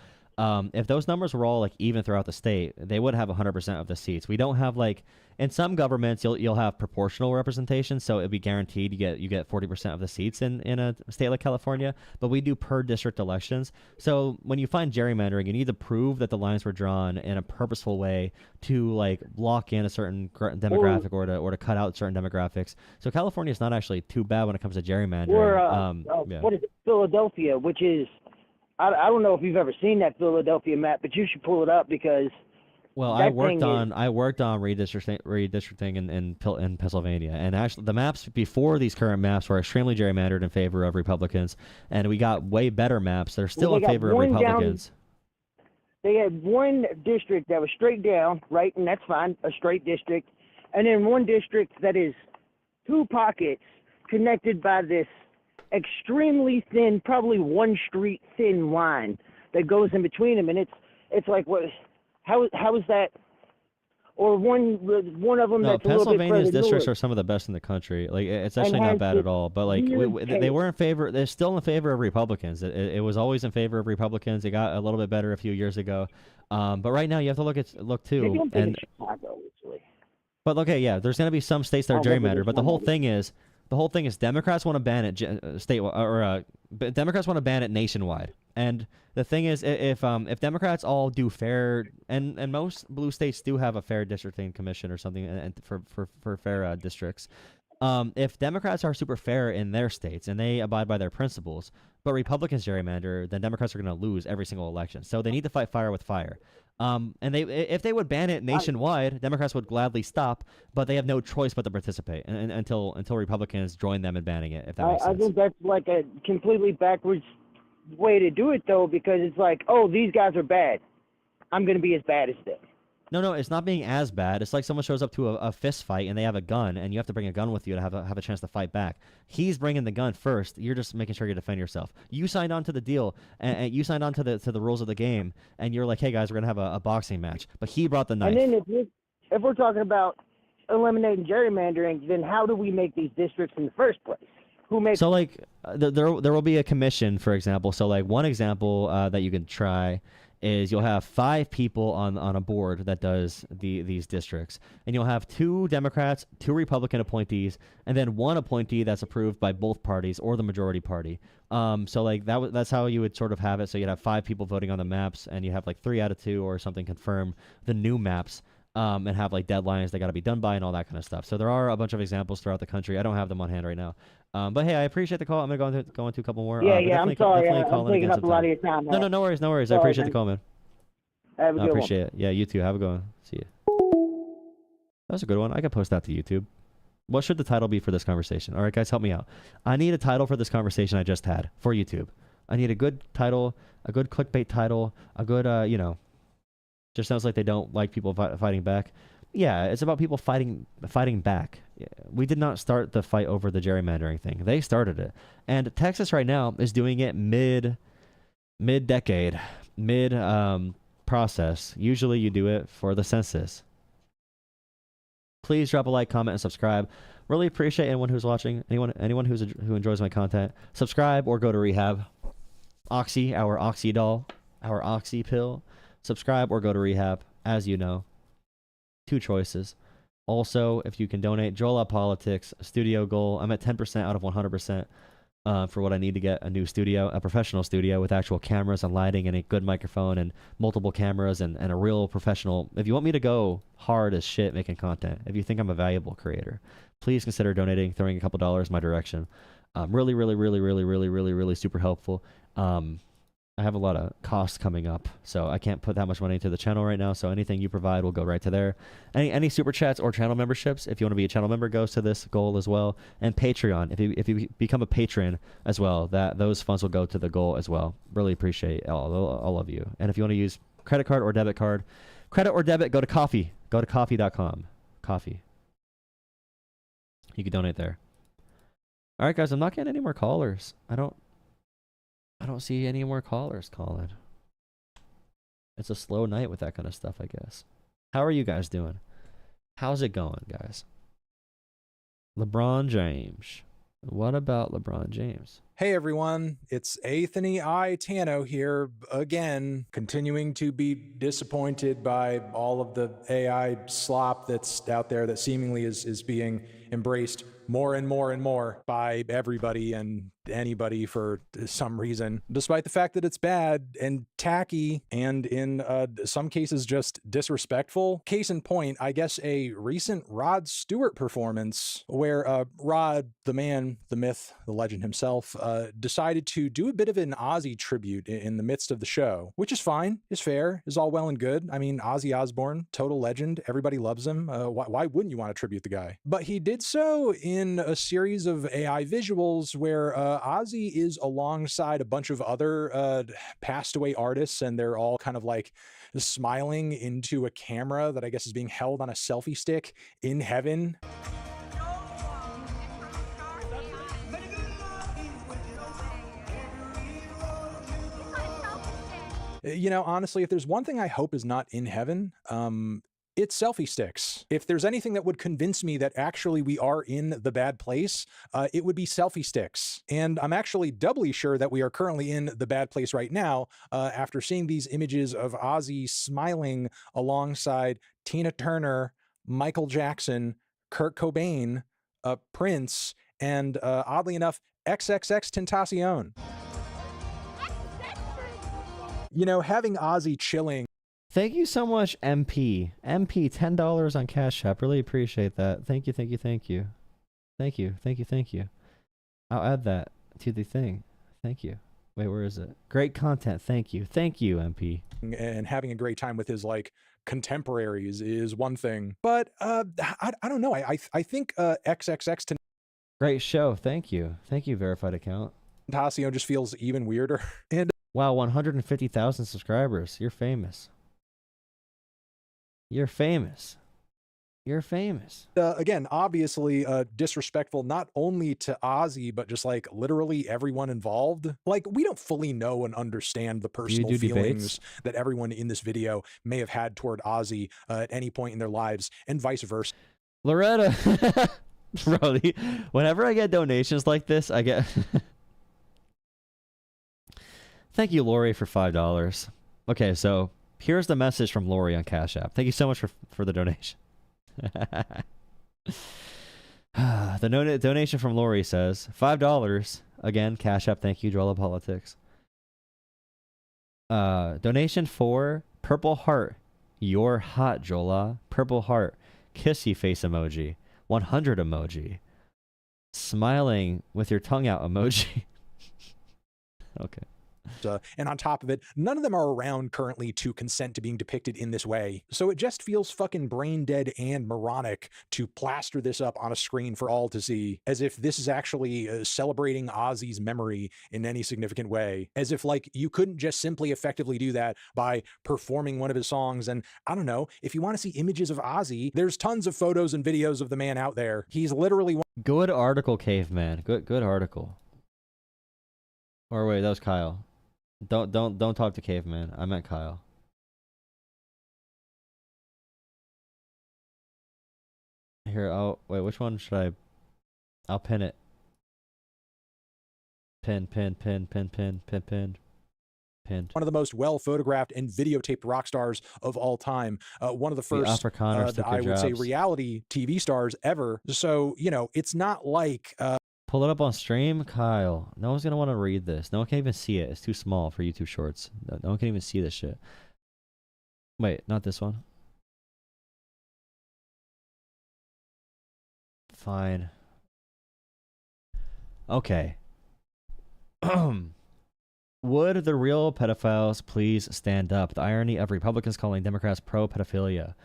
if those numbers were all like even throughout the state, they would have 100% of the seats. We don't have like in some governments you'll have proportional representation, so it'd be guaranteed you get 40% of the seats in a state like California. But we do per district elections. So when you find gerrymandering, you need to prove that the lines were drawn in a purposeful way to like lock in a certain demographic or to cut out certain demographics. So California is not actually too bad when it comes to gerrymandering. What is it? Philadelphia, which is I don't know if you've ever seen that Philadelphia map, but you should pull it up because. Well, I worked on redistricting in Pennsylvania, and actually the maps before these current maps were extremely gerrymandered in favor of Republicans, and we got way better maps that are still in favor of Republicans. They had one district that was straight down, right, and that's fine, a straight district, and then one district that is 2 pockets connected by this extremely thin, probably 1 street thin line that goes in between them, and it's like what? How is that? Or one of them that's a little bit Pennsylvania's districts north. are some of the best in the country. Like it's actually not bad at all. But like they were in favor. They're still in favor of Republicans. It was always in favor of Republicans. It got a little bit better a few years ago. But right now you have to look too. But okay, yeah, there's gonna be some states that are gerrymandered. But the whole thing is Democrats want to ban it Democrats want to ban it nationwide. And the thing is, if Democrats all do fair, and most blue states do have a fair districting commission or something, and for fair districts, if Democrats are super fair in their states and they abide by their principles, but Republicans gerrymander, then Democrats are going to lose every single election. So they need to fight fire with fire. And if they would ban it nationwide, Democrats would gladly stop, but they have no choice but to participate until Republicans join them in banning it. If that makes sense. I think that's like a completely backwards way to do it, though, because it's like, oh, these guys are bad. I'm going to be as bad as them. No, it's not being as bad. It's like someone shows up to a fist fight and they have a gun, and you have to bring a gun with you to have a chance to fight back. He's bringing the gun first. You're just making sure you defend yourself. You signed on to the deal, and you signed on to the rules of the game, and you're like, hey guys, we're gonna have a boxing match. But he brought the knife. And then if we're talking about eliminating gerrymandering, then how do we make these districts in the first place? Who makes? So like there will be a commission, for example. So like one example that you can try is you'll have 5 people on a board that does these districts, and you'll have 2 Democrats, 2 Republican appointees, and then 1 appointee that's approved by both parties or the majority party. So like that's how you would sort of have it. So you'd have 5 people voting on the maps, and you have like 3 out of 2 or something confirm the new maps. And have like deadlines they got to be done by and all that kind of stuff. So there are a bunch of examples throughout the country. I don't have them on hand right now. But hey, I appreciate the call. I'm gonna go into a couple more. Yeah, I'm sorry. I'm taking up a lot of your time. No worries. Sorry, I appreciate the call, man. Have a good one. I appreciate it. Yeah, you too. Have a good one. See you. That was a good one. I could post that to YouTube. What should the title be for this conversation? All right, guys, help me out. I need a title for this conversation I just had for YouTube. I need a good title, a good clickbait title, a good, just sounds like they don't like people fighting back. Yeah, it's about people fighting back. Yeah, we did not start the fight over the gerrymandering thing. They started it. And Texas right now is doing it mid-decade, process. Usually you do it for the census. Please drop a like, comment, and subscribe. Really appreciate anyone who's watching, anyone who enjoys my content. Subscribe or go to rehab. Oxy, our Oxy doll, our Oxy pill. Subscribe or go to rehab, as you know. 2 choices. Also, if you can donate, Joel Politics, studio goal. I'm at 10% out of 100% for what I need to get a new studio, a professional studio with actual cameras and lighting and a good microphone and multiple cameras and a real professional. If you want me to go hard as shit making content, if you think I'm a valuable creator, please consider donating, throwing a couple dollars my direction. Really super helpful. I have a lot of costs coming up, so I can't put that much money into the channel right now, so anything you provide will go right to there. Any super chats or channel memberships, if you want to be a channel member, goes to this goal as well. And Patreon, if you become a patron as well, those funds will go to the goal as well. Really appreciate all of you. And if you want to use credit card or debit card, credit or debit, go to Coffee. Go to coffee.com. Coffee. You can donate there. All right, guys, I'm not getting any more callers. I don't see any more callers calling. It's a slow night with that kind of stuff, I guess. How are you guys doing? How's it going, guys? LeBron James. What about LeBron James? Hey everyone, it's Anthony I. Tano here again, continuing to be disappointed by all of the AI slop that's out there that seemingly is being embraced more and more and more by everybody and anybody for some reason, despite the fact that it's bad and tacky and in some cases just disrespectful. Case in point, I guess a recent Rod Stewart performance where Rod, the man, the myth, the legend himself, decided to do a bit of an Ozzy tribute in the midst of the show, which is fine, is fair, is all well and good. I mean, Ozzy Osbourne, total legend, everybody loves him. Why wouldn't you want to tribute the guy? But he did so in a series of AI visuals where Ozzy is alongside a bunch of other passed away artists, and they're all kind of like smiling into a camera that I guess is being held on a selfie stick in heaven. You know, honestly, if there's one thing I hope is not in heaven, it's selfie sticks. If there's anything that would convince me that actually we are in the bad place, it would be selfie sticks. And I'm actually doubly sure that we are currently in the bad place right now after seeing these images of Ozzy smiling alongside Tina Turner, Michael Jackson, Kurt Cobain, Prince, and oddly enough, XXXTentacion. You know, having Ozzy chilling. Thank you so much, MP. MP, $10 on Cash App. Really appreciate that. Thank you. I'll add that to the thing. Thank you. Wait, where is it? Great content. Thank you, MP. And having a great time with his like contemporaries is one thing, but I don't know. I think XXX. Great show. Thank you, verified account. Tentacion just feels even weirder. And wow, 150,000 subscribers. You're famous. You're famous. You're famous. Again, obviously disrespectful not only to Ozzy, but just like literally everyone involved. Like, we don't fully know and understand the personal feelings that everyone in this video may have had toward Ozzy at any point in their lives, and vice versa. Loretta, bro, whenever I get donations like this, I get... Thank you, Lori, for $5. Okay, so here's the message from Lori on Cash App. Thank you so much for the donation. The donation from Lori says $5. Again, Cash App. Thank you, Jolla Politics. Donation for Purple Heart. You're hot, Jolla. Purple Heart. Kissy face emoji. 100 emoji. Smiling with your tongue out emoji. Okay. And on top of it, none of them are around currently to consent to being depicted in this way. So it just feels fucking brain dead and moronic to plaster this up on a screen for all to see, as if this is actually celebrating Ozzy's memory in any significant way. As if, like, you couldn't just simply effectively do that by performing one of his songs. And I don't know, if you want to see images of Ozzy, there's tons of photos and videos of the man out there. He's literally... Good article, Caveman. Good article. Or wait, that was Kyle. Don't talk to Caveman. I meant Kyle. Here, wait, which one should I... I'll pin it. Pin. One of the most well photographed and videotaped rock stars of all time. One of the first, I would say, reality TV stars ever. So, you know, it's not like... Pull it up on stream, Kyle. No one's going to want to read this. No one can even see it. It's too small for YouTube Shorts. No one can even see this shit. Wait, not this one. Fine. Okay. Would the real pedophiles please stand up? The irony of Republicans calling Democrats pro-pedophilia.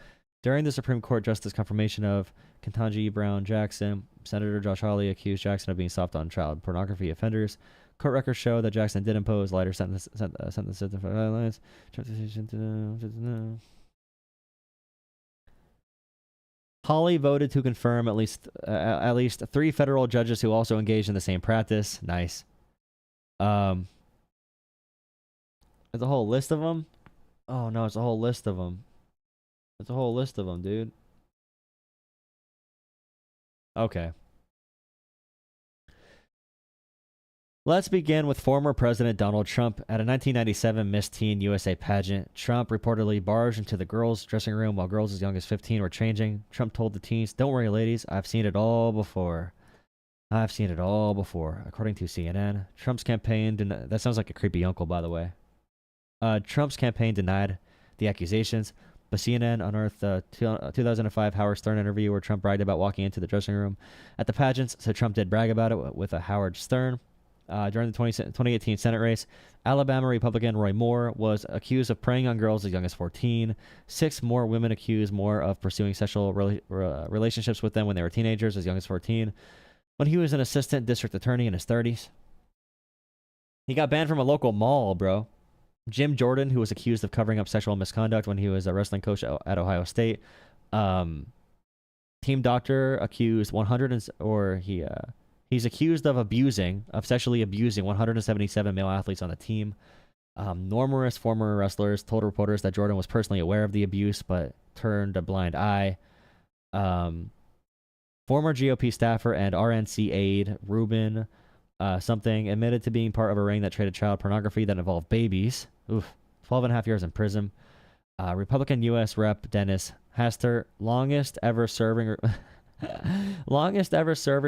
During the Supreme Court Justice confirmation of Ketanji Brown Jackson, Senator Josh Hawley accused Jackson of being soft on child pornography offenders. Court records show that Jackson did impose lighter sentences for violence. Hawley voted to confirm at least 3 federal judges who also engaged in the same practice. Nice. There's a whole list of them. Oh no, it's a whole list of them. It's a whole list of them, dude. Okay. Let's begin with former President Donald Trump. At a 1997 Miss Teen USA pageant, Trump reportedly barged into the girls' dressing room while girls as young as 15 were changing. Trump told the teens, "Don't worry, ladies, I've seen it all before." I've seen it all before, according to CNN. Trump's campaign that sounds like a creepy uncle, by the way. Trump's campaign denied the accusations, but CNN unearthed a 2005 Howard Stern interview where Trump bragged about walking into the dressing room at the pageants, so Trump did brag about it with a Howard Stern. During the 2018 Senate race, Alabama Republican Roy Moore was accused of preying on girls as young as 14. 6 more women accused Moore of pursuing sexual relationships with them when they were teenagers as young as 14. When he was an assistant district attorney in his 30s. He got banned from a local mall, bro. Jim Jordan, who was accused of covering up sexual misconduct when he was a wrestling coach at Ohio State. Team doctor accused he's accused of sexually abusing 177 male athletes on the team. Numerous former wrestlers told reporters that Jordan was personally aware of the abuse, but turned a blind eye. Former GOP staffer and RNC aide Ruben something admitted to being part of a ring that traded child pornography that involved babies. 12 and a half years in prison. Republican U.S. Rep. Dennis Hastert, longest ever serving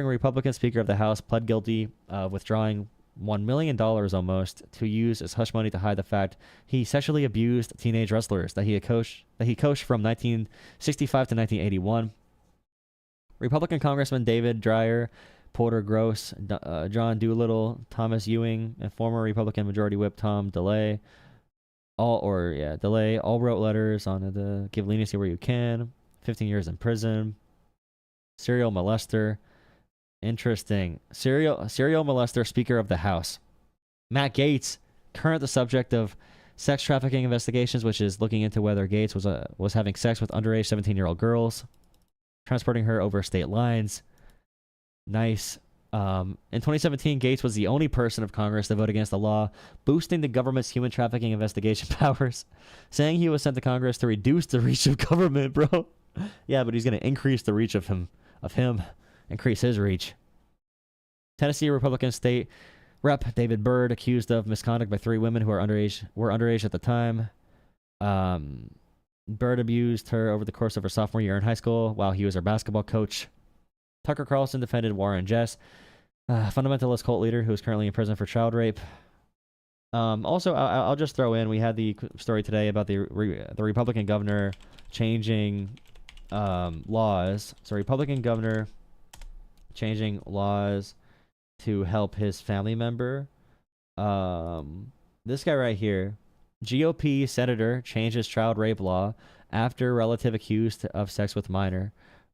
Republican Speaker of the House, pled guilty of withdrawing $1 million almost to use as hush money to hide the fact he sexually abused teenage wrestlers that he coached from 1965 to 1981. Republican Congressman David Dreyer, Porter Gross, John Doolittle, Thomas Ewing, and former Republican Majority Whip Tom DeLay all wrote letters on the give leniency where you can. 15 years in prison. Serial molester. Interesting. Serial molester, Speaker of the House. Matt Gaetz, current the subject of sex trafficking investigations, which is looking into whether Gates was having sex with underage 17-year-old girls, transporting her over state lines. Nice. In 2017, Gates was the only person of Congress to vote against the law, boosting the government's human trafficking investigation powers, saying he was sent to Congress to reduce the reach of government, bro. Yeah, but he's going to increase the reach of him, increase his reach. Tennessee Republican State Rep. David Byrd accused of misconduct by 3 women who were underage at the time. Byrd abused her over the course of her sophomore year in high school while he was her basketball coach. Tucker Carlson defended Warren Jeffs, fundamentalist cult leader who is currently in prison for child rape. Also, I'll just throw in, we had the story today about the Republican governor changing laws. So Republican governor changing laws to help his family member. This guy right here, GOP senator changes child rape law after relative accused of sex with minor.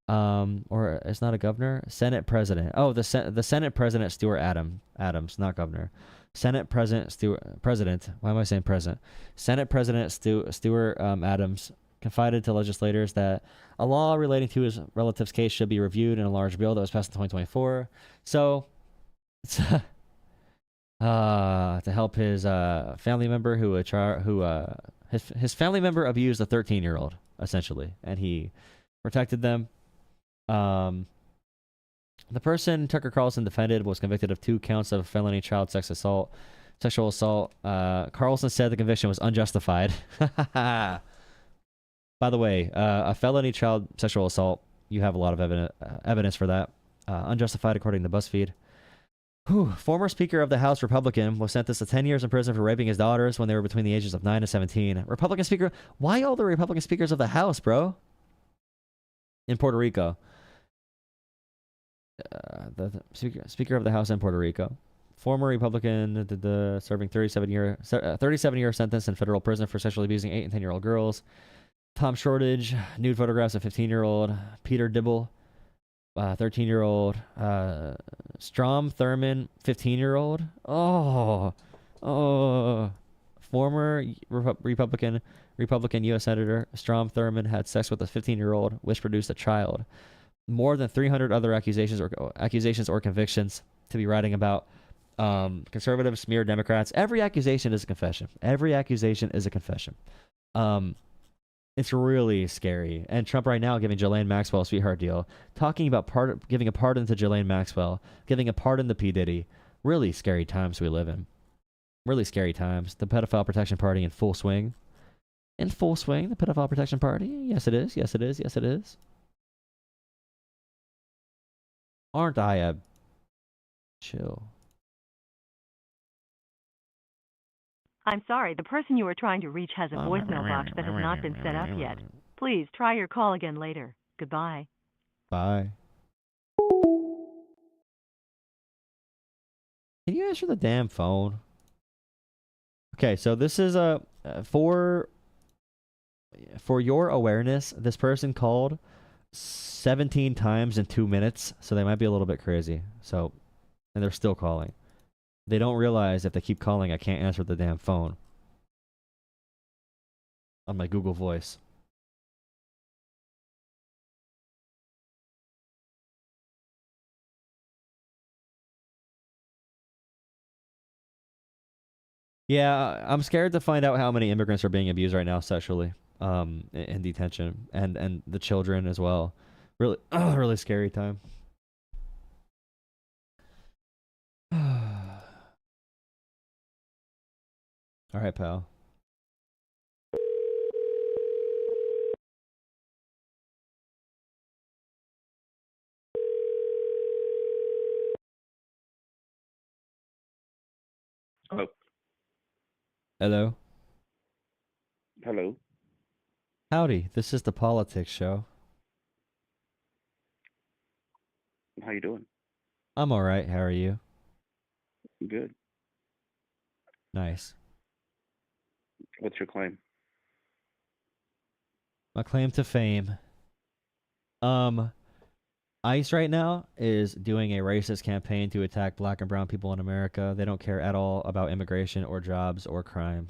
Or it's not a governor, Senate president. Oh, the Senate president Stuart Adams, not governor. Senate president. Why am I saying president? Senate president Stuart Adams confided to legislators that a law relating to his relative's case should be reviewed in a large bill that was passed in 2024. So, to help his family member his family member abused a 13-year-old essentially, and he protected them. The person Tucker Carlson defended was convicted of 2 counts of felony child sexual assault. Carlson said the conviction was unjustified. By the way, a felony child sexual assault, you have a lot of evidence for that. Unjustified according to BuzzFeed. Former Speaker of the House Republican was sentenced to 10 years in prison for raping his daughters when they were between the ages of 9 and 17. Republican Speaker? Why all the Republican Speakers of the House, bro? In Puerto Rico. The Speaker of the House in Puerto Rico. Former Republican serving 37-year sentence in federal prison for sexually abusing 8 and 10-year-old girls. Tom Shortage, nude photographs of 15-year-old. Peter Dibble, 13-year-old. Strom Thurmond, 15-year-old. Former Republican U.S. Senator Strom Thurmond had sex with a 15-year-old, which produced a child. More than 300 other accusations or convictions to be writing about. Conservatives smear Democrats. Every accusation is a confession. It's really scary. And Trump right now giving Ghislaine Maxwell a sweetheart deal, talking about giving a pardon to Ghislaine Maxwell, giving a pardon to P. Diddy. Really scary times we live in. Really scary times. The pedophile protection party in full swing. The pedophile protection party. Yes, it is. Aren't I a chill? I'm sorry, the person you are trying to reach has a voicemail box that has not been set up yet. Please try your call again later. Goodbye. Bye. Can you answer the damn phone? Okay, so this is for your awareness, this person called 17 times in 2 minutes, so they might be a little bit crazy. So, and they're still calling. They don't realize if they keep calling, I can't answer the damn phone on my Google Voice. Yeah, I'm scared to find out how many immigrants are being abused right now sexually, in detention, and the children as well. Really, really scary time. All right, pal. Hello. Hello. Hello. Howdy. This is the Politics Show. How you doing? I'm all right. How are you? Good. Nice. What's your claim? My claim to fame. ICE right now is doing a racist campaign to attack black and brown people in America. They don't care at all about immigration or jobs or crime.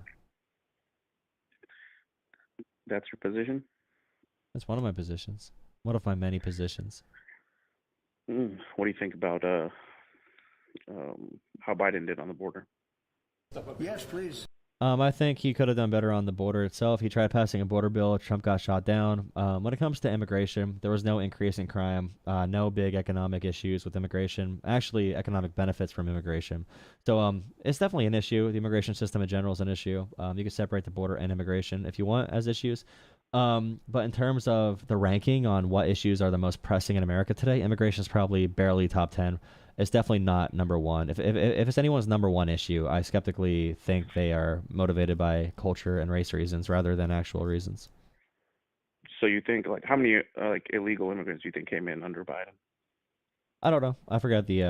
That's your position? That's one of my positions. One of my many positions. What do you think about how Biden did on the border? Yes, please. I think he could have done better on the border itself. He tried passing a border bill. Trump got shot down. When it comes to immigration, there was no increase in crime, no big economic issues with immigration, actually economic benefits from immigration. So it's definitely an issue. The immigration system in general is an issue. You can separate the border and immigration if you want as issues. But in terms of the ranking on what issues are the most pressing in America today, immigration is probably barely top 10. It's definitely not number one. If it's anyone's number one issue, I skeptically think they are motivated by culture and race reasons rather than actual reasons. So you think, like, how many like illegal immigrants do you think came in under Biden? I don't know. I forgot the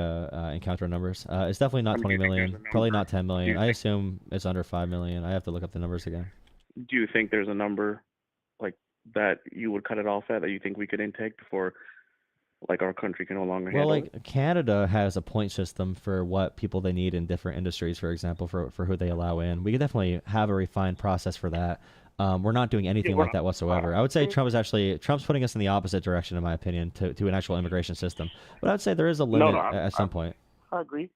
encounter numbers. It's definitely not 20 million. Probably not 10 million. I assume it's under 5 million. I have to look up the numbers again. Do you think there's a number like that you would cut it off at that you think we could intake before, like, our country can no longer handle Well, like it? Canada has a point system for what people they need in different industries, for example, for who they allow in. We could definitely have a refined process for that. We're not doing anything like that whatsoever. I would say Trump's putting us in the opposite direction, in my opinion, to an actual immigration system. But I would say there is a limit at some point. I agree.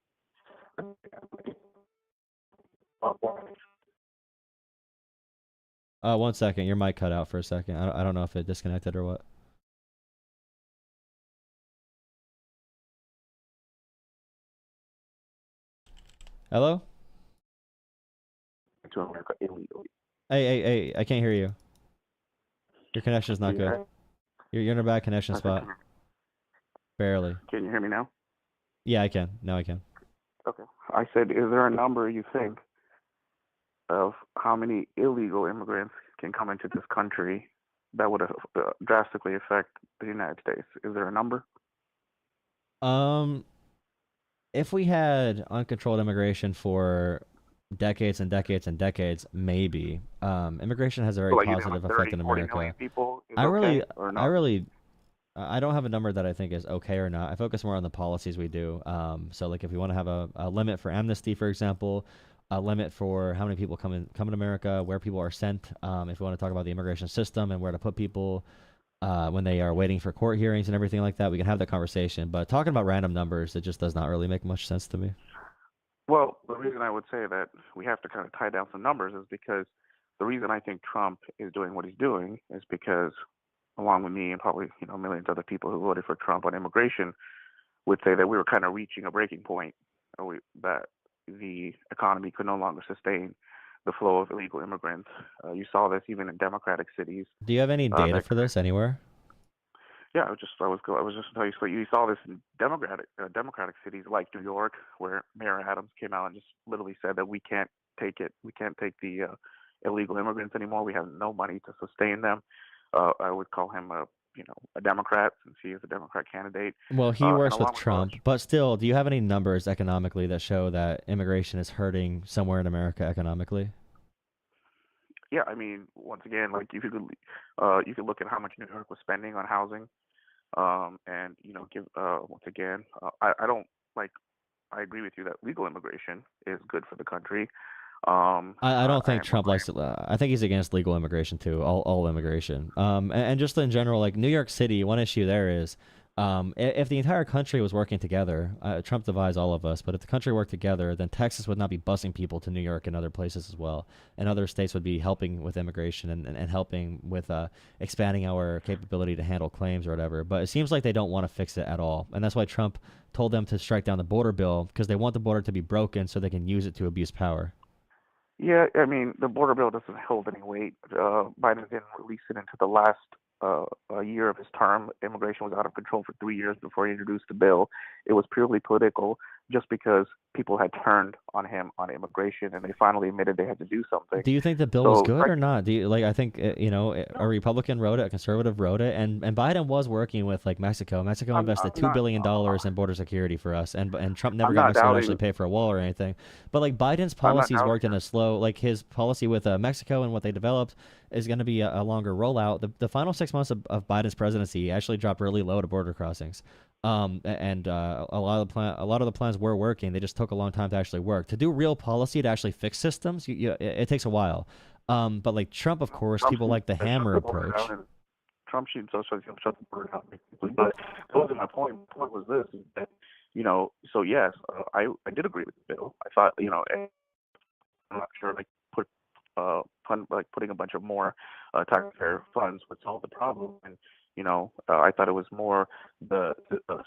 1 second, your mic cut out for a second. I don't know if it disconnected or what. Hello? To America illegally. Hey, I can't hear you. Your connection's not good. You're in a bad connection spot. Barely. Can you hear me now? Yeah, I can. Now I can. Okay. I said, is there a number you think of how many illegal immigrants can come into this country that would drastically affect the United States? Is there a number? If we had uncontrolled immigration for decades and decades and decades, maybe. Immigration has a very positive effect in America. I don't have a number that I think is okay or not. I focus more on the policies we do. So, like, if we want to have a limit for amnesty, for example, a limit for how many people come to America, where people are sent. If we want to talk about the immigration system and where to put people when they are waiting for court hearings and everything like that, we can have that conversation. But talking about random numbers, it just does not really make much sense to me. Well, the reason I would say that we have to kind of tie down some numbers is because the reason I think Trump is doing what he's doing is because, along with me and probably millions of other people who voted for Trump on immigration, would say that we were kind of reaching a breaking point, that the economy could no longer sustain the flow of illegal immigrants. You saw this even in democratic cities. Do you have any data for this anywhere? Yeah, I was just telling you. So you saw this in democratic cities like New York, where Mayor Adams came out and just literally said that we can't take it. We can't take the illegal immigrants anymore. We have no money to sustain them. I would call him a Democrat, since he is a Democrat candidate. Well, he works with Trump, but still, do you have any numbers economically that show that immigration is hurting somewhere in America economically? Yeah, I mean, once again, like you could look at how much New York was spending on housing, and give once again, I agree with you that legal immigration is good for the country. I don't think Trump likes it. I think he's against legal immigration too, all immigration. And just in general, like New York City, one issue there is, if the entire country was working together, Trump divides all of us, but if the country worked together, then Texas would not be busing people to New York and other places as well. And other states would be helping with immigration and helping with expanding our capability to handle claims or whatever. But it seems like they don't want to fix it at all. And that's why Trump told them to strike down the border bill, because they want the border to be broken so they can use it to abuse power. Yeah, I mean, the border bill doesn't hold any weight. Biden didn't release it into the last year of his term. Immigration was out of control for 3 years before he introduced the bill. It was purely political, just because people had turned on him on immigration, and they finally admitted they had to do something. Do you think the bill was good or not? Do you I think a Republican wrote it, a conservative wrote it, and Biden was working with like Mexico. Mexico invested $2 billion in border security for us, and Trump never got Mexico to actually pay for a wall or anything. But like Biden's policies worked in a slow, like his policy with Mexico and what they developed is going to be a longer rollout. The final 6 months of Biden's presidency actually dropped really low to border crossings. A lot of the plans were working. They just took a long time to actually work. To do real policy to actually fix systems, it takes a while. But like Trump, of course, people like the hammer approach. Trump shoots us, so he'll shut the border down. But that wasn't my point. My point was this: is that so yes, I did agree with the bill. I thought I'm not sure putting a bunch of more taxpayer funds would solve the problem. And I thought it was more the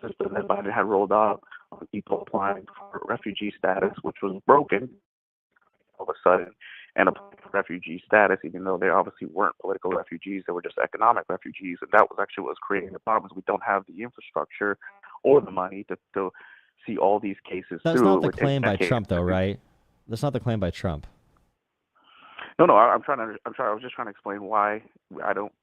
system that Biden had rolled out on people applying for refugee status, which was broken all of a sudden, and applying for refugee status, even though they obviously weren't political refugees, they were just economic refugees. And that was actually what was creating the problems. We don't have the infrastructure or the money to see all these cases through. That's not the claim by Trump, though, right? That's not the claim by Trump. No, I was just trying to explain why I don't.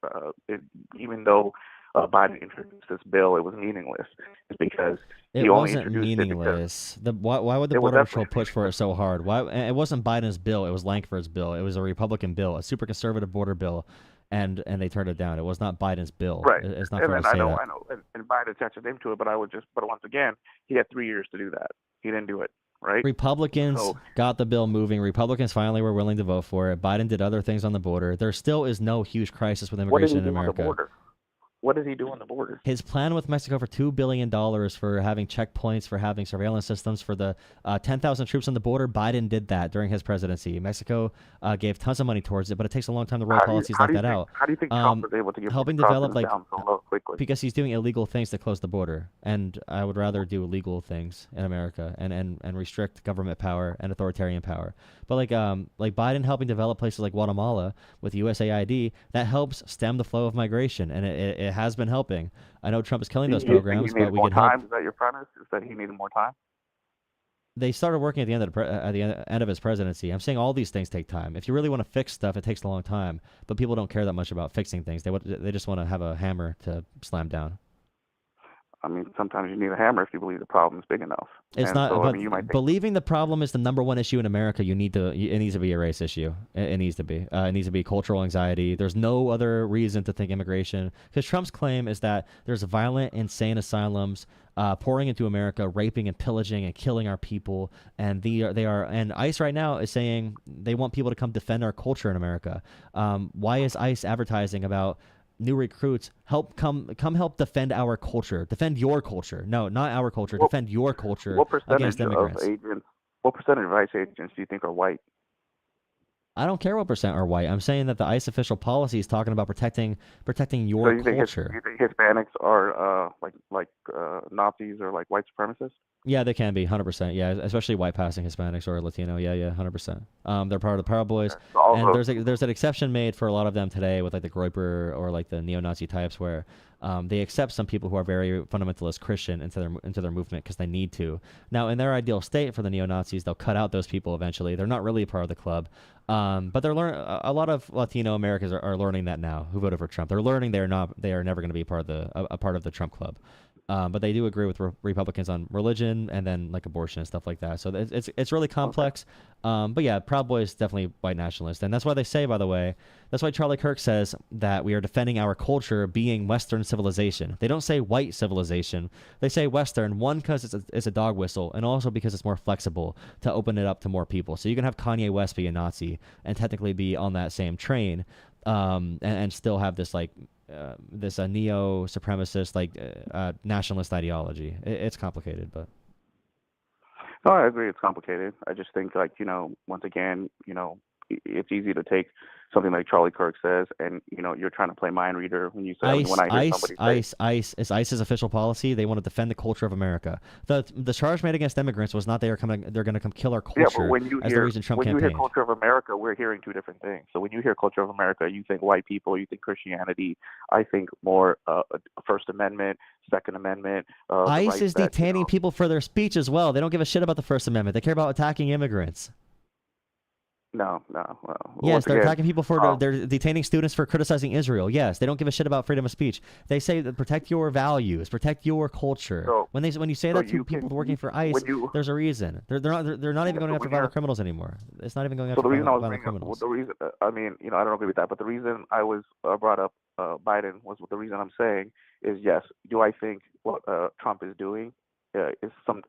Even though Biden introduced this bill, it was meaningless. It's because it wasn't meaningless. Why would the Border Patrol push for it so hard? Why? It wasn't Biden's bill. It was Lankford's bill. It was a Republican bill, a super conservative border bill, and they turned it down. It was not Biden's bill. Right. It's not fair to say I know, that. And Biden attached his name to it, but once again, he had 3 years to do that. He didn't do it. Right? Republicans got the bill moving. Republicans finally were willing to vote for it. Biden did other things on the border. There still is no huge crisis with immigration in America. What does he do on the border? His plan with Mexico for $2 billion for having checkpoints, for having surveillance systems, for the 10,000 troops on the border, Biden did that during his presidency. Mexico gave tons of money towards it, but it takes a long time to roll policies like that out. How do you think Trump was able to get helping develop down so low quickly? Because he's doing illegal things to close the border, and I would rather do illegal things in America and restrict government power and authoritarian power. But like Biden helping develop places like Guatemala with USAID, that helps stem the flow of migration, and it has been helping. I know Trump is killing those programs, but we can help. Is that your premise? Is that he needed more time? They started working at the end of his presidency. I'm saying all these things take time. If you really want to fix stuff, it takes a long time. But people don't care that much about fixing things. They just want to have a hammer to slam down. I mean, sometimes you need a hammer if you believe the problem is big enough. It's not. So, but believing the problem is the number one issue in America, it needs to be a race issue. It needs to be. It needs to be cultural anxiety. There's no other reason to think immigration. Because Trump's claim is that there's violent, insane asylums pouring into America, raping and pillaging and killing our people, and and ICE right now is saying they want people to come defend our culture in America. Why is ICE advertising about new recruits come help defend our culture, defend your culture? No, not our culture. Defend your culture against immigrants. What percentage of ICE agents do you think are white? I don't care what percent are white. I'm saying that the ICE official policy is talking about protecting your culture. You think Hispanics are like Nazis or like white supremacists? Yeah, they can be 100%. Yeah, especially white passing Hispanics or Latino. Yeah, 100%. They're part of the Proud Boys, and there's an exception made for a lot of them today with like the Groyper or like the neo-Nazi types where they accept some people who are very fundamentalist Christian into their movement because they need to. Now, in their ideal state for the neo-Nazis, they'll cut out those people eventually. They're not really a part of the club, but a lot of Latino Americans are learning that now who voted for Trump. They're learning they are never going to be a part of the Trump club. But they do agree with Republicans on religion and then like abortion and stuff like that. So it's really complex. But yeah, Proud Boys definitely white nationalist, and that's why they say, by the way, that's why Charlie Kirk says that we are defending our culture being Western civilization. They don't say white civilization. They say Western, one, because it's a dog whistle, and also because it's more flexible to open it up to more people. So you can have Kanye West be a Nazi and technically be on that same train, and still have this like this neo-supremacist nationalist ideology. It's complicated, but no, I agree. It's complicated. I just think once again, it's easy to take something like Charlie Kirk says, and you're trying to play mind reader when you say ICE's official policy. They want to defend the culture of America. The charge made against immigrants was not they're going to come kill our culture. Yeah, but when you hear culture of America, we're hearing two different things. So when you hear culture of America, you think white people, you think Christianity. I think more First Amendment, Second Amendment. ICE is detaining people for their speech as well. They don't give a shit about the First Amendment. They care about attacking immigrants. No. Well, yes, they're attacking people they're detaining students for criticizing Israel. Yes, they don't give a shit about freedom of speech. They say that protect your values, protect your culture. So, when you say that to people working for ICE, there's a reason. They're not even going after violent criminals anymore. It's not even going after violent criminals. The reason, I don't agree with that, but the reason I was brought up Biden was the reason I'm saying is yes. Do I think what Trump is doing? Some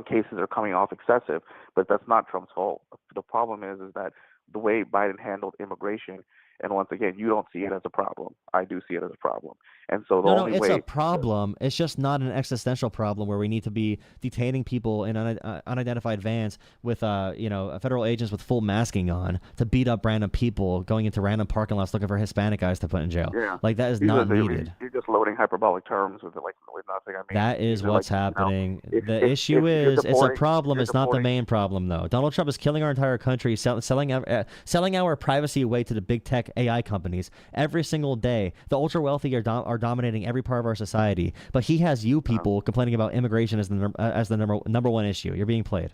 cases are coming off excessive, but that's not Trump's fault. The problem is that the way Biden handled immigration. And once again, you don't see it as a problem. I do see it as a problem. And so the only it's way a problem. It's just not an existential problem where we need to be detaining people in unidentified vans with, federal agents with full masking on to beat up random people going into random parking lots looking for Hispanic guys to put in jail. Yeah. Like, that is not needed. You're just loading hyperbolic terms with nothing. I mean, that is what's happening. The issue is it's a problem. It's not the main problem, though. Donald Trump is killing our entire country, selling our privacy away to the big tech AI companies every single day. The ultra wealthy are dominating every part of our society, but he has you people complaining about immigration as the number one issue. You're being played.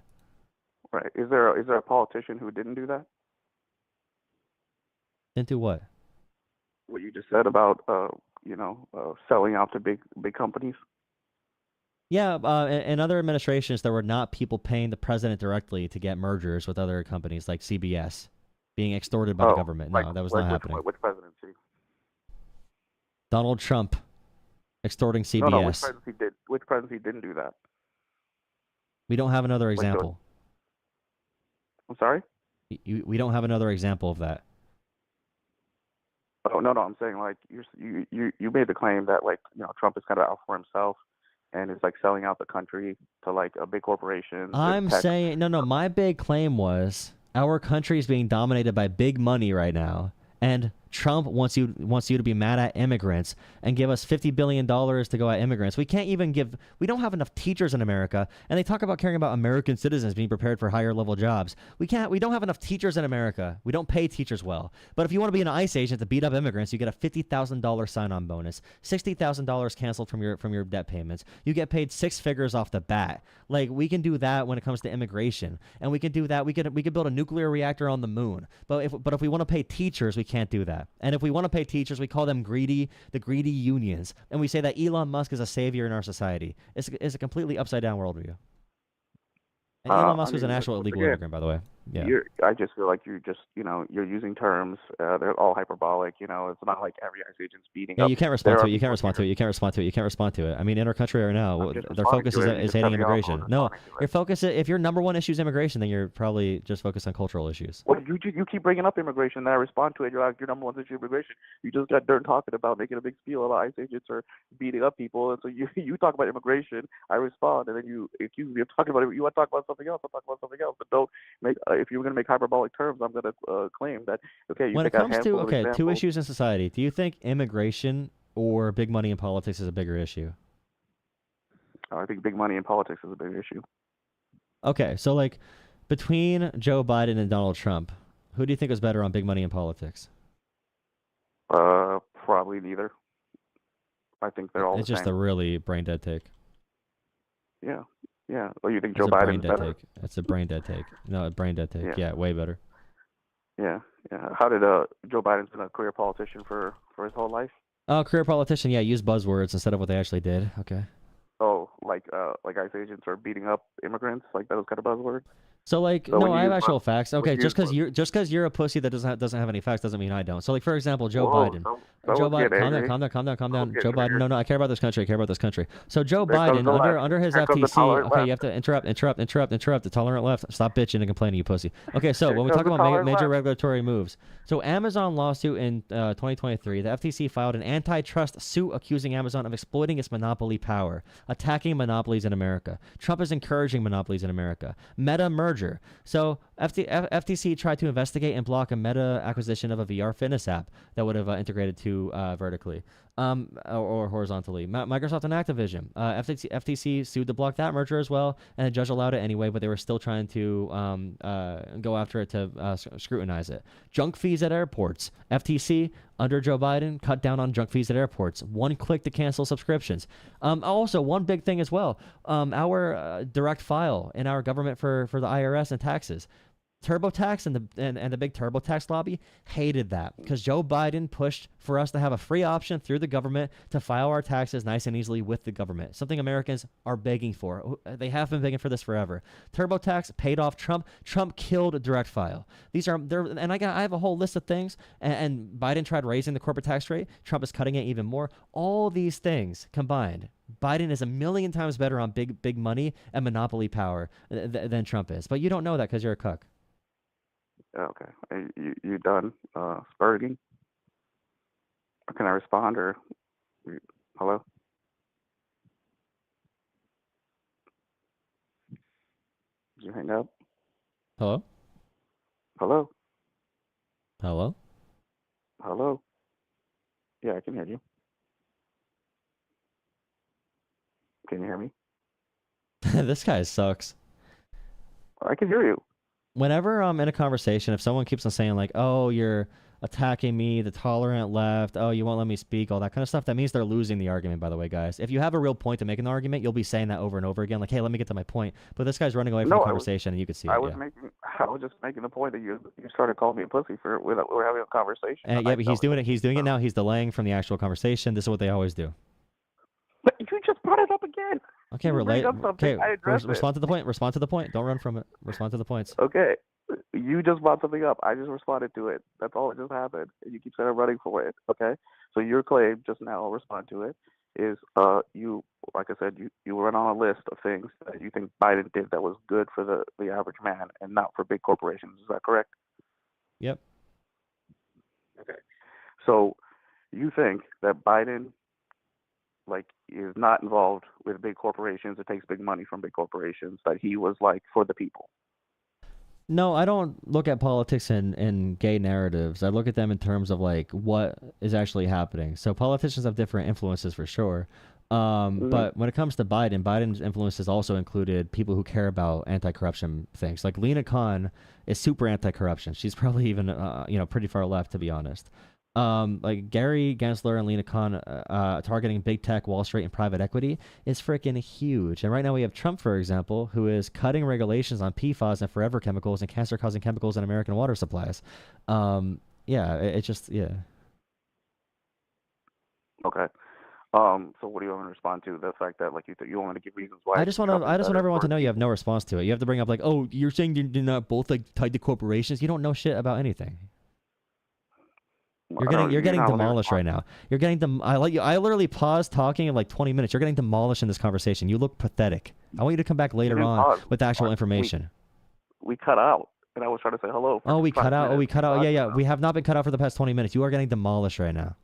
Right? Is there a politician who didn't do that? Didn't do what? What you just said about selling out to big companies. Yeah, in other administrations, there were not people paying the president directly to get mergers with other companies like CBS. Being extorted by the government. No, that was not happening. Which presidency? Donald Trump extorting CBS. No, which presidency didn't do that? We don't have another example. I'm sorry? We don't have another example of that. Oh, no, I'm saying, like, you made the claim that, like, Trump is kind of out for himself and is, like, selling out the country to, like, a big corporation. I'm saying, no, my big claim was our country is being dominated by big money right now, and Trump wants you to be mad at immigrants and give us $50 billion to go at immigrants. We don't have enough teachers in America, and they talk about caring about American citizens being prepared for higher level jobs. We don't have enough teachers in America. We don't pay teachers well. But if you want to be an ICE agent to beat up immigrants, you get a $50,000 sign-on bonus, $60,000 canceled from your debt payments. You get paid six figures off the bat. Like, we can do that when it comes to immigration, and we can do that. We could build a nuclear reactor on the moon. But if we want to pay teachers, we can't do that. And if we want to pay teachers, we call them the greedy unions. And we say that Elon Musk is a savior in our society. It's a completely upside down worldview. And Elon Musk was an actual illegal immigrant, by the way. Yeah. I just feel like you're using terms. They're all hyperbolic. It's not like every ICE agent's beating up. You can't respond to it. You can't respond to it. I mean, in our country right now, their focus is hating immigration. No, your focus, if your number one issue is immigration, then you're probably just focused on cultural issues. Well, you keep bringing up immigration, and I respond to it. You're like, your number one issue is immigration. You just got done talking about making a big spiel about ICE agents are beating up people, and so you talk about immigration. I respond, and then you accuse me of talking about it. You want to talk about something else? I'll talk about something else, but don't make. If you're going to make hyperbolic terms, I'm going to claim that, okay, when it comes to two issues in society, do you think immigration or big money in politics is a bigger issue? I think big money in politics is a bigger issue. Okay, so like between Joe Biden and Donald Trump, who do you think was better on big money in politics? Probably neither. I think they're all It's the just same. A really brain dead take. Yeah. Well, you think Joe Biden is better? It's a brain dead take. No, a brain dead take. Yeah, way better. Yeah. How did Joe Biden's been a career politician for his whole life? Oh, career politician. Yeah, use buzzwords instead of what they actually did. Okay. Oh, like ICE agents are beating up immigrants, like those kind of buzzwords. So I have actual facts. Okay, just because you're a pussy that doesn't have any facts doesn't mean I don't. So like, for example, Joe Biden. Joe Biden, calm down. Joe Biden. No, I care about this country. So Joe Biden under his FTC. Okay, you have to interrupt. The tolerant left. Stop bitching and complaining, you pussy. Okay, so when we talk about major regulatory moves, so Amazon lawsuit in 2023, the FTC filed an antitrust suit accusing Amazon of exploiting its monopoly power, attacking monopolies in America. Trump is encouraging monopolies in America. Meta merger. So FTC tried to investigate and block a Meta acquisition of a VR fitness app that would have integrated to vertically or horizontally. Microsoft and Activision. FTC sued to block that merger as well, and the judge allowed it anyway, but they were still trying to go after it to scrutinize it. Junk fees at airports. FTC, under Joe Biden, cut down on junk fees at airports. One click to cancel subscriptions. Also, one big thing as well, our direct file in our government for the IRS and taxes. TurboTax and the big TurboTax lobby hated that because Joe Biden pushed for us to have a free option through the government to file our taxes nice and easily with the government, something Americans are begging for. They have been begging for this forever. TurboTax paid off Trump. Trump killed direct file. And I have a whole list of things, and Biden tried raising the corporate tax rate. Trump is cutting it even more. All these things combined, Biden is a million times better on big money and monopoly power than Trump is. But you don't know that because you're a cuck. Okay. You done spurting? Can I respond or hello? Did you hang up? Hello? Hello? Hello? Hello? Yeah, I can hear you. Can you hear me? This guy sucks. I can hear you. Whenever I'm in a conversation, if someone keeps on saying like, "Oh, you're attacking me, the tolerant left. Oh, you won't let me speak," all that kind of stuff, that means they're losing the argument, by the way, guys. If you have a real point to make an argument, you'll be saying that over and over again, like, "Hey, let me get to my point." But this guy's running away from the conversation, and you can see it. I was just making the point that you started calling me a pussy for we're having a conversation. And yeah, but he's doing it. He's doing it now. He's delaying from the actual conversation. This is what they always do. But you just brought it up again. Okay, relate. Okay, respond to the point. Respond to the point. Don't run from it. Respond to the points. Okay, you just brought something up. I just responded to it. That's all that just happened. And you keep saying I'm running for it. Okay, so your claim just now, I'll respond to it, is you, like I said, you run on a list of things that you think Biden did that was good for the average man and not for big corporations. Is that correct? Yep. Okay, so you think that Biden is not involved with big corporations, it takes big money from big corporations, that he was for the people? No, I don't look at politics in gay narratives. I look at them in terms of what is actually happening. So politicians have different influences for sure. But when it comes to Biden's influences also included people who care about anti-corruption things. Like Lena Khan is super anti-corruption. She's probably even pretty far left, to be honest. Like Gary Gensler and Lena Khan targeting big tech, Wall Street, and private equity is freaking huge. And right now we have Trump, for example, who is cutting regulations on PFAS and forever chemicals and cancer-causing chemicals in American water supplies. It's just. Okay. So what do you want to respond to? The fact that you want to give reasons why? I just want everyone to know you have no response to it. You have to bring up oh, you're saying you're not both tied to corporations. You don't know shit about anything. You're getting demolished right now. You're getting I literally paused talking in 20 minutes. You're getting demolished in this conversation. You look pathetic. I want you to come back later on with actual information. We cut out, and I was trying to say hello. Oh, we cut out. Yeah. We have not been cut out for the past 20 minutes. You are getting demolished right now.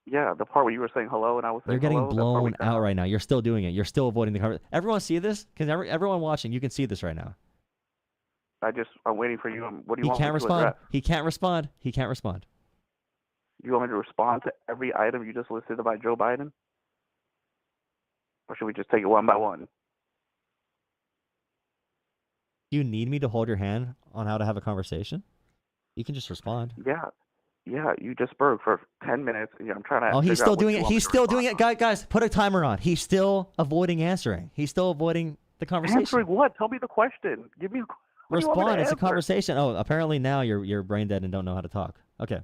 Yeah, the part where you were saying hello and I was saying hello. You're getting blown out right now. You're still doing it. You're still avoiding the conversation. Everyone see this? Because everyone watching, you can see this right now. I'm waiting for you. What do you want me to respond. address? He can't respond. He can't respond. You want me to respond to every item you just listed about Joe Biden? Or should we just take it one by one? You need me to hold your hand on how to have a conversation? You can just respond. Yeah, you just spoke for 10 minutes. And I'm trying to. Oh, he's still doing it. He's still doing it. Guys, put a timer on. He's still avoiding answering. He's still avoiding the conversation. Answering what? Tell me the question. Give me. Respond. It's a conversation. Oh, apparently now you're brain dead and don't know how to talk. Okay.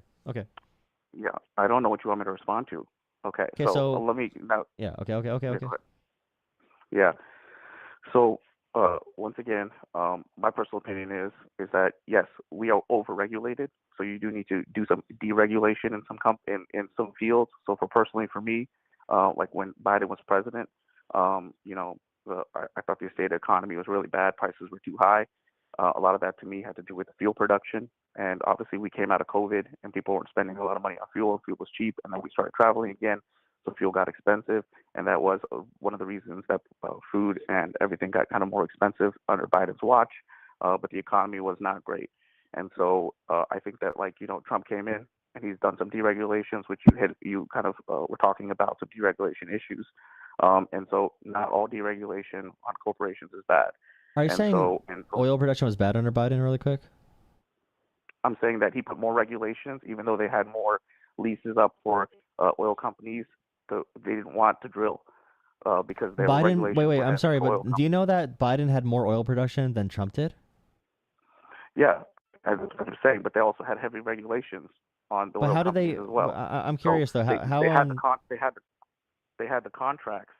Yeah, I don't know what you want me to respond to. Okay, so let me now. Yeah. Okay. Yeah. So once again, my personal opinion is that yes, we are overregulated. So you do need to do some deregulation in some fields. So for me, when Biden was president, I thought the state of the economy was really bad. Prices were too high. A lot of that to me had to do with the fuel production. And obviously we came out of COVID and people weren't spending a lot of money on fuel. Fuel was cheap. And then we started traveling again. So fuel got expensive. And that was one of the reasons that food and everything got kind of more expensive under Biden's watch. But the economy was not great. And so I think that Trump came in and he's done some deregulations, which you kind of were talking about, some deregulation issues. And so not all deregulation on corporations is bad. Are you saying oil production was bad under Biden really quick? I'm saying that he put more regulations, even though they had more leases up for oil companies. They didn't want to drill because they were regulations. Wait, I'm sorry, but do you know that Biden had more oil production than Trump did? Yeah, as I'm saying, but they also had heavy regulations on the oil companies as well. I'm curious though. They had the contracts,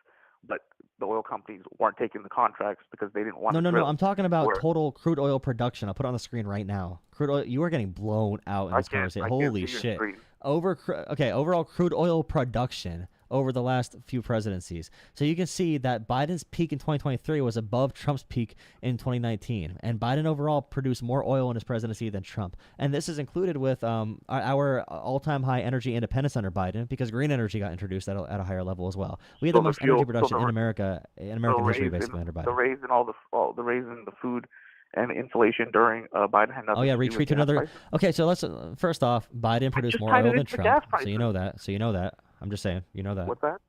but the oil companies weren't taking the contracts because they didn't want to drill. No. I'm talking about total crude oil production. I'll put it on the screen right now. Crude oil. You are getting blown out in this conversation. Holy shit. Overall crude oil production over the last few presidencies. So you can see that Biden's peak in 2023 was above Trump's peak in 2019. And Biden overall produced more oil in his presidency than Trump. And this is included with our all-time high energy independence under Biden, because green energy got introduced at a higher level as well. We had the most energy production in American history, basically, under Biden. The raise in the raise in the food and inflation during Biden had nothing. Oh yeah, to do retreat with to another. prices. Okay, so let's first off, Biden produced more oil than Trump. So you know that. I'm just saying, you know that. What's that?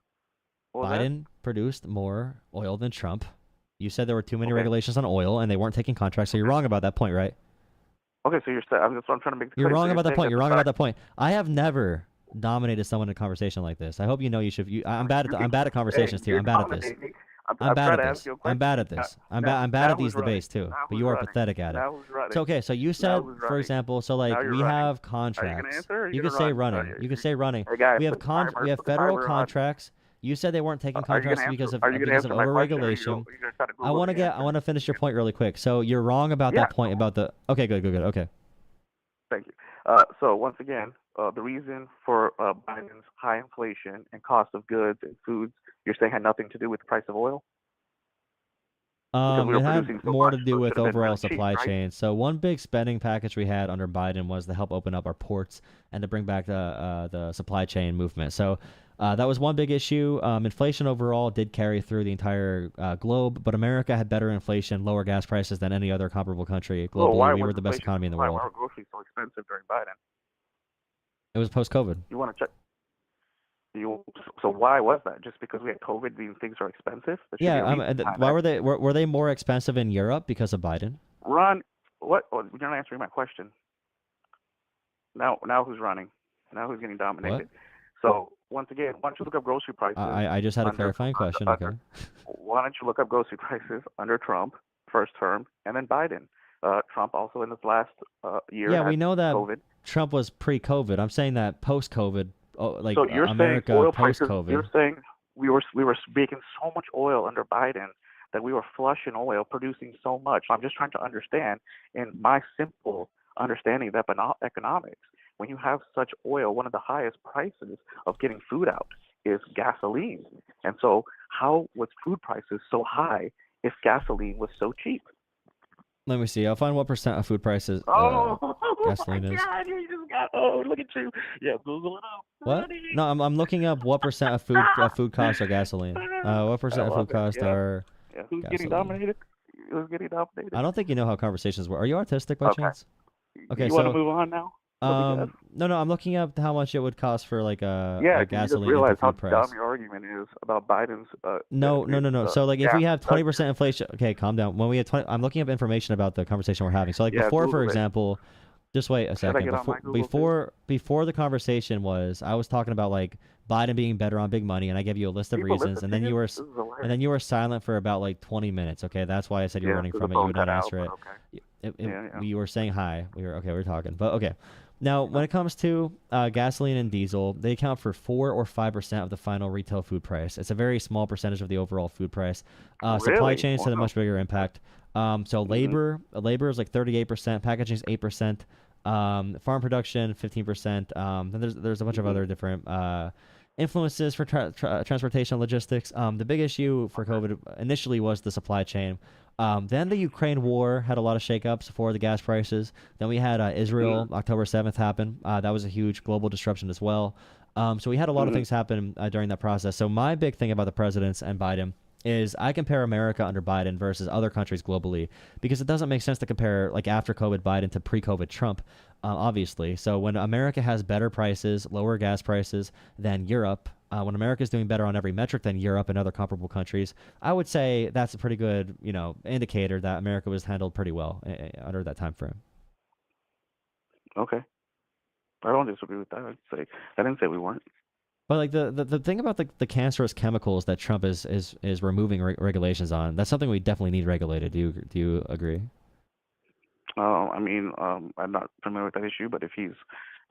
Biden produced more oil than Trump. You said there were too many regulations on oil, and they weren't taking contracts. So you're wrong about that point, right? Okay, so that's what I'm trying to make. You're wrong about that point. You're wrong about that point. I have never dominated someone in a conversation like this. I hope you know you should. I'm bad at conversations too. I'm bad at this. I'm bad at this. I'm bad at this. I'm bad at these debates too. But you are pathetic at it. So okay, so you said, for example, so like we have contracts. You can say running. You can say running. We have federal contracts. You said they weren't taking contracts because of overregulation. I want to finish your point really quick. So you're wrong about that point about the. Okay, good. Okay. Thank you. So once again, the reason for Biden's high inflation and cost of goods and foods, you're saying had nothing to do with the price of oil? It had more to do with overall supply chain. So one big spending package we had under Biden was to help open up our ports and to bring back the supply chain movement. So that was one big issue. Inflation overall did carry through the entire globe, but America had better inflation, lower gas prices than any other comparable country globally. We were the best economy in the world. Why were groceries so expensive during Biden? It was post-COVID. You want to check? So why was that? Just because we had COVID, these things are expensive? Yeah. Why were they more expensive in Europe because of Biden? What? Oh, you're not answering my question. Now who's running? Now who's getting dominated? What? So once again, why don't you look up grocery prices? I just had a clarifying question. Okay. Why don't you look up grocery prices under Trump, first term, and then Biden? Trump also in this last year. Yeah, we know that COVID. Trump was pre-COVID. I'm saying that post-COVID, so you're America saying oil post-COVID. Prices, you're saying we were making so much oil under Biden that we were flush in oil, producing so much. I'm just trying to understand, in my simple understanding of economics, when you have such oil, one of the highest prices of getting food out is gasoline. And so how was food prices so high if gasoline was so cheap? Let me see. I'll find what % of food prices gasoline is. God, you just got, oh, look at you. Yeah, Google it up. What? No, I'm looking up what % of food costs are gasoline. What % of food costs are who's gasoline. Getting dominated? Who's getting dominated? I don't think you know how conversations work. Are you autistic by chance? Okay, you want to move on now? No, I'm looking up how much it would cost for like a gasoline. You just realize how dumb your argument is about Biden's. No. So like if we have 20% inflation, okay, calm down. When we have 20, I'm looking up information about the conversation we're having. So like before, for example, just wait a second. Before the conversation was, I was talking about like Biden being better on big money, and I gave you a list of reasons, and then you were silent for about like 20 minutes. Okay, that's why I said you're running from it. You would not answer it. You were saying hi. We were talking, but okay. Now, when it comes to gasoline and diesel, they account for 4 or 5% of the final retail food price. It's a very small percentage of the overall food price. Supply chains had a much bigger impact. So labor is like 38%, packaging is 8%, farm production 15%. Then there's a bunch of other different influences for transportation and logistics. The big issue for COVID initially was the supply chain. Then the Ukraine war had a lot of shakeups for the gas prices. Then we had Israel, October 7th happen. That was a huge global disruption as well. So we had a lot of things happen during that process. So my big thing about the presidents and Biden is I compare America under Biden versus other countries globally, because it doesn't make sense to compare like after COVID Biden to pre-COVID Trump, obviously. So when America has better prices, lower gas prices than Europe, when America is doing better on every metric than Europe and other comparable countries, I would say that's a pretty good, indicator that America was handled pretty well under that time frame. Okay, I don't disagree with that. I didn't say we weren't. But like the thing about the cancerous chemicals that Trump is removing regulations on, that's something we definitely need regulated. Do you agree? I'm not familiar with that issue, but if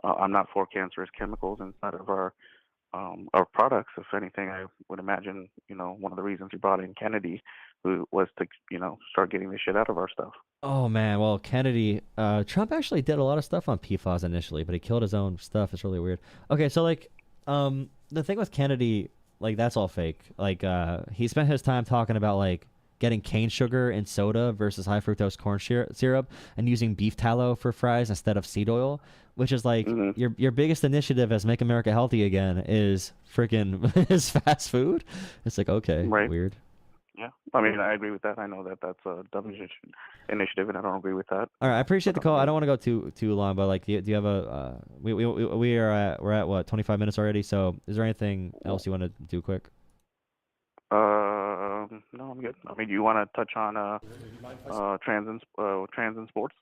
I'm not for cancerous chemicals inside of our products. If anything, I would imagine, one of the reasons he brought in Kennedy was to, start getting this shit out of our stuff. Oh man, well Kennedy, Trump actually did a lot of stuff on PFAS initially, but he killed his own stuff. It's really weird. Okay, so like, the thing with Kennedy, Like that's all fake. Like he spent his time talking about like getting cane sugar in soda versus high fructose corn syrup and using beef tallow for fries instead of seed oil, which is like your biggest initiative as Make America Healthy Again is freaking is fast food. It's like, okay, weird. Yeah, I mean, I agree with that. I know that that's a dumb initiative, and I don't agree with that. All right, I appreciate the call. I don't want to go too long, but like, do you have a? We're at what 25 minutes already. So, is there anything else you want to do quick? No, I'm good. I mean, do you want to touch on trans in sports?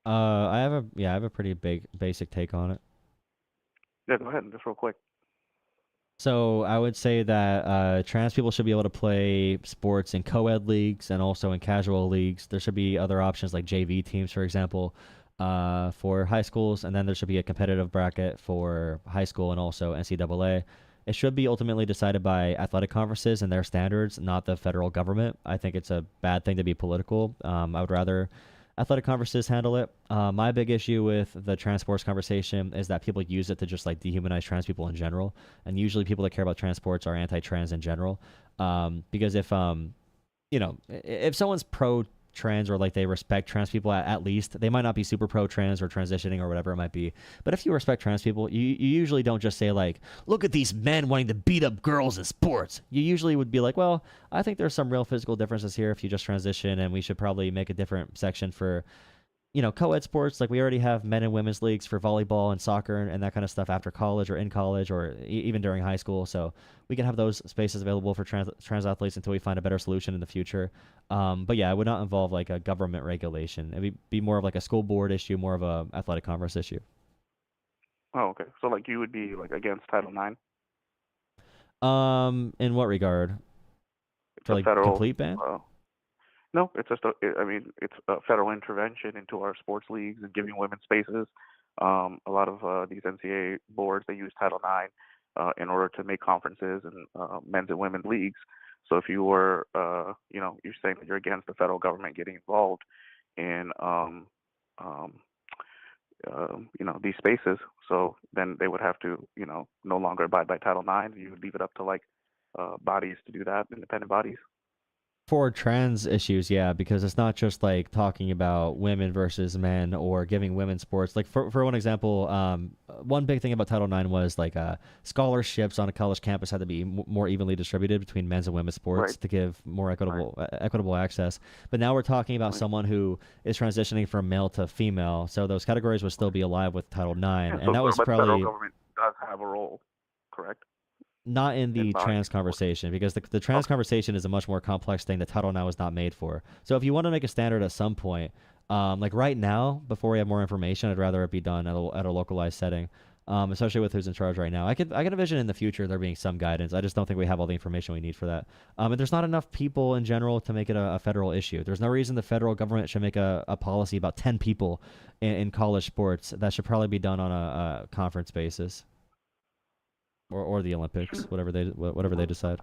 I have a pretty basic take on it. Yeah, go ahead, just real quick. So I would say that trans people should be able to play sports in co-ed leagues and also in casual leagues. There should be other options like JV teams, for example, for high schools, and then there should be a competitive bracket for high school and also NCAA. It should be ultimately decided by athletic conferences and their standards, not the federal government. I think it's a bad thing to be political. I would rather athletic conferences handle it. My big issue with the trans sports conversation is that people use it to just like dehumanize trans people in general, and usually people that care about trans sports are anti-trans in general. Because if if someone's pro-trans or like they respect trans people at least, they might not be super pro-trans or transitioning or whatever it might be. But if you respect trans people, you usually don't just say like, look at these men wanting to beat up girls in sports. You usually would be like, well, I think there's some real physical differences here if you just transition, and we should probably make a different section for, co-ed sports. Like we already have men and women's leagues for volleyball and soccer and that kind of stuff after college or in college or even during high school. So we can have those spaces available for trans athletes until we find a better solution in the future. But yeah, it would not involve like a government regulation. It would be more of like a school board issue, more of a athletic conference issue. Oh, okay. So like you would be like against Title IX? In what regard? It's for a like federal, complete ban? No, it's just it's a federal intervention into our sports leagues and giving women spaces. A lot of these NCAA boards, they use Title IX in order to make conferences and men's and women's leagues. So if you were, you're saying that you're against the federal government getting involved in, these spaces. So then they would have to, no longer abide by Title IX. You would leave it up to like bodies to do that, independent bodies. For trans issues, yeah, because it's not just like talking about women versus men or giving women sports. Like for one example, one big thing about Title IX was like scholarships on a college campus had to be more evenly distributed between men's and women's sports to give more equitable access. But now we're talking about someone who is transitioning from male to female, so those categories would still be alive with Title IX, and that was probably. The federal government does have a role, correct? Not in the trans conversation, because the trans conversation is a much more complex thing that Title IX was not made for. So if you want to make a standard at some point, like right now, before we have more information, I'd rather it be done at a localized setting, especially with who's in charge right now. I can envision in the future there being some guidance. I just don't think we have all the information we need for that. And there's not enough people in general to make it a federal issue. There's no reason the federal government should make a policy about 10 people in college sports. That should probably be done on a conference basis. Or the Olympics, whatever they decide.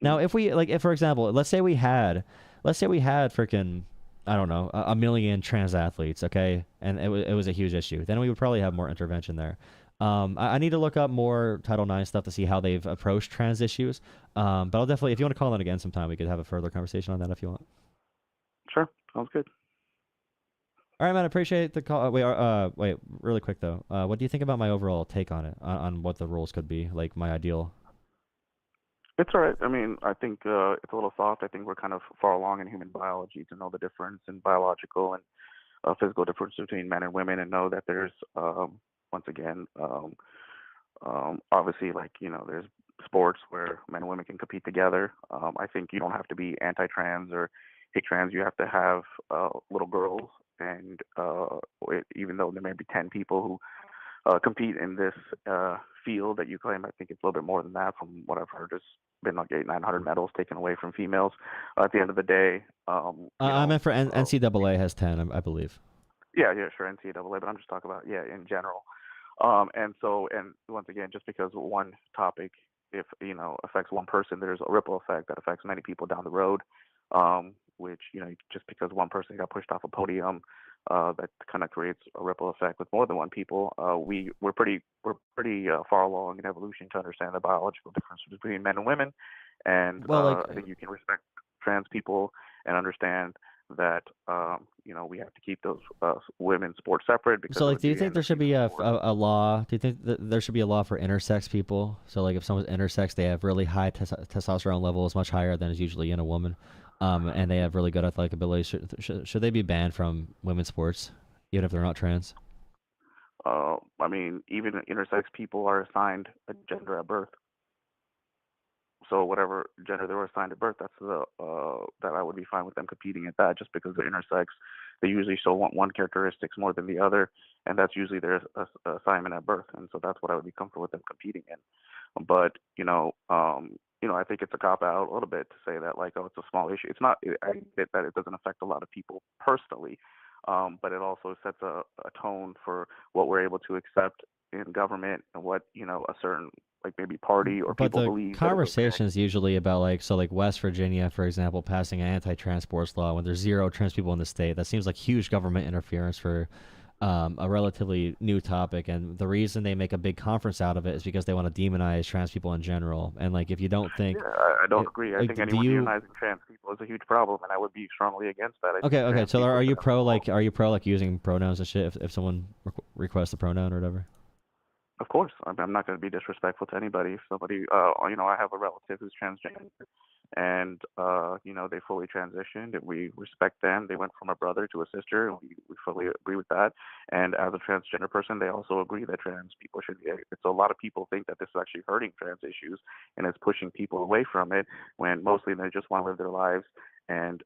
Now, if for example, let's say we had freaking, I don't know, a million trans athletes, okay, and it was a huge issue, then we would probably have more intervention there. I need to look up more Title IX stuff to see how they've approached trans issues. But I'll definitely, if you want to call in again sometime, we could have a further conversation on that if you want. Sure, sounds good. All right, man. I appreciate the call. Wait, really quick though. What do you think about my overall take on it, on what the rules could be, like my ideal? It's all right. I mean, I think it's a little soft. I think we're kind of far along in human biology to know the difference in biological and physical difference between men and women, and know that there's, once again, obviously, like, there's sports where men and women can compete together. I think you don't have to be anti-trans or hate trans. You have to have little girls. And even though there may be 10 people who compete in this field that you claim, I think it's a little bit more than that from what I've heard. There's been like 900 medals taken away from females. At the end of the day, I meant for NCAA has 10, I believe. Yeah, sure, NCAA, but I'm just talking about in general. And once again, just because one topic, if affects one person, there's a ripple effect that affects many people down the road. Which, just because one person got pushed off a podium that kind of creates a ripple effect with more than one people. We're pretty far along in evolution to understand the biological difference between men and women, and Well, I think you can respect trans people and understand that we have to keep those women's sports separate. Because so like, do you think there should be a law? Do you think that there should be a law for intersex people? So like, if someone's intersex, they have really high testosterone levels, much higher than is usually in a woman, and they have really good athletic abilities. Should they be banned from women's sports, even if they're not trans? I mean, even intersex people are assigned a gender at birth. So whatever gender they were assigned at birth, that's that I would be fine with them competing at that. Just because they're intersex, they usually show one characteristics more than the other, and that's usually their assignment at birth. And so that's what I would be comfortable with them competing in. But I think it's a cop out a little bit to say that like, oh, it's a small issue. It's not. I get that it doesn't affect a lot of people personally, but it also sets a tone for what we're able to accept in government and what a certain like maybe party or people believe. But the conversation is usually about like West Virginia, for example, passing an anti-trans sports law when there's 0 trans people in the state. That seems like huge government interference for a relatively new topic. And the reason they make a big conference out of it is because they want to demonize trans people in general. And like, if you don't think, I don't agree. I think anyone demonizing trans people is a huge problem, and I would be strongly against that. Okay. So are you pro like using pronouns and shit if someone requests a pronoun or whatever? Of course, I'm not going to be disrespectful to anybody. If somebody, I have a relative who's transgender, and they fully transitioned, and we respect them. They went from a brother to a sister, and we fully agree with that. And as a transgender person, they also agree that trans people should be. So a lot of people think that this is actually hurting trans issues, and it's pushing people away from it, when mostly they just want to live their lives and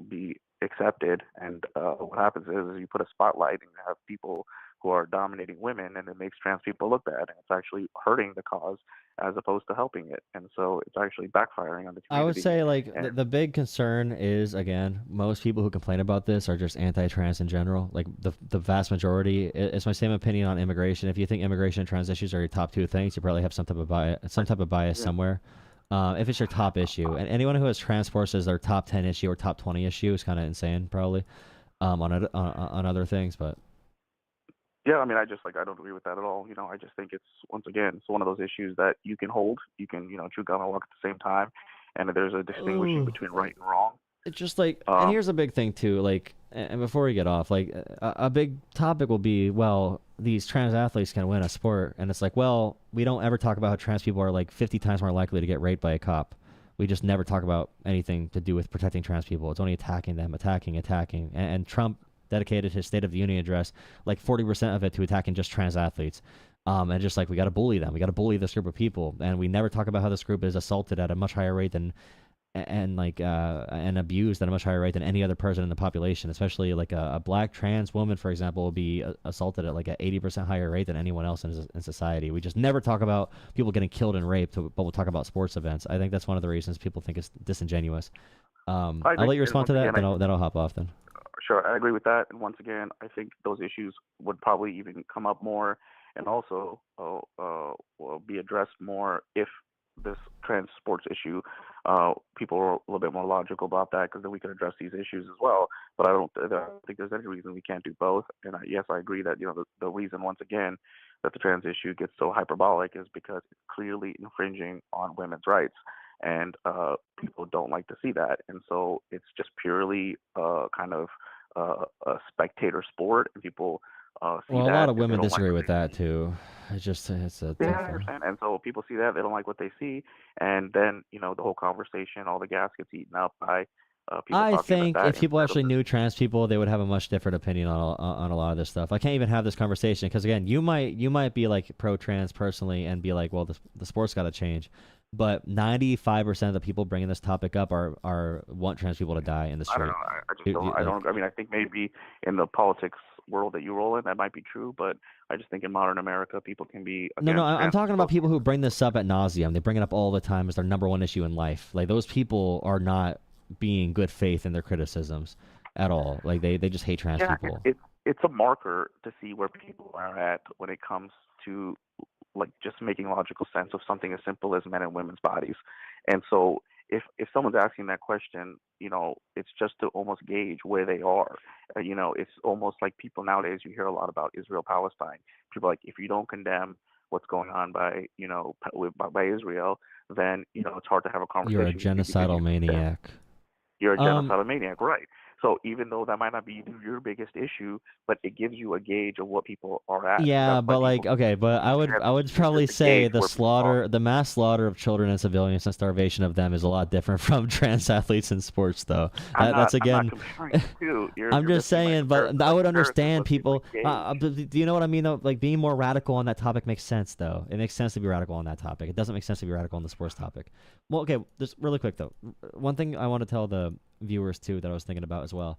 be accepted. And what happens is you put a spotlight and you have people who are dominating women, and it makes trans people look bad, and it's actually hurting the cause as opposed to helping it. And so it's actually backfiring on the community. I would say like the big concern is, again, most people who complain about this are just anti-trans in general. Like the vast majority. It's my same opinion on immigration. If you think immigration and trans issues are your top 2 things, you probably have some type of bias somewhere. If it's your top issue, and anyone who has transports as their top 10 issue or top 20 issue is kind of insane, probably, on other things. But yeah, I mean, I don't agree with that at all. I just think it's one of those issues that you can hold, you can chew gum and walk at the same time, and there's a distinguishing between right and wrong. It's just like, and here's a big thing too, like, and before we get off, like, a big topic will be, well, these trans athletes can win a sport, and it's like, well, we don't ever talk about how trans people are like 50 times more likely to get raped by a cop. We just never talk about anything to do with protecting trans people. It's only attacking them, attacking, and Trump dedicated his State of the Union address, like 40% of it, to attacking just trans athletes. And just like, we got to bully them. We got to bully this group of people. And we never talk about how this group is assaulted at a much higher rate than, and abused at a much higher rate than any other person in the population, especially like a black trans woman, for example, will be assaulted at like an 80% higher rate than anyone else in society. We just never talk about people getting killed and raped, but we'll talk about sports events. I think that's one of the reasons people think it's disingenuous. I'll let you respond to that, then I'll hop off then. Sure, I agree with that. And once again, I think those issues would probably even come up more, and also will be addressed more if this trans sports issue, people are a little bit more logical about that, because then we can address these issues as well. But I don't think there's any reason we can't do both. And yes, I agree that the reason, once again, that the trans issue gets so hyperbolic is because it's clearly infringing on women's rights. And people don't like to see that. And so it's just purely kind of a spectator sport, and people see well, that. A lot of women disagree with that too. It's a I understand. And so people see that, they don't like what they see, and then the whole conversation, all the gas gets eaten up by people. I think about that if people actually knew trans people, they would have a much different opinion on a lot of this stuff. I can't even have this conversation because, again, you might be like pro-trans personally and be like, well, the sport's got to change. But 95% of the people bringing this topic up are want trans people to die in the street. I don't know. I mean, I think maybe in the politics world that you roll in, that might be true. But I just think in modern America, people can be against No, I'm talking about people who bring this up ad nauseum. They bring it up all the time as their number one issue in life. Like, those people are not being good faith in their criticisms at all. Like, they just hate trans people. It's a marker to see where people are at when it comes to like just making logical sense of something as simple as men and women's bodies. And so if someone's asking that question, you know, it's just to almost gauge where they are. You know, it's almost like people nowadays, you hear a lot about Israel Palestine. People are like, if you don't condemn what's going on by, you know, by Israel, then, you know, it's hard to have a conversation. You're a genocidal maniac. You're a genocidal maniac, right? So even though that might not be your biggest issue, but it gives you a gauge of what people are at. Yeah, but like, okay, but I would probably say the mass slaughter of children and civilians and starvation of them is a lot different from trans athletes in sports, though. That's again. I'm just saying, but I would understand people. Do you know what I mean? Though, like being more radical on that topic makes sense, though. It makes sense to be radical on that topic. It doesn't make sense to be radical on the sports topic. Well, okay, just really quick though. One thing I want to tell the viewers too that I was thinking about as well.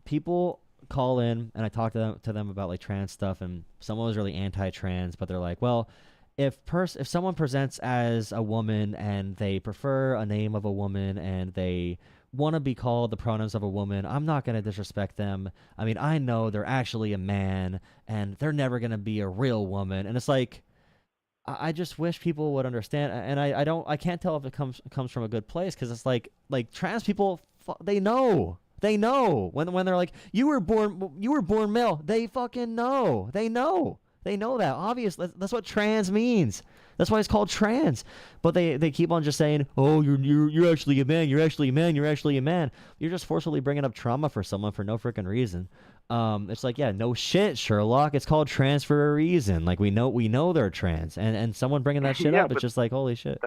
People call in and I talk to them about like trans stuff, and someone was really anti-trans, but they're like, well, if someone presents as a woman and they prefer a name of a woman and they want to be called the pronouns of a woman, I'm not going to disrespect them. I mean, I know they're actually a man and they're never going to be a real woman. And it's like, I just wish people would understand, and I can't tell if it comes from a good place, because it's like trans people, they know when they're like, you were born male, they fucking know, they know that, obviously that's what trans means. That's why it's called trans. But they keep on just saying, oh, you're actually a man, you're actually a man, you're actually a man. You're just forcefully bringing up trauma for someone for no freaking reason. It's like, yeah, no shit, Sherlock. It's called trans for a reason. Like we know they're trans, and someone bringing that shit up, it's just like, holy shit.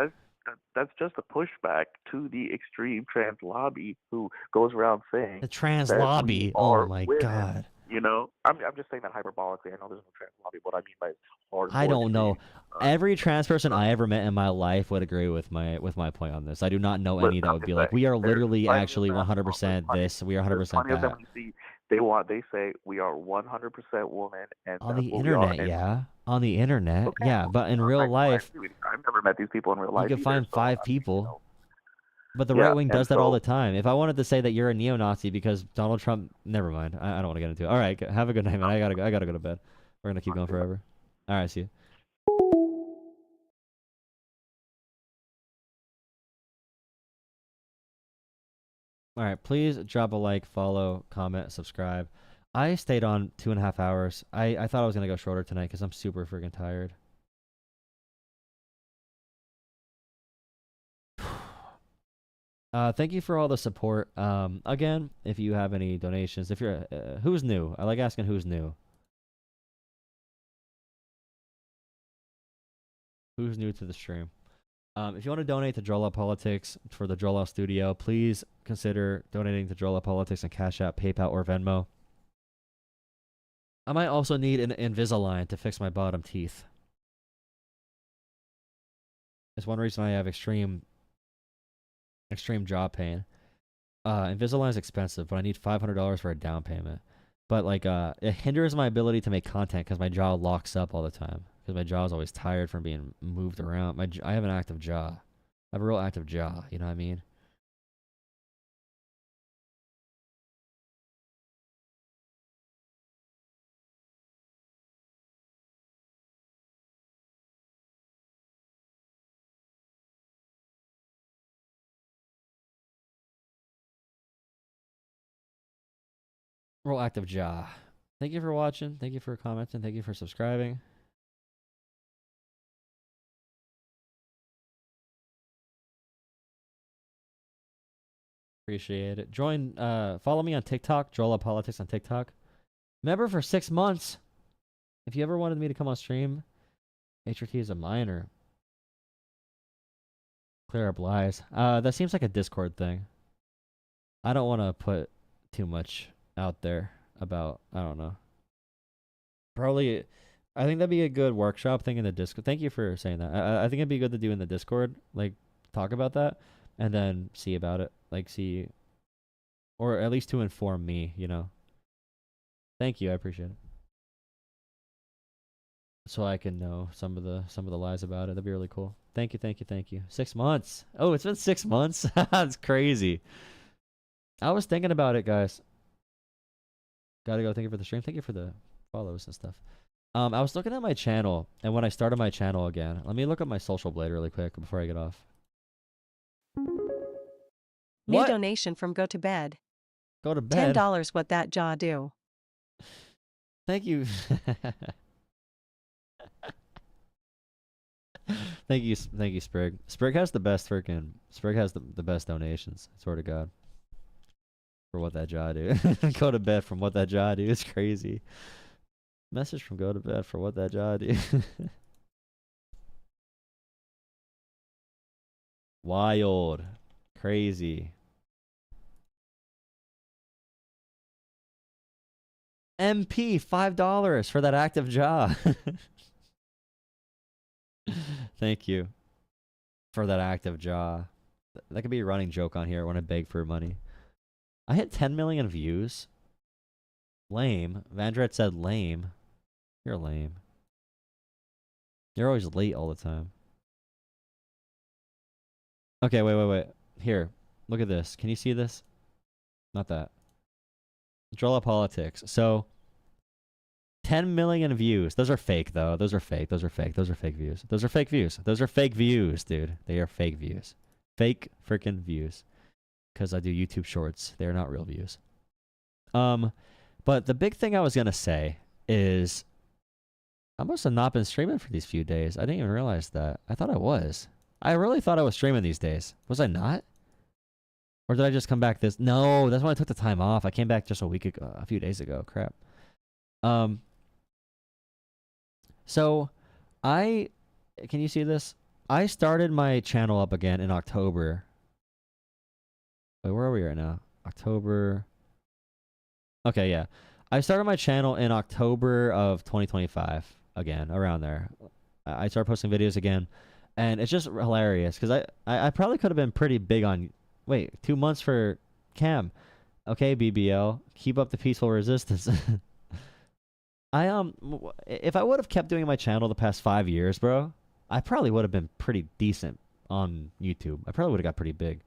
That's just a pushback to the extreme trans lobby who goes around saying the trans lobby. Oh my god. You know, I'm just saying that hyperbolically. I know there's no trans lobby. What I mean by hard. I don't know. Every trans person I ever met in my life would agree with my point on this. I do not know any that would be like, we are literally actually 100% this. We are 100% that. They say we are 100% woman, and on the internet, yeah. On the internet, okay. Yeah. But in real life, I've never met these people in real life. You can find 5 people. But the right wing does that all the time. If I wanted to say that you're a neo-Nazi because Donald Trump, never mind. I don't want to get into it. All right, have a good night, man. I gotta go to bed. We're gonna keep going forever. All right, see you. All right, please drop a like, follow, comment, subscribe. I stayed on 2.5 hours. I thought I was gonna go shorter tonight because I'm super freaking tired. Thank you for all the support. Again, if you have any donations, if you're who's new, I like asking who's new. Who's new to the stream? If you want to donate to Jola Politics for the Jola Studio, please consider donating to Jola Politics and Cash App, PayPal, or Venmo. I might also need an Invisalign to fix my bottom teeth. It's one reason I have extreme jaw pain. Invisalign is expensive, but I need $500 for a down payment. But like, it hinders my ability to make content because my jaw locks up all the time. Because my jaw is always tired from being moved around. I have an active jaw. I have a real active jaw. You know what I mean? Real active jaw. Thank you for watching. Thank you for commenting. Thank you for subscribing. Appreciate it. Follow me on TikTok, Jola Politics on TikTok. Member for 6 months. If you ever wanted me to come on stream, HRT is a minor. Clear up lies. That seems like a Discord thing. I don't want to put too much out there about, I don't know. Probably, I think that'd be a good workshop thing in the Discord. Thank you for saying that. I think it'd be good to do in the Discord, like talk about that and then see about it, like see, or at least to inform me, you know. Thank you, I appreciate it. So I can know some of the lies about it. That'd be really cool. Thank you. 6 months. Oh, it's been 6 months. That's crazy. I was thinking about it, guys. Gotta go. Thank you for the stream. Thank you for the follows and stuff. I was looking at my channel, and when I started my channel again, let me look at my social blade really quick before I get off. New What? donation from Go to Bed. Go to bed. $10. What that jaw do? Thank you. Thank you, Sprig. Sprig has the best the best donations. I swear to God. For what that jaw do. Go to bed from what that jaw do. It's crazy. Message from Go to Bed for what that jaw do. Wild. Crazy. MP, $5 for that active jaw. Thank you for that active jaw. That could be a running joke on here when I beg for money. I hit 10 million views. Lame. Vandret said lame. You're lame. You're always late all the time. Okay, wait. Here. Look at this. Can you see this? Not that. Geopolitics. So 10 million views. Those are fake though. Those are fake views. Those are fake views, dude. They are fake views. Fake freaking views. Because I do YouTube shorts. They're not real views. But the big thing I was gonna say is I must have not been streaming for these few days. I didn't even realize that. I thought I was. I really thought I was streaming these days. Was I not? Or did I just come back this? No, that's when I took the time off. I came back just a few days ago. Crap. So can you see this? I started my channel up again in October. Wait, where are we right now? October. Okay, yeah. I started my channel in October of 2025 again, around there. I started posting videos again, and it's just hilarious because I probably could have been pretty big on. Wait, 2 months for Cam. Okay, BBL, keep up the peaceful resistance. If I would have kept doing my channel the past 5 years, bro, I probably would have been pretty decent on YouTube. I probably would have got pretty big.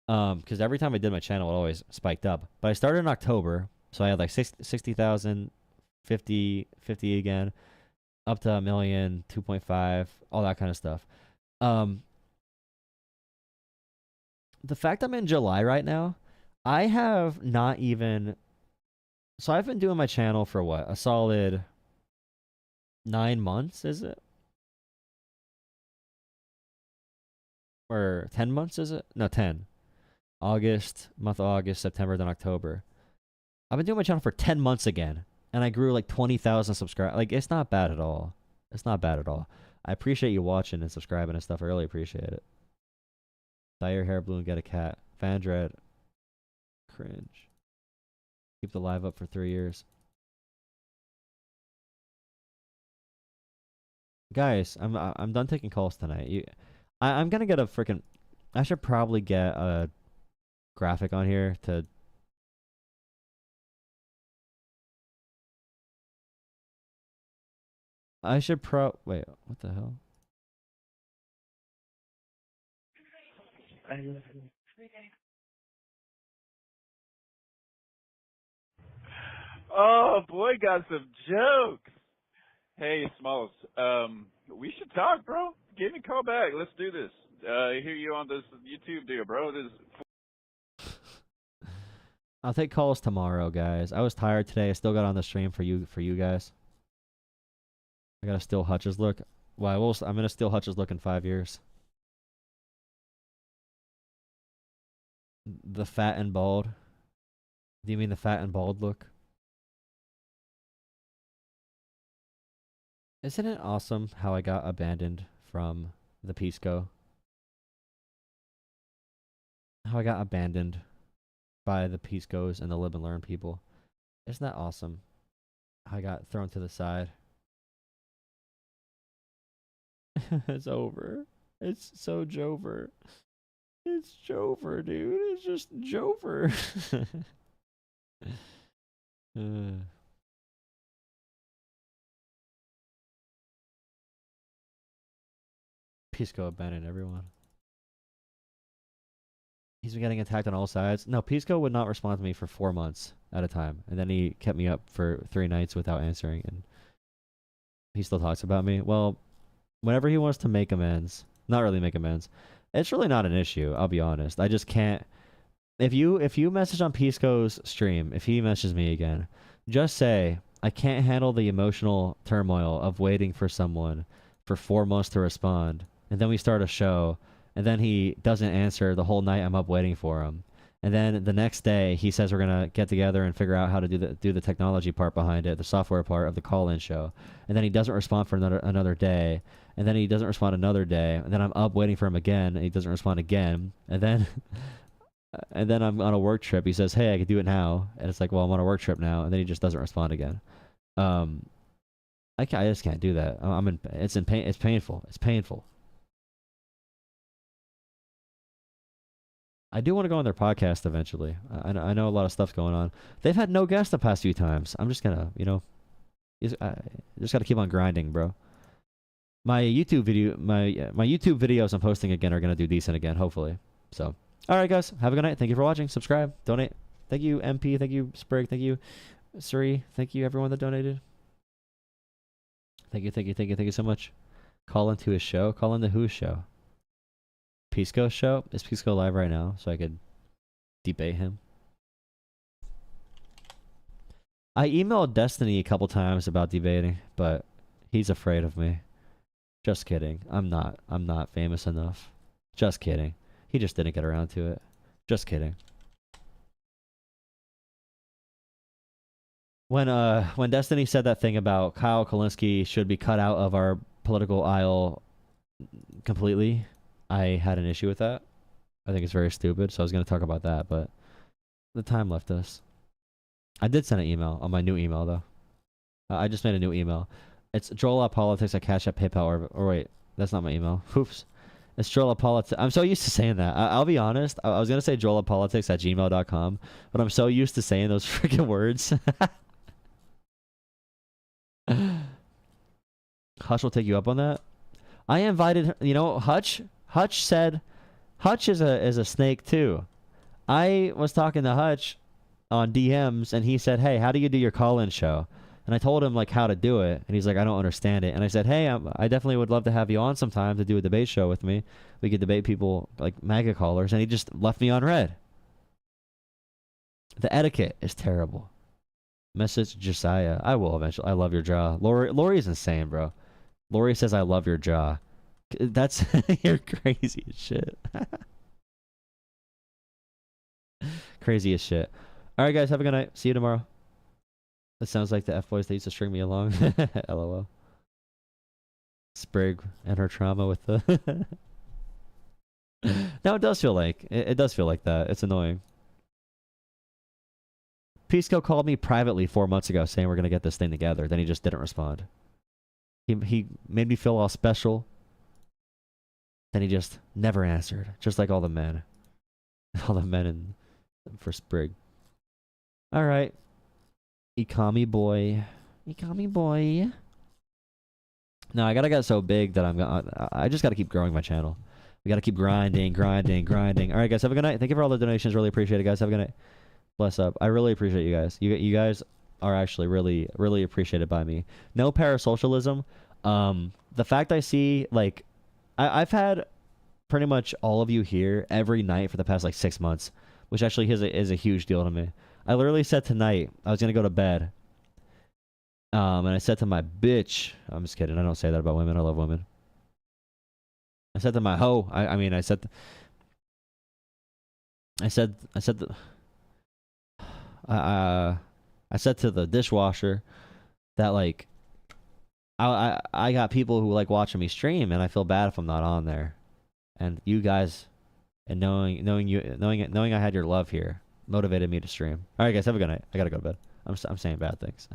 Because every time I did my channel, it always spiked up. But I started in October, so I had like 60,000, 50 again, up to 1 million, 2.5, all that kind of stuff. The fact I'm in July right now, I have not even... So I've been doing my channel for what? A solid 9 months, is it? Or 10 months, is it? No, 10. August, September, then October. I've been doing my channel for 10 months again, and I grew like 20,000 subscribers. Like, it's not bad at all. It's not bad at all. I appreciate you watching and subscribing and stuff. I really appreciate it. Dye your hair blue and get a cat. Vandred. Cringe. Keep the live up for 3 years. Guys, I'm done taking calls tonight. I'm gonna get a freaking... I should probably get a graphic on here to... I should wait, what the hell? Oh, boy, got some jokes. Hey, Smalls, we should talk, bro. Give me a call back. Let's do this. I hear you on this YouTube deal, bro. I'll take calls tomorrow, guys. I was tired today. I still got on the stream for you guys. I got a Still Hutch's look. Well, I'm gonna Still Hutch's look in 5 years. The fat and bald. Do you mean the fat and bald look? Isn't it awesome how I got abandoned from the Pisco? How I got abandoned by the Piscos and the Live and Learn people. Isn't that awesome? How I got thrown to the side. It's over. It's so Jover. It's Jover, dude. It's just Jover. Pisco abandoned everyone. He's been getting attacked on all sides. No, Pisco would not respond to me for 4 months at a time. And then he kept me up for 3 nights without answering. And he still talks about me. Well, whenever he wants to make amends, not really make amends, it's really not an issue, I'll be honest. I just can't If you message on Pisco's stream, if he messages me again, just say, I can't handle the emotional turmoil of waiting for someone for 4 months to respond. And then we start a show, and then he doesn't answer the whole night I'm up waiting for him. And then the next day he says we're gonna get together and figure out how to do the technology part behind it, the software part of the call-in show. And then he doesn't respond for another day. And then he doesn't respond another day. And then I'm up waiting for him again, and he doesn't respond again. And then and then I'm on a work trip. He says, "Hey, I could do it now." And it's like, "Well, I'm on a work trip now." And then he just doesn't respond again. I just can't do that. It's painful. It's painful. I do want to go on their podcast eventually. I know a lot of stuff's going on. They've had no guests the past few times. I'm just gonna, just gotta keep on grinding, bro. My YouTube videos I'm posting again are gonna do decent again, hopefully. So, all right, guys, have a good night. Thank you for watching. Subscribe, donate. Thank you, MP. Thank you, Sprig. Thank you, Suri. Thank you, everyone that donated. Thank you so much. Call into his show. Call into whose show? Pisco's show? Is Pisco live right now so I could debate him? I emailed Destiny a couple times about debating, but he's afraid of me. Just kidding. I'm not famous enough. Just kidding. He just didn't get around to it. Just kidding. When Destiny said that thing about Kyle Kulinski should be cut out of our political aisle completely, I had an issue with that. I think it's very stupid, so I was going to talk about that, but the time left us. I did send an email on my new email, though. I just made a new email. It's joelpolitics at Cash App, PayPal, or wait, that's not my email. Oops. It's joelpolitics. I'm so used to saying that. I'll be honest. I was going to say joelpolitics at gmail.com, but I'm so used to saying those freaking words. Hutch will take you up on that. I invited, Hutch said, Hutch is a snake too. I was talking to Hutch on DMs, and he said, "Hey, how do you do your call-in show?" And I told him like how to do it, and he's like, "I don't understand it." And I said, "Hey, I definitely would love to have you on sometime to do a debate show with me. We could debate people like MAGA callers." And he just left me on red. The etiquette is terrible. Message Josiah. I will eventually. I love your jaw. Lori's insane, bro. Lori says, "I love your jaw." That's you're crazy as shit. Crazy as shit. All right, guys, have a good night. See you tomorrow. That sounds like the F-boys that used to string me along. LOL. Sprig and her trauma with the... No, it does feel like... It does feel like that. It's annoying. Pisco called me privately 4 months ago saying we're going to get this thing together. Then he just didn't respond. He made me feel all special. Then he just never answered. Just like all the men. All the men for Sprig. Alright. Ikami boy. Ikami boy. No, I gotta get so big that I just gotta keep growing my channel. We gotta keep grinding. Alright, guys, have a good night. Thank you for all the donations. Really appreciate it, guys. Have a good night. Bless up. I really appreciate you guys. You guys are actually really, really appreciated by me. No parasocialism. The fact I see, like, I've had pretty much all of you here every night for the past, like, 6 months, which actually is a huge deal to me. I literally said tonight I was going to go to bed, and I said to my bitch, I'm just kidding, I don't say that about women, I love women. I said to my hoe, I said to the dishwasher that, like, I got people who like watching me stream, and I feel bad if I'm not on there. And you guys, and knowing I had your love here, motivated me to stream. All right, guys, have a good night. I gotta go to bed. I'm saying bad things.